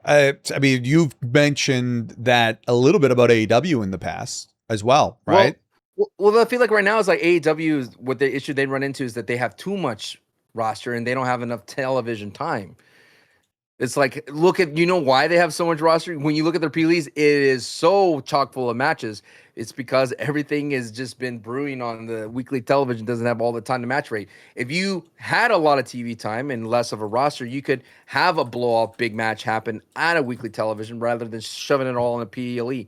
I mean, you've mentioned that a little bit about AEW in the past as well, right? Well, I feel like right now it's like AEW, what the issue they run into is that they have too much roster and they don't have enough television time. It's like, you know why they have so much roster? When you look at their PLEs, it is so chock full of matches. It's because everything has just been brewing on the weekly television, doesn't have all the time to match rate. If you had a lot of TV time and less of a roster, you could have a blow-off big match happen at a weekly television rather than shoving it all in a PLE.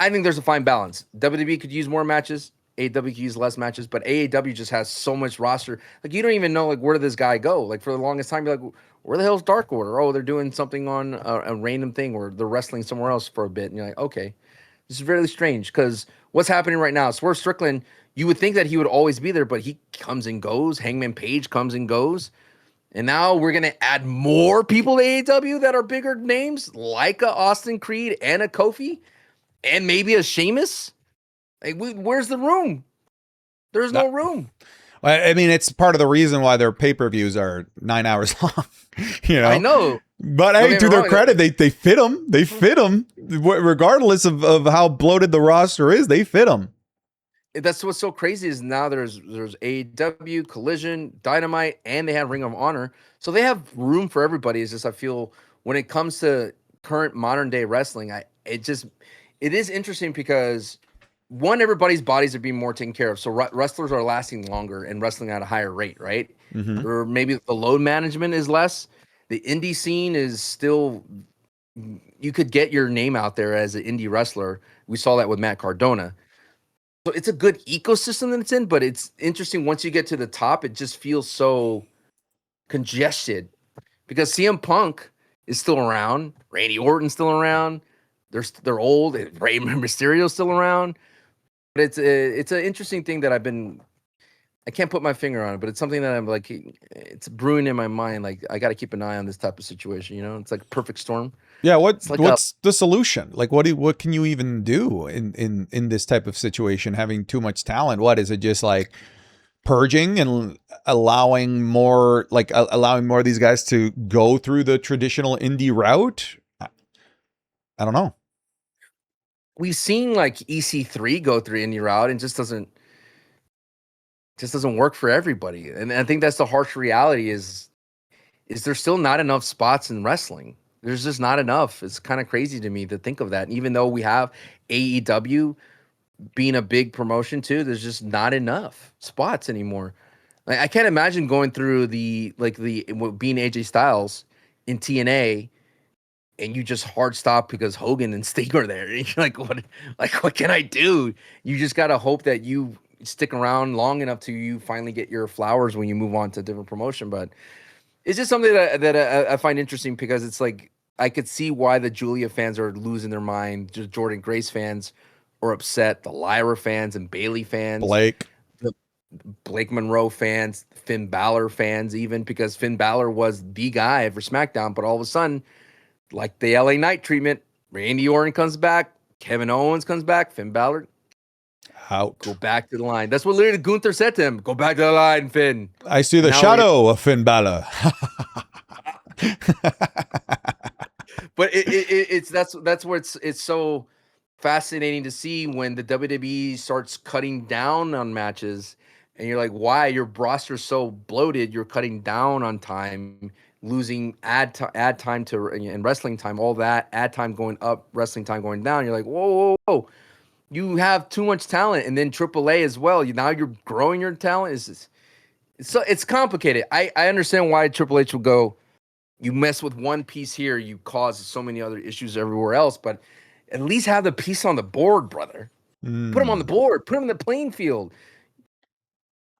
I think there's a fine balance. WWE could use more matches. AEW could use less matches, but AEW just has so much roster. Like, you don't even know, like, where did this guy go? Like, for the longest time, you're like, where the hell's Dark Order? Oh, they're doing something on a random thing, or they're wrestling somewhere else for a bit. And you're like, okay, this is really strange because what's happening right now? Swerve Strickland, you would think that he would always be there, but he comes and goes. Hangman Page comes and goes. And now we're going to add more people to AEW that are bigger names, like a Austin Creed and a Kofi, and maybe a Sheamus. Like, where's the room? There's no room. I mean, it's part of the reason why their pay-per-views are 9 hours long. You know, I know. But hey, to their credit, they fit them. They fit them, regardless of how bloated the roster is. They fit them. That's what's so crazy is now there's AEW, Collision, Dynamite, and they have Ring of Honor, so they have room for everybody. It's just, I feel when it comes to current modern day wrestling, it is interesting because, one, everybody's bodies are being more taken care of. So wrestlers are lasting longer and wrestling at a higher rate, right? Mm-hmm. Or maybe the load management is less. The indie scene is still, you could get your name out there as an indie wrestler. We saw that with Matt Cardona. So it's a good ecosystem that it's in, but it's interesting once you get to the top, it just feels so congested because CM Punk is still around. Randy Orton's still around. They're old. Rey Mysterio's still around. But it's an interesting thing that I can't put my finger on it, but it's something that I'm like, it's brewing in my mind. Like, I got to keep an eye on this type of situation. You know, it's like a perfect storm. Yeah. What's the solution? Like, what can you even do in this type of situation, having too much talent? What is it? Just like purging and allowing more of these guys to go through the traditional indie route? I don't know. We've seen like EC3 go through indie route and just doesn't work for everybody. And I think that's the harsh reality is there's still not enough spots in wrestling. There's just not enough. It's kind of crazy to me to think of that. And even though we have AEW being a big promotion too, there's just not enough spots anymore. Like, I can't imagine going through being AJ Styles in TNA and you just hard stop because Hogan and Sting are there. And you're like, what can I do? You just got to hope that you stick around long enough to you finally get your flowers when you move on to a different promotion. But it's just something that I find interesting because it's like, I could see why the Julia fans are losing their mind. Just Jordan Grace fans are upset. The Lyra fans and Bailey fans. The Blake Monroe fans, Finn Balor fans, even because Finn Balor was the guy for SmackDown. But all of a sudden, like the LA Knight treatment, Randy Orton comes back, Kevin Owens comes back, Finn Balor. Out. Go back to the line. That's what literally Gunther said to him. Go back to the line, Finn. I see the shadow of Finn Balor. But it's that's where it's so fascinating to see when the WWE starts cutting down on matches, and you're like, why? Your roster's so bloated. You're cutting down on time, losing ad time to and wrestling time, all that ad time going up, wrestling time going down. You're like, whoa. You have too much talent, and then AAA as well. Now you're growing your talent. It's complicated. I understand why Triple H will go. You mess with one piece here, you cause so many other issues everywhere else. But at least have the piece on the board, brother. Put them on the board. Put them in the playing field.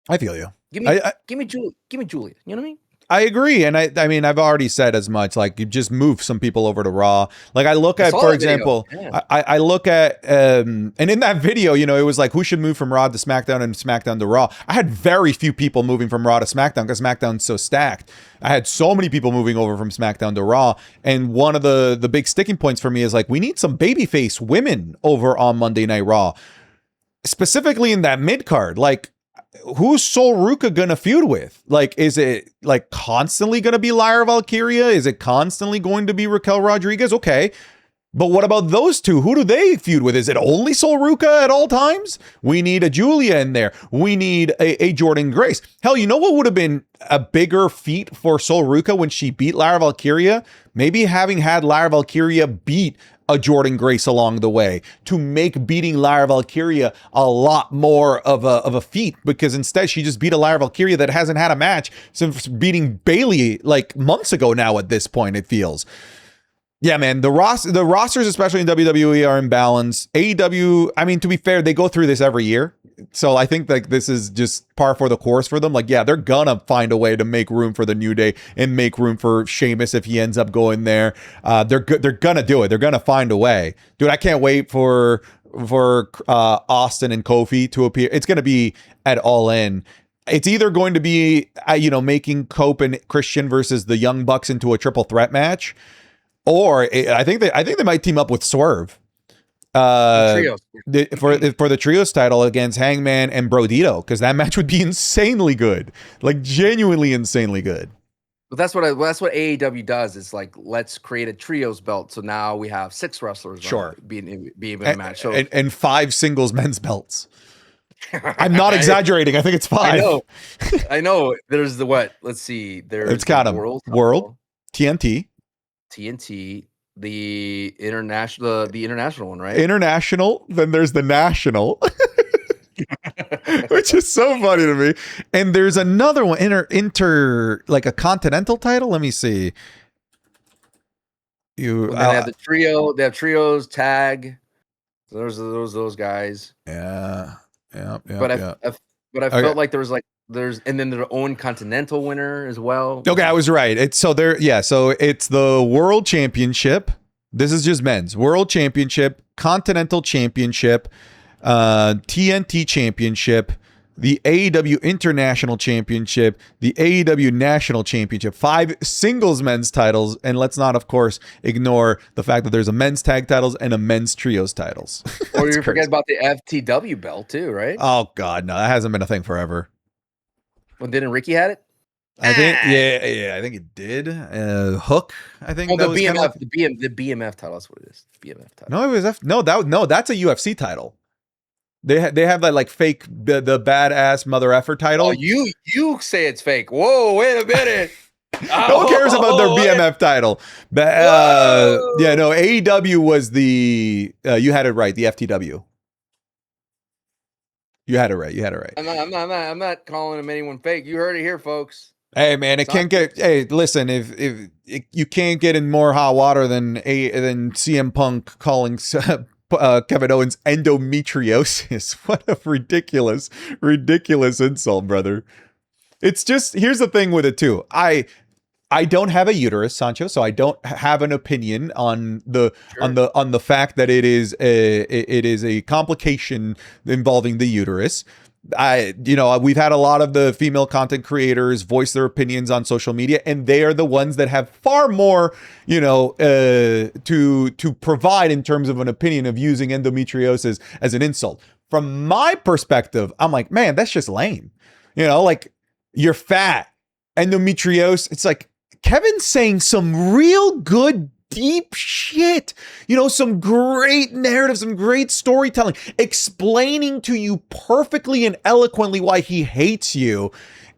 I feel you. Give me Julia. You know what I mean? I agree, and I mean, I've already said as much. Like, you just move some people over to Raw. Like, I look at, for example, I look at, and in that video, you know, it was like, who should move from Raw to SmackDown and SmackDown to Raw? I had very few people moving from Raw to SmackDown because SmackDown's so stacked. I had so many people moving over from SmackDown to Raw, and one of the big sticking points for me is like, we need some babyface women over on Monday Night Raw, specifically in that mid card. Like, who's Sol Ruka gonna feud with? Like, is it like constantly gonna be Lyra Valkyria? Is it constantly going to be Raquel Rodriguez? Okay, but what about those two? Who do they feud with? Is it only Sol Ruka at all times? We need a Julia in there. We need a Jordan Grace. Hell, you know what would have been a bigger feat for Sol Ruka when she beat Lyra Valkyria? Maybe having had Lyra Valkyria beat a Jordan Grace along the way to make beating Lyra Valkyria a lot more of a feat, because instead she just beat a Lyra Valkyria that hasn't had a match since beating Bayley like months ago now at this point, it feels. Yeah, man, the rosters, especially in WWE, are imbalanced. AEW, I mean, to be fair, they go through this every year. So I think like this is just par for the course for them. Like, yeah, they're gonna find a way to make room for the New Day and make room for Sheamus if he ends up going there. They're gonna do it. They're gonna find a way. Dude, I can't wait for Austin and Kofi to appear. It's gonna be at All In. It's either going to be making Cope and Christian versus the Young Bucks into a triple threat match, or I think they might team up with Swerve for the trios title against Hangman and Brodito, because that match would be insanely good, like genuinely insanely good. But that's what AEW does. It's like, let's create a trios belt, so now we have 6 wrestlers being in a match. So and 5 singles men's belts. I'm not exaggerating. I think it's 5. I know. There's the what? Let's see. It's got a world TNT. The international one, right? International. Then there's the national, which is so funny to me. And there's another one, like a continental title. Let me see. They have the trio. They have trios, tag. Those guys. Yeah. But I felt like there's and then their own continental winner as well. Okay, I was right. So it's the World Championship. This is just men's World Championship, Continental Championship, TNT Championship, the AEW International Championship, the AEW National Championship, 5 singles men's titles, and let's not, of course, ignore the fact that there's a men's tag titles and a men's trios titles. Or you forget about the FTW belt too, right? Oh God, no, that hasn't been a thing forever. Well, didn't Ricky had it? I think I think it did. Hook, I think. The BMF, the BMF title. That's what it is. BMF title. No, it was that's a UFC title. They have that like fake the badass mother effer title. Oh, you say it's fake. Whoa, wait a minute. No one cares about their BMF title. But AEW was the you had it right, the FTW. You had it right. I'm not calling anyone fake. You heard it here, folks. Hey man, it can't get. Hey, listen, if you can't get in more hot water than CM Punk calling Kevin Owens endometriosis. What a ridiculous insult, brother. It's just, here's the thing with it too. I don't have a uterus, Sancho, so I don't have an opinion on the on the fact that it is a complication involving the uterus. We've had a lot of the female content creators voice their opinions on social media, and they are the ones that have far more, to provide in terms of an opinion of using endometriosis as an insult. from my perspective, I'm like, man, that's just lame. You know, like you're fat, endometriosis. It's like Kevin's saying some real good, deep shit. You know, some great narrative, some great storytelling, explaining to you perfectly and eloquently why he hates you.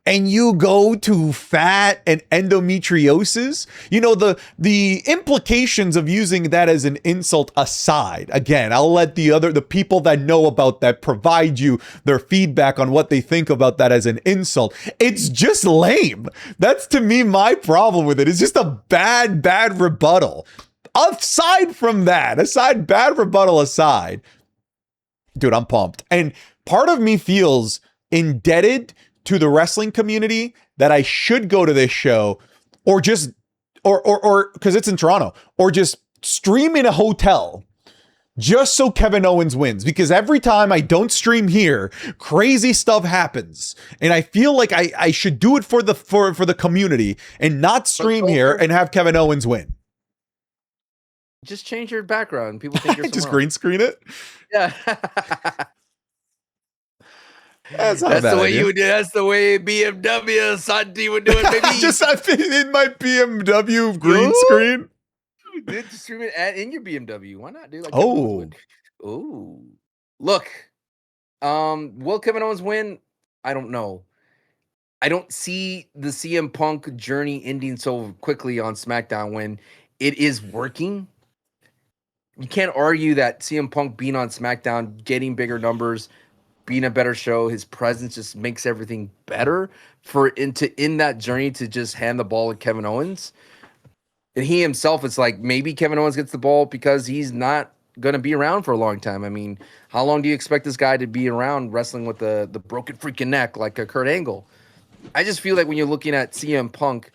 And you go to fat and endometriosis. You know, the implications of using that as an insult aside. Again, I'll let the people that know about that provide you their feedback on what they think about that as an insult. It's just lame. That's, to me, my problem with it. It's just a bad rebuttal. Bad rebuttal aside, dude, I'm pumped. And part of me feels indebted to the wrestling community that I should go to this show, or just or because it's in Toronto, or just stream in a hotel just so Kevin Owens wins, because every time I don't stream here, crazy stuff happens. And I feel like I should do it for the community and not stream here and have Kevin Owens win. Just change your background. People think you're just green screen it. Yeah. That's the way idea. you would do it. That's the way BMW Santi would do it, baby. Just in my BMW green screen. Dude, just stream it in your BMW. Why not, dude? Like Look. Will Kevin Owens win? I don't know. I don't see the CM Punk journey ending so quickly on SmackDown when it is working. You can't argue that CM Punk being on SmackDown, getting bigger numbers, being a better show, his presence just makes everything better in that journey to just hand the ball to Kevin Owens. And he himself, it's like maybe Kevin Owens gets the ball because he's not going to be around for a long time. I mean, how long do you expect this guy to be around wrestling with the broken freaking neck like a Kurt Angle? I just feel like when you're looking at CM Punk,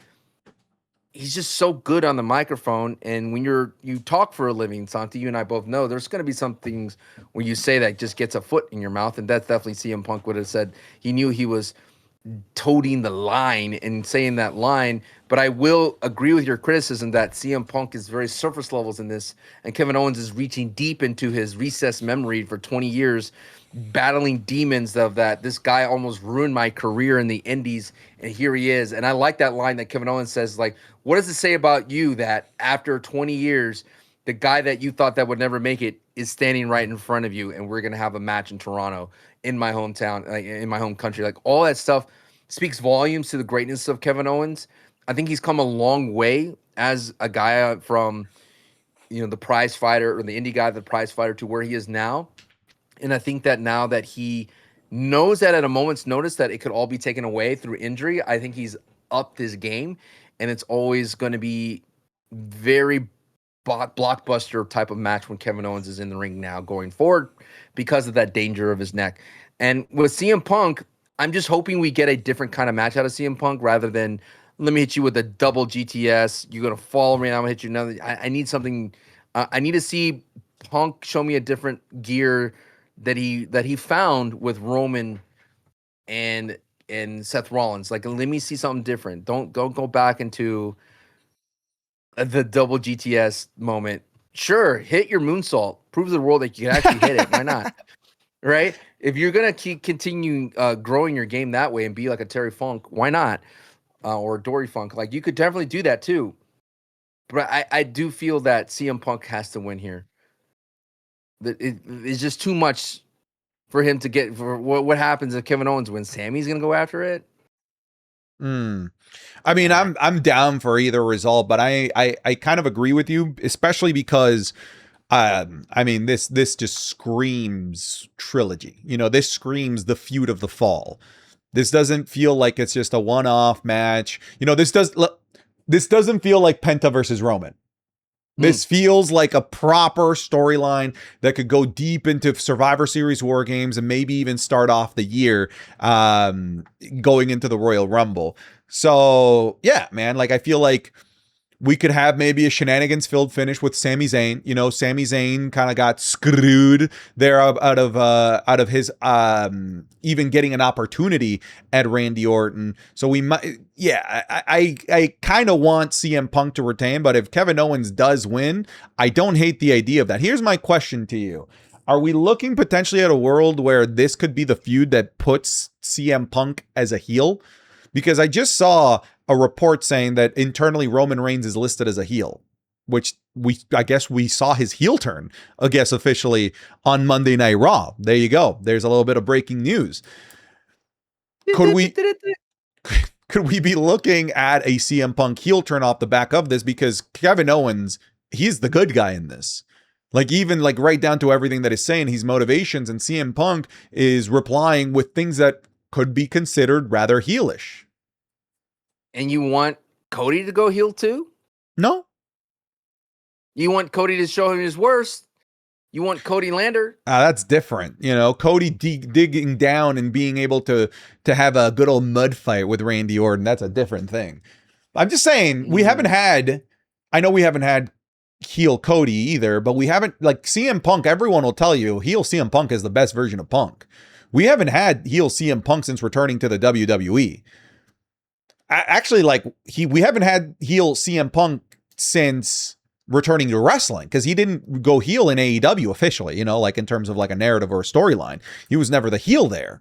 he's just so good on the microphone. And when you talk for a living, Santi, you and I both know there's going to be some things where you say that just gets a foot in your mouth. And that's definitely CM Punk would have said. He knew he was toting the line and saying that line. But I will agree with your criticism that CM Punk is very surface levels in this. And Kevin Owens is reaching deep into his recessed memory for 20 years, battling demons of that. This guy almost ruined my career in the indies, and here he is. And I like that line that Kevin Owens says, like, what does it say about you that after 20 years, the guy that you thought that would never make it is standing right in front of you, and we're going to have a match in Toronto, in my hometown, like in my home country. Like, all that stuff speaks volumes to the greatness of Kevin Owens. I think he's come a long way as a guy from, the prize fighter, or the indie guy, the prize fighter, to where he is now. And I think that now that he knows that at a moment's notice that it could all be taken away through injury, I think he's upped his game, and it's always going to be very blockbuster type of match when Kevin Owens is in the ring now going forward because of that danger of his neck. And with CM Punk, I'm just hoping we get a different kind of match out of CM Punk rather than let me hit you with a double GTS. You're going to follow me, and I'm going to hit you another. I need something. I need to see Punk show me a different gear that he found with Roman and Seth Rollins. Like, let me see something different. Don't go back into the double GTS moment. Sure, hit your moonsault. Prove to the world that you can actually hit it. Why not? Right? If you're gonna keep continuing growing your game that way and be like a Terry Funk, why not? Or Dory Funk. Like, you could definitely do that too. But I do feel that CM Punk has to win here. That it's just too much for him to get. For what happens if Kevin Owens wins? Sammy's gonna go after it. I mean, I'm down for either result, but I kind of agree with you, especially because I mean, this just screams trilogy. This screams the feud of the fall. This doesn't feel like it's just a one-off match. This doesn't feel like Penta versus Roman. This feels like a proper storyline that could go deep into Survivor Series War Games and maybe even start off the year going into the Royal Rumble. So, yeah, man, like, I feel like we could have maybe a shenanigans-filled finish with Sami Zayn. Sami Zayn kind of got screwed there out of his even getting an opportunity at Randy Orton. So we might, yeah, I kind of want CM Punk to retain, but if Kevin Owens does win, I don't hate the idea of that. Here's my question to you. Are we looking potentially at a world where this could be the feud that puts CM Punk as a heel? Because I just saw a report saying that internally Roman Reigns is listed as a heel, which I guess we saw his heel turn, I guess, officially on Monday Night Raw. There you go. There's a little bit of breaking news. Could we be looking at a CM Punk heel turn off the back of this? Because Kevin Owens, he's the good guy in this. Like, even like right down to everything that he's saying, his motivations, and CM Punk is replying with things that could be considered rather heelish. And you want Cody to go heel too? No. You want Cody to show him his worst? You want Cody Lander? That's different. You know, Cody digging down and being able to have a good old mud fight with Randy Orton. That's a different thing. I'm just saying, we haven't had, I know we haven't had heel Cody either, but we haven't, like, CM Punk, everyone will tell you heel CM Punk is the best version of Punk. We haven't had heel CM Punk since returning to the WWE. Actually, like, we haven't had heel CM Punk since returning to wrestling, because he didn't go heel in AEW officially, you know, like in terms of like a narrative or a storyline. He was never the heel there.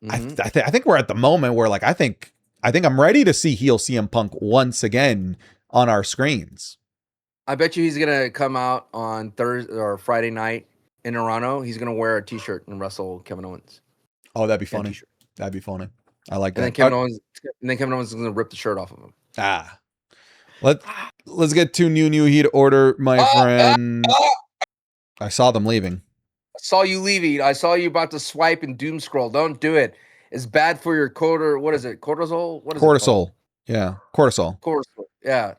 Mm-hmm. I think we're at the moment where, like, I think I'm ready to see heel CM Punk once again on our screens. I bet you he's gonna come out on Thursday or Friday night in Toronto. He's gonna wear a t-shirt and wrestle Kevin Owens. Oh, that'd be funny. That'd be funny. I like that. And then Kevin Owens is gonna rip the shirt off of him. Let's get to new heat order, my friend. I saw them leaving. I saw you leaving. I saw you about to swipe and doom scroll. Don't do it. It's bad for your what is it? Cortisol? What is cortisol? Yeah, cortisol. Cortisol. Yeah.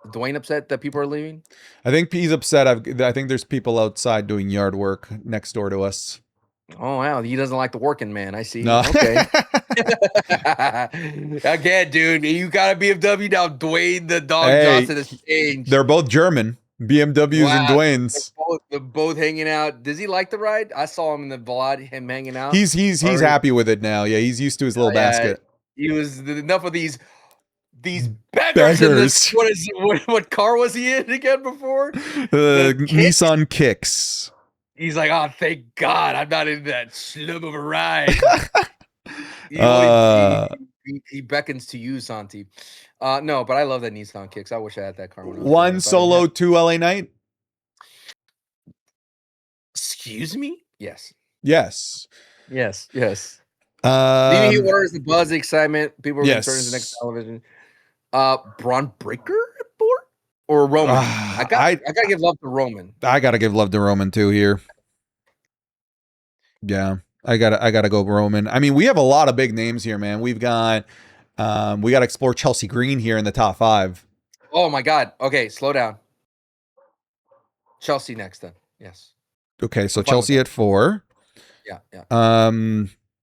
Dwayne upset that people are leaving? I think he's upset. I think there's people outside doing yard work next door to us. Oh, wow. He doesn't like the working man. I see. No. Okay. Again, dude, you got a BMW now. Dwayne the Dog Johnson has changed. They're both German. BMWs and Dwayne's. They're both hanging out. Does he like the ride? I saw him in the vlog, him hanging out. He's happy with it now. Yeah, he's used to his little basket. He was enough of these beggars. In this, what car was he in again before? Nissan Kicks. He's like, oh, thank God I'm not in that slum of a ride. He beckons to you, Santi. No, but I love that Nissan Kicks. I wish I had that car. One Solo, two LA Knight. Excuse me? Yes. Yes. Yes. Yes. Maybe he orders the buzz, the excitement. People are returning to the next television. Braun Breaker board or Roman? I gotta give love to Roman. I gotta give love to Roman too here. Yeah, I gotta go Roman. I mean, we have a lot of big names here, man. We gotta explore Chelsea Green here in the top 5. Oh my God. Okay, slow down. Chelsea next then. Yes. Okay, so Chelsea at 4. Yeah.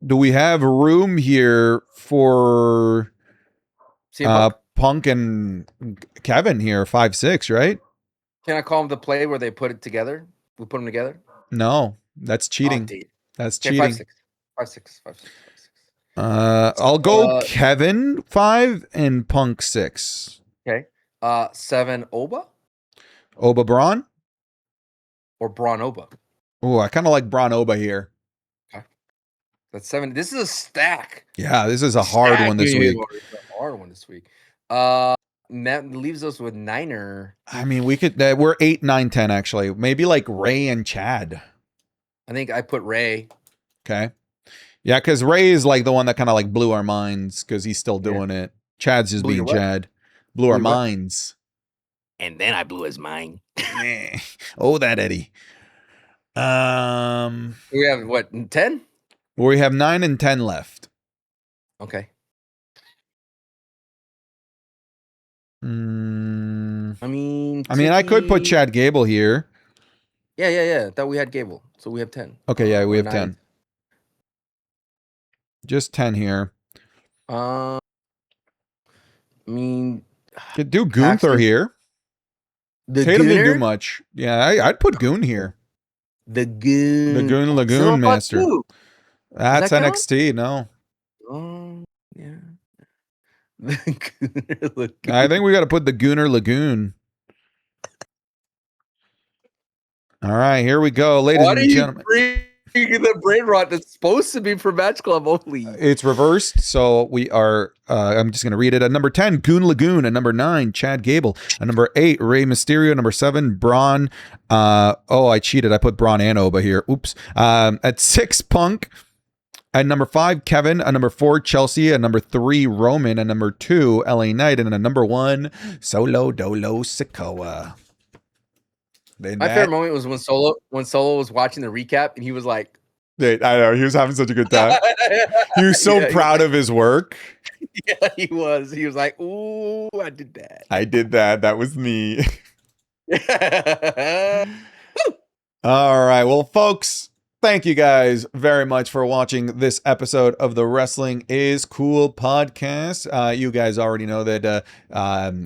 Do we have room here for Punk and Kevin here? 5, 6, right? Can I call them the play where they put it together? We put them together? No, that's cheating. That's cheating. 5, 6. I'll go Kevin 5 and Punk 6. Okay. 7 Oba? Oba Braun? Or Braun Oba? Oh, I kind of like Braun Oba here. Okay. That's 7. This is a stack. Yeah, this is a hard one this week. That leaves us with Niner. I mean, we could. We're 8, 9, 10 actually. Maybe like Ray and Chad. I think I put Ray. Okay. Yeah, because Ray is like the one that kind of like blew our minds because he's still doing it. Chad's just being Chad. Blew our minds. And then I blew his mind. Oh, that Eddie. We have what, 10? We have 9 and 10 left. Okay. I mean, I could put Chad Gable here. Yeah. Thought we had Gable, so we have 10. Okay, yeah, we have 10. Just 10 here. I mean, could do Gunther here. Tatum didn't do much. Yeah, I'd put Goon here. The Goon Lagoon Master. That's NXT. No. Oh, yeah. I think we got to put the Gooner Lagoon. All right, here we go, ladies Why do and you gentlemen. bring the brain rot that's supposed to be for Match Club only? It's reversed, so we are. I'm just going to read it. At number 10, Goon Lagoon. At number 9, Chad Gable. At number 8, Rey Mysterio. Number 7, Braun. I cheated. I put Braun and Oba here. Oops. At 6, Punk. At number 5, Kevin. At number 4, Chelsea. At number 3, Roman. At number 2, LA Knight. And at number 1, Solo Dolo Sikoa. My favorite moment was when Solo was watching the recap and he was like, I know, he was having such a good time. He was so proud of his work. Yeah, he was. He was like, "Ooh, I did that. I did that. That was me." All right. Well, folks, thank you guys very much for watching this episode of the Wrestling is Cool podcast. You guys already know that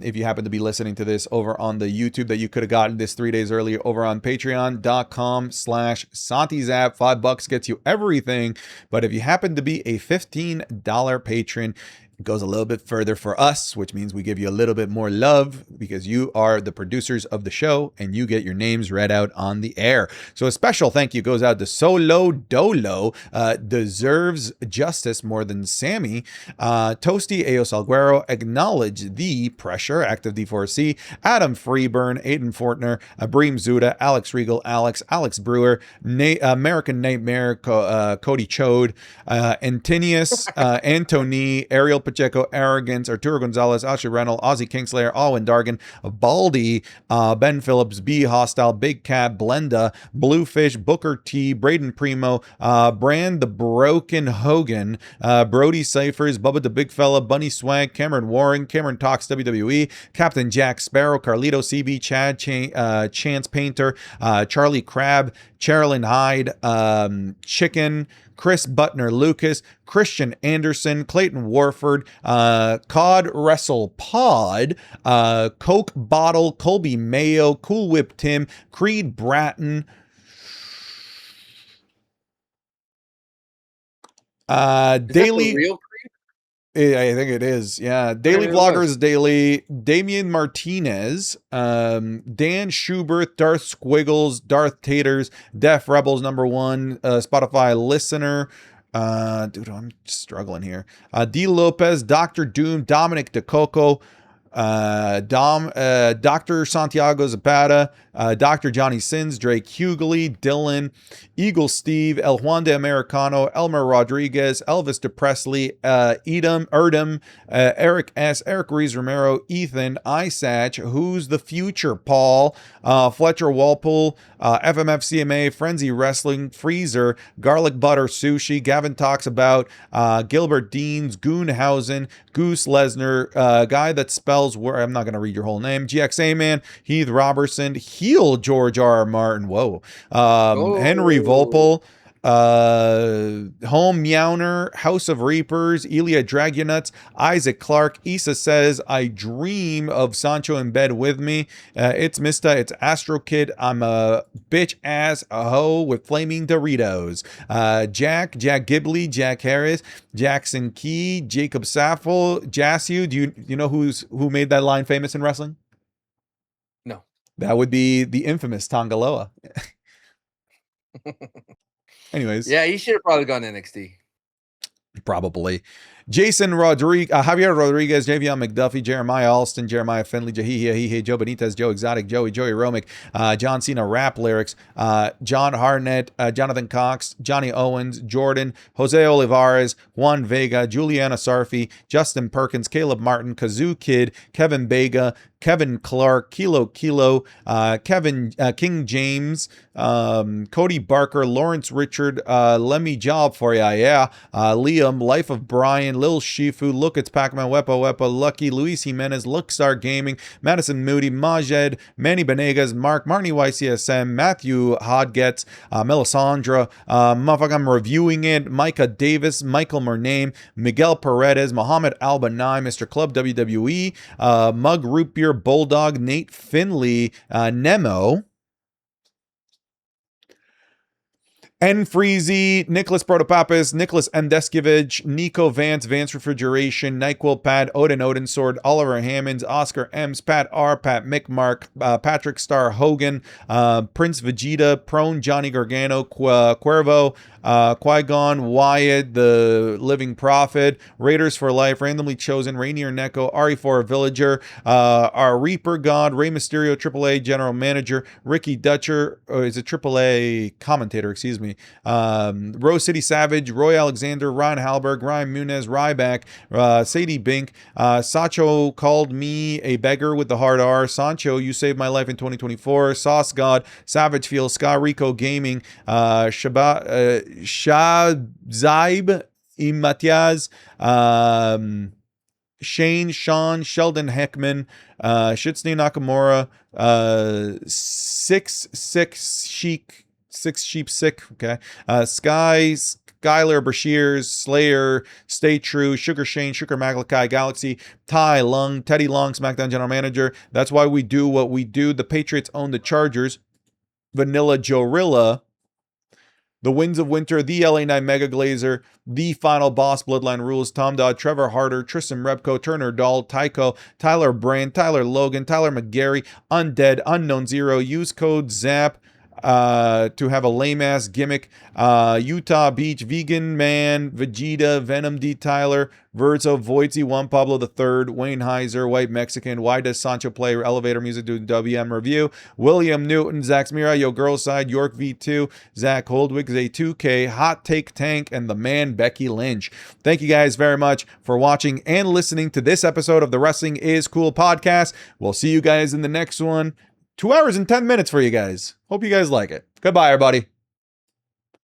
if you happen to be listening to this over on the YouTube, that you could have gotten this 3 days earlier over on patreon.com/SantiZap. $5 gets you everything. But if you happen to be a $15 patron, it goes a little bit further for us, which means we give you a little bit more love because you are the producers of the show and you get your names read out on the air. So a special thank you goes out to Solo Dolo, deserves justice more than Sammy, Toasty Ayo Salguero, acknowledge the pressure, Active D4C, Adam Freeburn, Aiden Fortner, Abreem Zuda, Alex Regal, Alex Brewer, American Nightmare, Cody Chode, Antinius, Antony, Ariel Pacheco, Arrogance, Arturo Gonzalez, Ashley Reynolds, Ozzy Kingslayer, Alwyn Dargan, Baldy, Ben Phillips, B Hostile, Big Cat, Blenda, Bluefish, Booker T, Braden Primo, Brand the Broken Hogan, Brody Cyphers, Bubba the Big Fella, Bunny Swag, Cameron Warren, Cameron Talks WWE, Captain Jack Sparrow, Carlito CB, Chad Chance Painter, Charlie Crab, Cherilyn Hyde, Chicken, Chris Butner Lucas, Christian Anderson, Clayton Warford, Cod Wrestle Pod, Coke Bottle, Colby Mayo, Cool Whip Tim, Creed Bratton, Daily. Real I think it is. Yeah. Daily Vloggers Daily, Damian Martinez, Dan Schubert, Darth Squiggles, Darth Taters, Def Rebels #1, Spotify listener. Dude, I'm struggling here. D Lopez, Dr. Doom, Dominic DeCoco, Dr. Santiago Zapata, Dr. Johnny Sins, Drake Hughley, Dylan, Eagle Steve, El Juan de Americano, Elmer Rodriguez, Elvis DePresley, Erdem, Eric S., Eric Rees Romero, Ethan, Isach, Who's the Future, Paul, Fletcher Walpole, FMFCMA, Frenzy Wrestling, Freezer, Garlic Butter Sushi, Gavin Talks About, Gilbert Deans, Goonhausen, Goose Lesnar, guy that spells where I'm not going to read your whole name, GXA Man, Heath Robertson, Heel George R. Martin, Henry Volpel, Home Meowner, House of Reapers, Elia Dragunuts, Isaac Clark, Issa says, I dream of Sancho in bed with me. It's Mista, it's Astro Kid, I'm a bitch ass a hoe with flaming Doritos. Jack Gibley, Jack Harris, Jackson Key, Jacob Saffel, Jassu. Do you know who made that line famous in wrestling? No. That would be the infamous Tongaloa. Anyways. Yeah, he should have probably gone NXT. Probably. Jason Rodriguez, Javier Rodriguez, Javion McDuffie, Jeremiah Alston, Jeremiah Finley, Jahihia, Joe Benitez, Joe Exotic, Joey Romick, John Cena rap lyrics, John Harnett, Jonathan Cox, Johnny Owens, Jordan, Jose Olivares, Juan Vega, Juliana Sarfi, Justin Perkins, Caleb Martin, Kazoo Kid, Kevin Bega, Kevin Clark, Kilo, Kevin King James, Cody Barker, Lawrence Richard, Let Me Job for Ya, yeah, Liam, Life of Brian, Lil Shifu, Look It's Pac-Man, Wepa, Lucky, Luis Jimenez, Lookstar Gaming, Madison Moody, Majed, Manny Benegas, Marty YCSM, Matthew Hodgetts, Melisandra, motherfucker, I'm reviewing it, Micah Davis, Michael Murnane, Miguel Paredes, Muhammad Albanai, Mr. Club WWE, Mug Root Beer, Bulldog, Nate Finley, Nemo, N. Freezy, Nicholas Protopapis, Nicholas Endeskevich, Nico Vance, Vance Refrigeration, NyQuil Pad, Odin Sword, Oliver Hammonds, Oscar M's, Pat R, Pat Mickmark, Patrick Star Hogan, Prince Vegeta, Prone, Johnny Gargano, Cuervo, Qui-Gon, Wyatt, the Living Prophet, Raiders for Life, Randomly Chosen, Rainier Neko, Ari4 Villager, our Reaper God, Rey Mysterio, AAA General Manager, Ricky Dutcher, is a AAA commentator, excuse me, Rose City Savage, Roy Alexander, Ryan Halberg, Ryan Munez, Ryback, Sadie Bink, Sacho called me a beggar with the hard R, Sancho, you saved my life in 2024, Sauce God, Savage Feel, Ska Rico Gaming, Shahzaib Imatiaz, Shane, Sean, Sheldon Heckman, Shitsney Nakamura, Six Sheep Sick, okay, Skylar Brashears, Slayer, Stay True, Sugar Shane, Sugar Maglakai, Galaxy, Ty Lung, Teddy Long, SmackDown General Manager. That's why we do what we do. The Patriots own the Chargers. Vanilla Jorilla, The Winds of Winter, the LA Knight Mega Glazer, The Final Boss, Bloodline Rules, Tom Dodd, Trevor Harder, Tristan Repko, Turner Dahl, Tycho, Tyler Brand, Tyler Logan, Tyler McGarry, Undead, Unknown Zero, use code ZAP to have a lame-ass gimmick, Utah Beach, Vegan Man, Vegeta, Venom D. Tyler, Verzo, Voidsy, Juan Pablo III, Wayne Heiser, White Mexican, Why Does Sancho Play Elevator Music Do WM Review, William Newton, Zach Smira, Yo Girl Side, York V2, Zach Holdwick, Zay2K, Hot Take Tank, and the man Becky Lynch. Thank you guys very much for watching and listening to this episode of the Wrestling is Cool podcast. We'll see you guys in the next one. 2 hours and 10 minutes for you guys. Hope you guys like it. Goodbye, everybody.